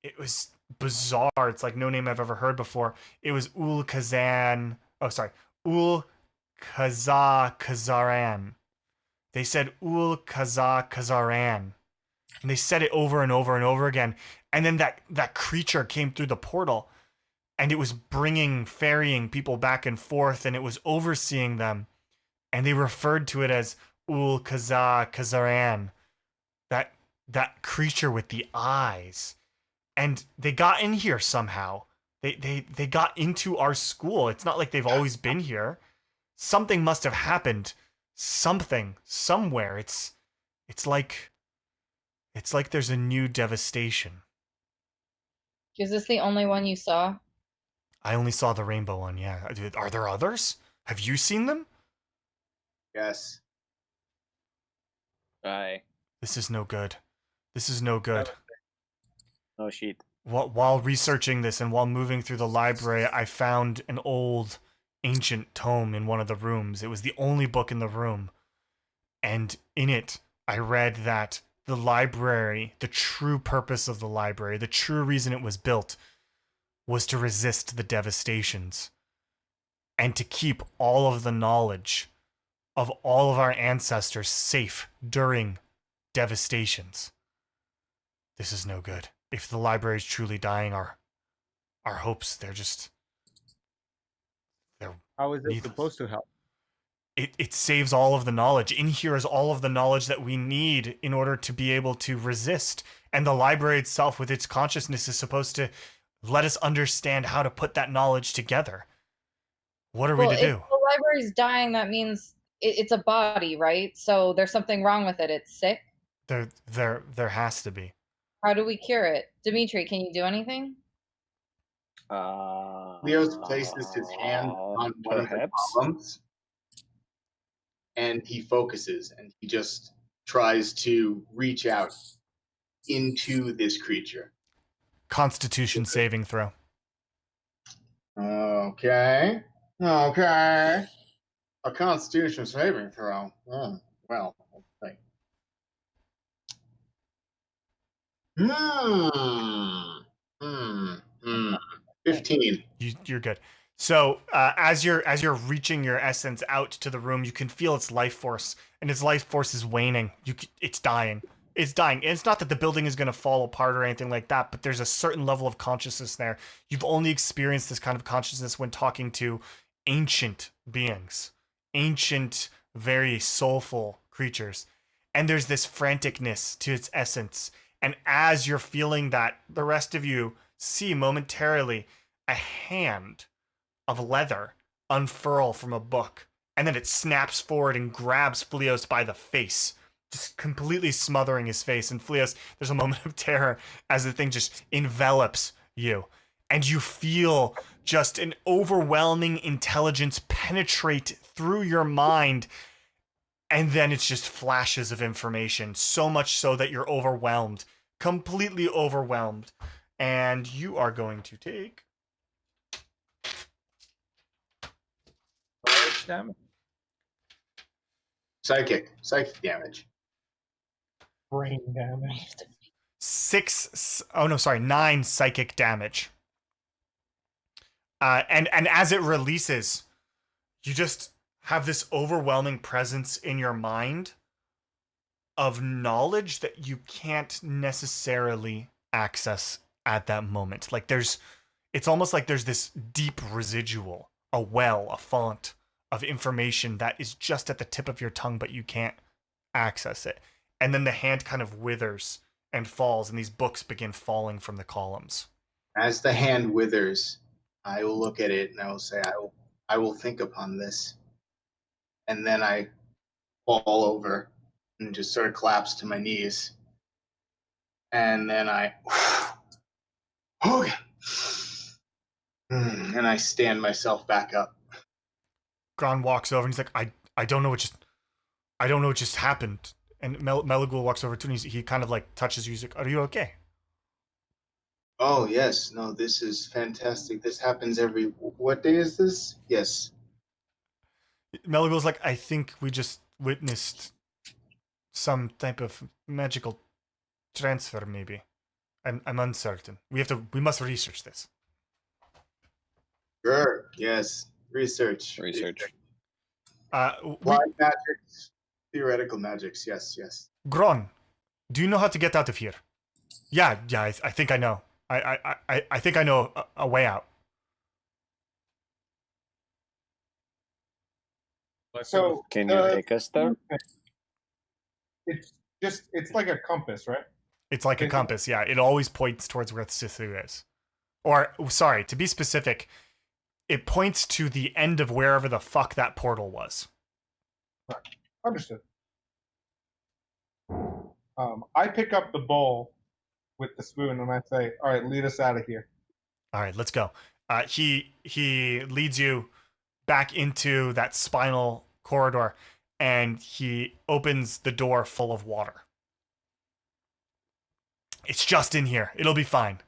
It was bizarre. It's like no name I've ever heard before. It was Ul Kazan. Oh, sorry, Ul Kazaran. They said Ul Kazaran. And they said it over and over and over again. And then that creature came through the portal, and it was ferrying people back and forth, and it was overseeing them. And they referred to it as Ul Kazaran. That creature with the eyes. And they got in here somehow. They got into our school. It's not like they've always been here. Something must have happened. Something somewhere. It's like there's a new devastation. Is this the only one you saw? I only saw the rainbow one. Yeah. Are there others? Have you seen them? Yes. Aye. This is no good. This is no good. No shit. While researching this and while moving through the library, I found an old, ancient tome in one of the rooms. It was the only book in the room. And in it, I read that the library, the true purpose of the library, the true reason it was built, was to resist the devastations and to keep all of the knowledge of all of our ancestors safe during devastations. This is no good. If the library is truly dying, our hopes, they're How is it needless. supposed to help? It saves all of the knowledge. In here is all of the knowledge that we need in order to be able to resist. And the library itself, with its consciousness, is supposed to let us understand how to put that knowledge together. What are we to do? If the library's dying, that means it's a body, right? So there's something wrong with it. It's sick. There has to be. How do we cure it? Dimitri, can you do anything? Leos places his hand on one of the perhaps. columns, and he focuses, and he just tries to reach out into this creature. Constitution saving throw. Okay. Okay. A Constitution saving throw. Oh, well, let's see. 15. You're good. So as you're reaching your essence out to the room, you can feel its life force, and its life force is waning. It's dying. It's dying. And it's not that the building is going to fall apart or anything like that, but there's a certain level of consciousness there. You've only experienced this kind of consciousness when talking to ancient beings, ancient, very soulful creatures. And there's this franticness to its essence. And as you're feeling that, the rest of you see momentarily a hand of leather unfurl from a book, and then it snaps forward and grabs Fleos by the face, just completely smothering his face. And Fleos, there's a moment of terror as the thing just envelops you, and you feel just an overwhelming intelligence penetrate through your mind, and then it's just flashes of information, so much so that you're overwhelmed, completely overwhelmed. And you are going to take Damage. Psychic damage. Brain damage. 9 psychic damage. And as it releases, you just have this overwhelming presence in your mind of knowledge that you can't necessarily access at that moment. Like it's almost like there's this deep residual, a well, a font of information that is just at the tip of your tongue, but you can't access it. And then the hand kind of withers and falls, and these books begin falling from the columns. As the hand withers, I will look at it and I will say, I will think upon this. And then I fall over and just sort of collapse to my knees. And then I and I stand myself back up. Gron walks over and he's like, I don't know what just happened. And Melagul walks over too, and he kind of like touches you. He's like, are you okay? Oh, yes. No, this is fantastic. This happens what day is this? Yes. Melagul's like, I think we just witnessed some type of magical transfer, maybe. I'm uncertain. We must research this. Sure. Yes. Research. Applied magics, theoretical magics. Yes. Gron, do you know how to get out of here? Yeah. I think I know. I think I know a way out. So Can you take us there? It's like a compass, right? It's like a compass. Yeah, it always points towards where Sisu is. Or, sorry, to be specific, it points to the end of wherever the fuck that portal was. Understood. I pick up the bowl with the spoon and I say, "All right, lead us out of here." All right, let's go. He leads you back into that spinal corridor, and he opens the door full of water. It's just in here. It'll be fine.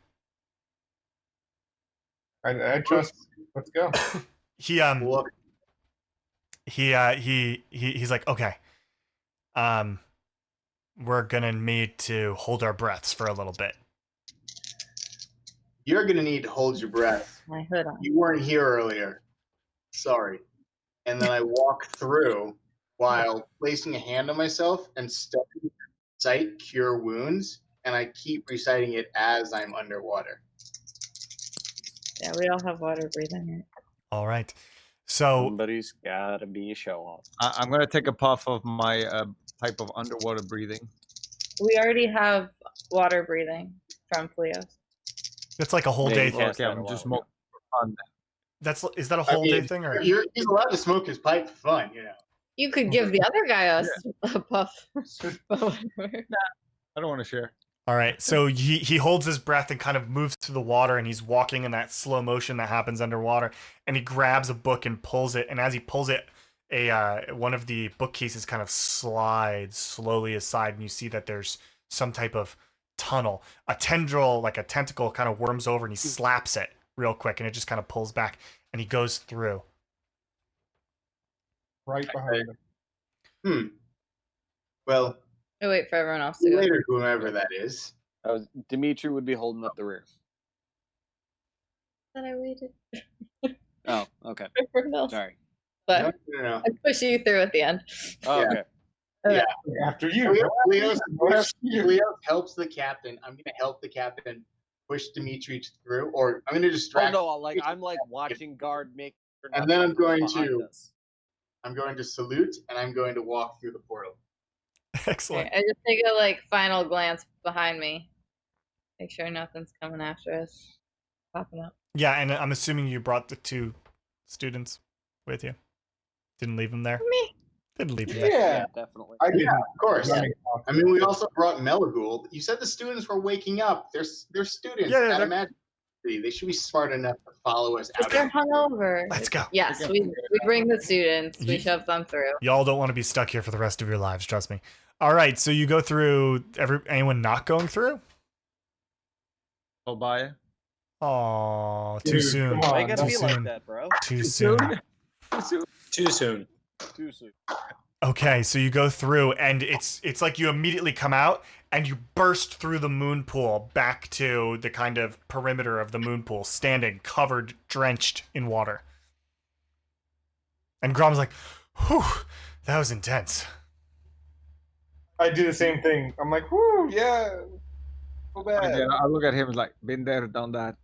I trust. Let's go. He Look, he's like, okay, we're gonna need to hold our breaths for a little bit. you're gonna need to hold your breath. My hood on. You weren't here earlier. Sorry. And then I walk through while placing a hand on myself and studying recite cure wounds, and I keep reciting it as I'm underwater. Yeah, we all have water breathing. All right. So Somebody's gotta be a show off. I'm gonna take a puff of my type of underwater breathing. We already have water breathing from Fleos. it's like a whole Yeah, day you thing. can't. Okay, I'm a just while smoking for fun. Is that a I whole day mean, thing or? He's allowed to smoke his pipe for fun, you know. You could give the other guy us a puff. I don't want to share. All right. So he holds his breath and kind of moves to the water, and he's walking in that slow motion that happens underwater. And he grabs a book and pulls it. And as he pulls it, one of the bookcases kind of slides slowly aside, and you see that there's some type of tunnel. A tendril, like a tentacle, kind of worms over, and he slaps it real quick, and it just kind of pulls back, and he goes through. Right behind him. Well, I wait for everyone else to go. later, whomever that is. Dimitri would be holding up the rear. Then I waited Oh, okay. for everyone else. Sorry. But No. I push you through at the end. Oh, Yeah. okay. After you. Leos helps the captain. I'm going to help the captain push Dimitri through, or I'm going to Oh distract. no! I'm like watching guard make. Sure And then I'm nothing going behind to- us. I'm going to salute, and I'm going to walk through the portal. Excellent. Okay, I just take a final glance behind me. Make sure nothing's coming after us. Popping up. Yeah, and I'm assuming you brought the 2 students with you. Didn't leave them there. Me. Didn't leave them there. Yeah, Definitely. I did. Yeah, of course. Yeah. I mean, we also brought Melagul. You said the students were waking up. They're students Yeah, at they're- a magic city. They should be smart enough to follow us But out. they're hungover. Let's go. Yes, we bring the students. We You- shove them through. Y'all don't want to be stuck here for the rest of your lives, trust me. All right, so you go through. Anyone not going through? I'll buy it. Oh, too Dude, soon. come Why on. you gotta Too be like soon. that, bro? Too soon. Too soon. Too soon. Okay, so you go through, and it's like you immediately come out, and you burst through the moon pool back to the kind of perimeter of the moon pool, standing covered, drenched in water. And Grom's like, "Whew, that was intense." I do the same thing. I'm like, whoo, yeah. So bad. And then I look at him and like, been there, done that.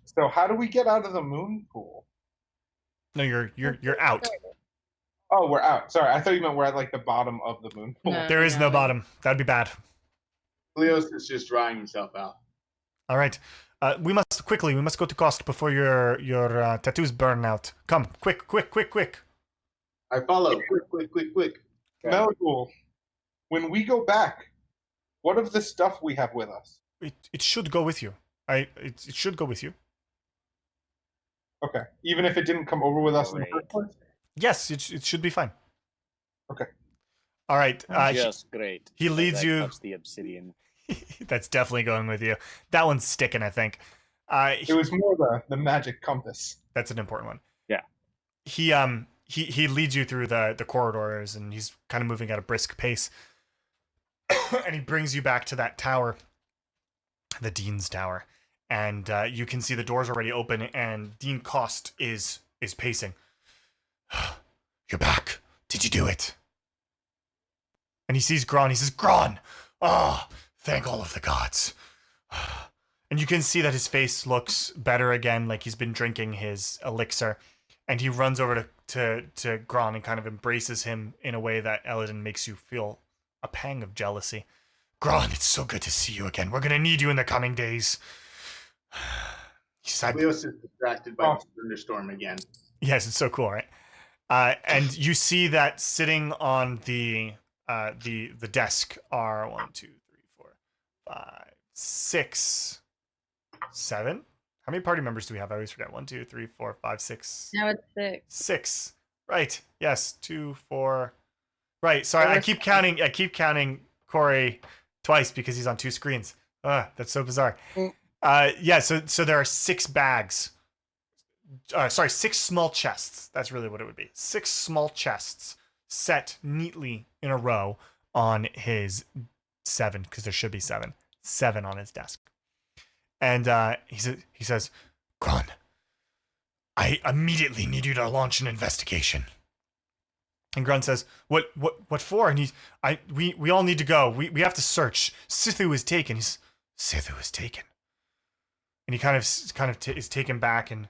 So how do we get out of the moon pool? No, you're out. Oh, we're out. Sorry, I thought you meant we're at like the bottom of the moon pool. No. There is no bottom. That'd be bad. Leos is just drying himself out. All right. We must go to Kosk before your tattoos burn out. Come, quick. I follow. Quick. Melagul, when we go back, what of the stuff we have with us? It should go with you. It should go with you. Okay, even if it didn't come over with us in the Great. first place? Yes, it should be fine. Okay. All right. Just great. he leads As I you- touch the obsidian. That's definitely going with you. That one's sticking, I think. It was more the magic compass. That's an important one. Yeah. He leads you through the corridors, and he's kind of moving at a brisk pace. And he brings you back to that tower, the Dean's Tower. And you can see the doors already open, and Dean Cost is pacing. You're back. Did you do it? And he sees Gron. He says, Gron! Oh, thank all of the gods. And you can see that his face looks better again, like he's been drinking his elixir. And he runs over to Gron and kind of embraces him in a way that Eladin makes you feel a pang of jealousy. Gron, it's so good to see you again. We're going to need you in the coming days. He said, Leos is distracted by the thunderstorm again. yes, it's so cool, right? And you see that sitting on the desk are 1, 2, 3, 4, 5, 6, 7. How many party members do we have? I always forget. 1, 2, 3, 4, 5, 6. Now it's 6. 6. Right. Yes. 2, 4. Right. Sorry, I keep counting Corey twice because he's on 2 screens. That's so bizarre. Yeah. So there are 6 bags. 6 small chests. That's really what it would be. 6 small chests set neatly in a row on his 7, because there should be 7 on his desk. And he says, Gron, I immediately need you to launch an investigation. And Grun says, what for? And we all need to go. We have to search. Sithu is taken. Sithu is taken. And he kind of is taken back, and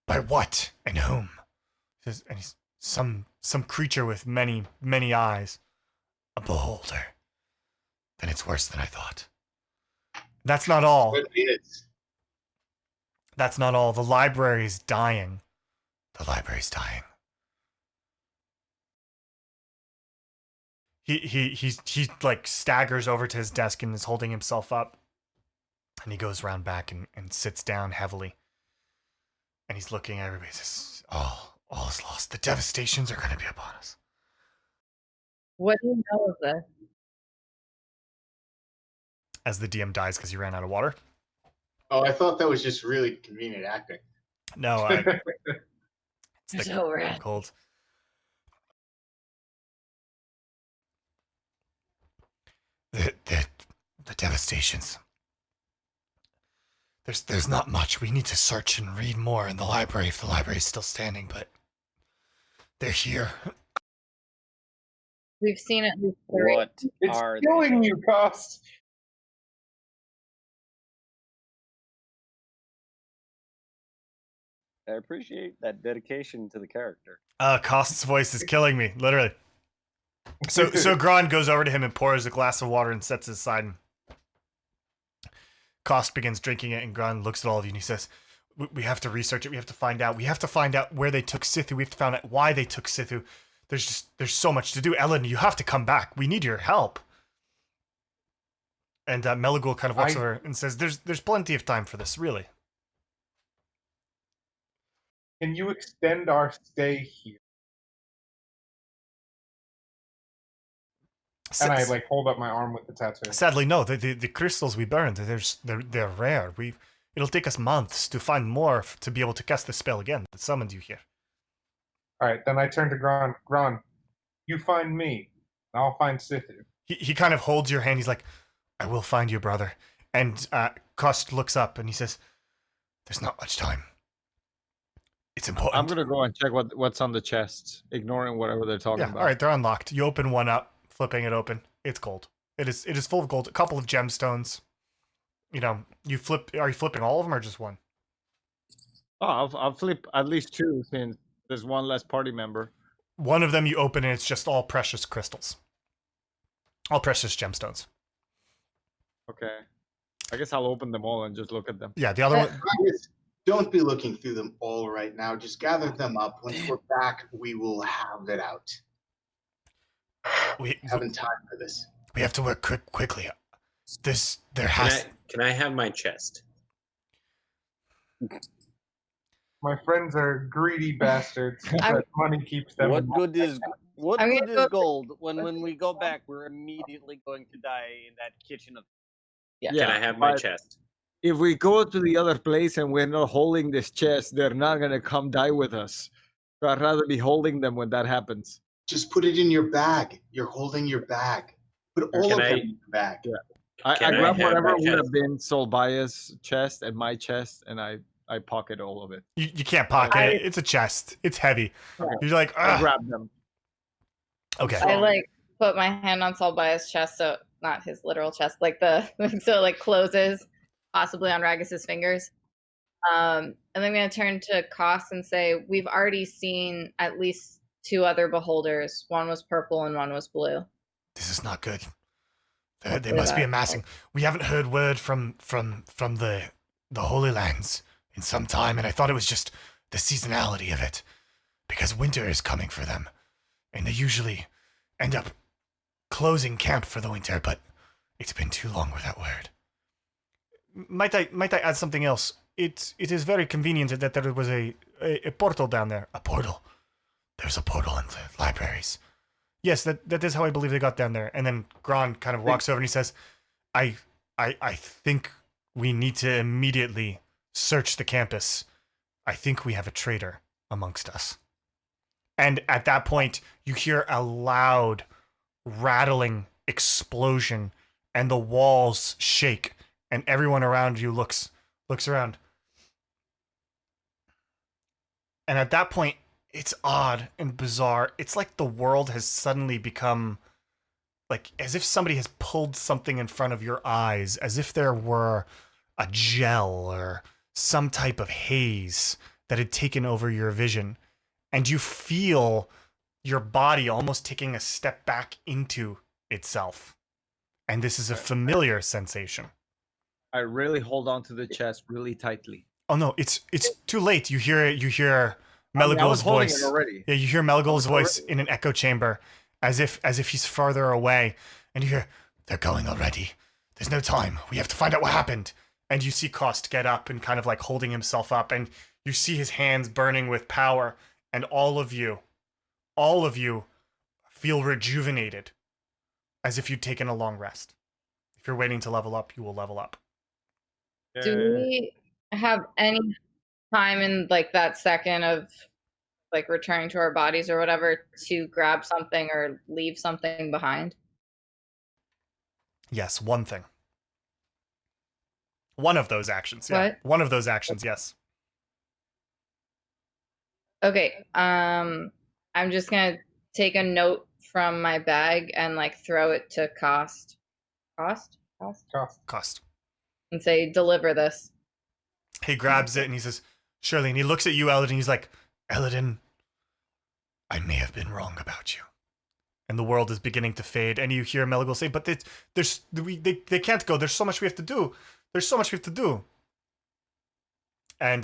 by what and whom? He says, and he's some creature with many, many eyes. A beholder. Then it's worse than I thought. That's not all. That's not all. The library's dying. The library's dying. He like staggers over to his desk and is holding himself up. And he goes around back and sits down heavily. And he's looking at everybody. He says, all is lost. The devastations are going to be upon us. What do you know of this? As the DM dies because he ran out of water. Oh, I thought that was just really convenient acting. No, it's So rad. cold. The devastations. There's not much. We need to search and read more in the library if the library is still standing, but they're here. We've seen at least 3. What It's are killing they? you, Cost. I appreciate that dedication to the character. Cost's voice is killing me, literally. So Gron goes over to him and pours a glass of water and sets it aside. And Cost begins drinking it, and Gron looks at all of you and he says, we have to research it. We have to find out. We have to find out where they took Sithu. We have to find out why they took Sithu. There's so much to do. Ellen, you have to come back. We need your help. And Melagul kind of looks over and says, there's plenty of time for this, really. Can you extend our stay here? And I like hold up my arm with the tattoo. Sadly, no. The crystals we burned, they're rare. It'll take us months to find more to be able to cast the spell again that summoned you here. All right, then I turn to Gron. Gron, you find me, and I'll find Sithu. He kind of holds your hand. He's like, I will find you, brother. And Cost looks up and he says, there's not much time. It's important. I'm gonna go and check what's on the chests, ignoring whatever they're talking about. All right, they're unlocked. You open one up, flipping it open. It's gold. It is full of gold. A couple of gemstones. You know, are you flipping all of them or just one? Oh, I'll flip at least 2 since there's one less party member. One of them you open and it's just all precious crystals. All precious gemstones. Okay. I guess I'll open them all and just look at them. Yeah, the other one. Don't be looking through them all right now. Just gather them up. Once we're back, we will have it out. We haven't time for this. We have to work quickly. Can I have my chest? My friends are greedy bastards. But money keeps them. What good is gold when we go back? We're immediately going to die in that kitchen of. Yeah. Can I have my chest? If we go to the other place and we're not holding this chest, they're not gonna come die with us. So I'd rather be holding them when that happens. Just put it in your bag. You're holding your bag. Put all of them in your bag. Yeah. I grab whatever would have been Solbaya's chest and my chest, and I pocket all of it. You can't pocket it. It's a chest. It's heavy. Okay. You're like, I grab them. Okay. I like put my hand on Solbaya's chest, so not his literal chest, like so it like closes, possibly on Ragus's fingers. And then I'm gonna turn to Koss and say, we've already seen at least 2 other beholders. One was purple and one was blue. This is not good. They must be amassing. We haven't heard word from the Holy Lands in some time, and I thought it was just the seasonality of it, because winter is coming for them, and they usually end up closing camp for the winter. But it's been too long without word. Might I add something else? It is very convenient that there was a portal down there. A portal. There's a portal in the libraries. Yes, that is how I believe they got down there. And then Gron kind of walks over and he says, I think we need to immediately search the campus. I think we have a traitor amongst us. And at that point, you hear a loud, rattling explosion, and the walls shake, and everyone around you looks around. And at that point, it's odd and bizarre. It's like the world has suddenly become like as if somebody has pulled something in front of your eyes, as if there were a gel or some type of haze that had taken over your vision. And you feel your body almost taking a step back into itself. And this is a familiar sensation. I really hold on to the chest really tightly. Oh no, it's too late. You hear I was Melagul's holding voice. it already. Yeah, you hear Melagul's voice in an echo chamber, as if he's farther away, and you hear, "They're going already. There's no time. We have to find out what happened." And you see Kost get up and kind of like holding himself up, and you see his hands burning with power, and all of you feel rejuvenated, as if you'd taken a long rest. If you're waiting to level up, you will level up. Do we have any time in like that second of like returning to our bodies or whatever to grab something or leave something behind? Yes, one thing. One of those actions, yeah. What? One of those actions, yes. Okay, I'm just gonna take a note from my bag and like throw it to Cost, Cost. and say, "Deliver this." He grabs it and he says, "Surely," and he looks at you, Eladin, he's like, "Eladin, I may have been wrong about you." And the world is beginning to fade, and you hear Melagul say, "But they can't go. There's so much we have to do. There's so much we have to do." And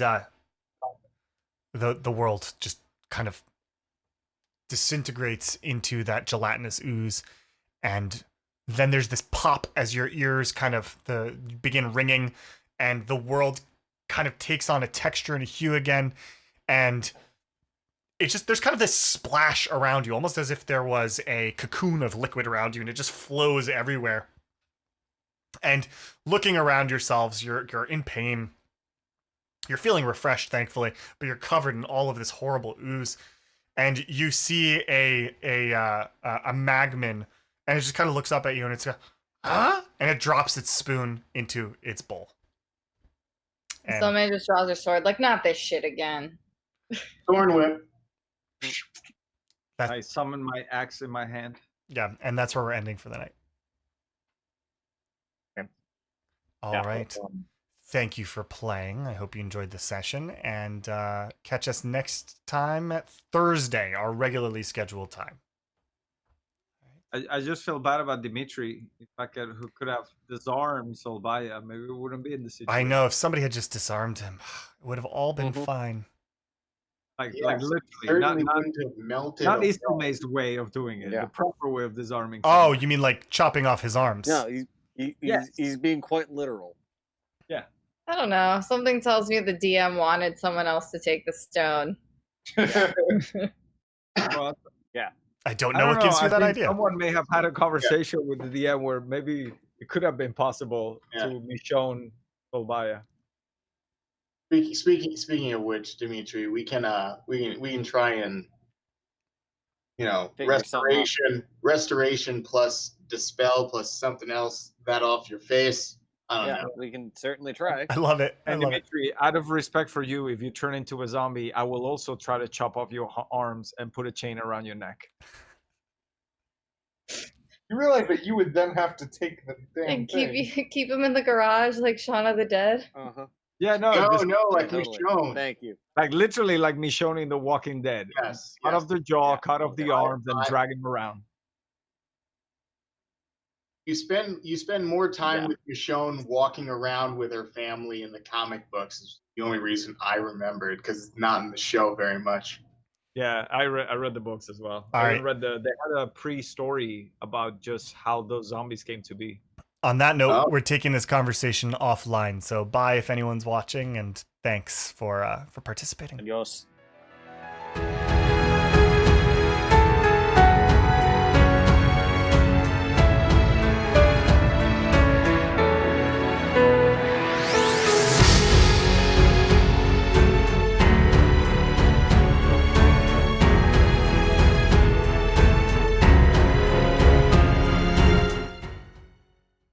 the world just kind of disintegrates into that gelatinous ooze, and then there's this pop as your ears kind of begin ringing, and the world kind of takes on a texture and a hue again, and it's just there's kind of this splash around you, almost as if there was a cocoon of liquid around you, and it just flows everywhere. And looking around yourselves, you're in pain. You're feeling refreshed, thankfully, but you're covered in all of this horrible ooze. And you see a magmin, and it just kind of looks up at you, and it's huh? And it drops its spoon into its bowl. And Somebody just draws their sword, like, "Not this shit again." Thorn whip. that, I summon my axe in my hand. yeah, and that's where we're ending for the night. Okay. All Yeah, right. Thank you for playing. I hope you enjoyed the session, and catch us next time at Thursday, our regularly scheduled time. I just feel bad about Dimitri. If I who could have disarmed Solbaya, maybe we wouldn't be in the situation. I know, if somebody had just disarmed him, it would have all been fine. Like Yes, literally, certainly not wouldn't have melted. not away. Ismail's way of doing it. Yeah. The proper way of disarming. Oh, someone. you mean like chopping off his arms? No, Yes. he's being quite literal. I don't know. Something tells me the DM wanted someone else to take the stone. Well, I don't I know don't what gives know. you I that think idea. Someone may have had a conversation with the DM where maybe it could have been possible to be shown Solbaya. Speaking of which, Dimitri, we can try and Figure something out. restoration plus dispel plus something else that off your face. I don't Yeah, know. we can certainly try. I love it. I And love it. Dimitri, out of respect for you, if you turn into a zombie, I will also try to chop off your arms and put a chain around your neck. You realize that you would then have to take the damn And thing. keep him in the garage like Shaun of the Dead. Uh-huh. Yeah, no, No, just like Totally. Michonne. Thank you. like literally like Michonne in The Walking Dead. Yes. Cut yes. off the jaw, Yeah. cut off the arms, and drag him around. You spend more time with Michonne walking around with her family in the comic books. Is the only reason I remembered, because it's not in the show very much. Yeah, I read the books as well. All I right. even read they had a pre-story about just how those zombies came to be. On that note, Oh. we're taking this conversation offline. So bye if anyone's watching, and thanks for participating. Adios.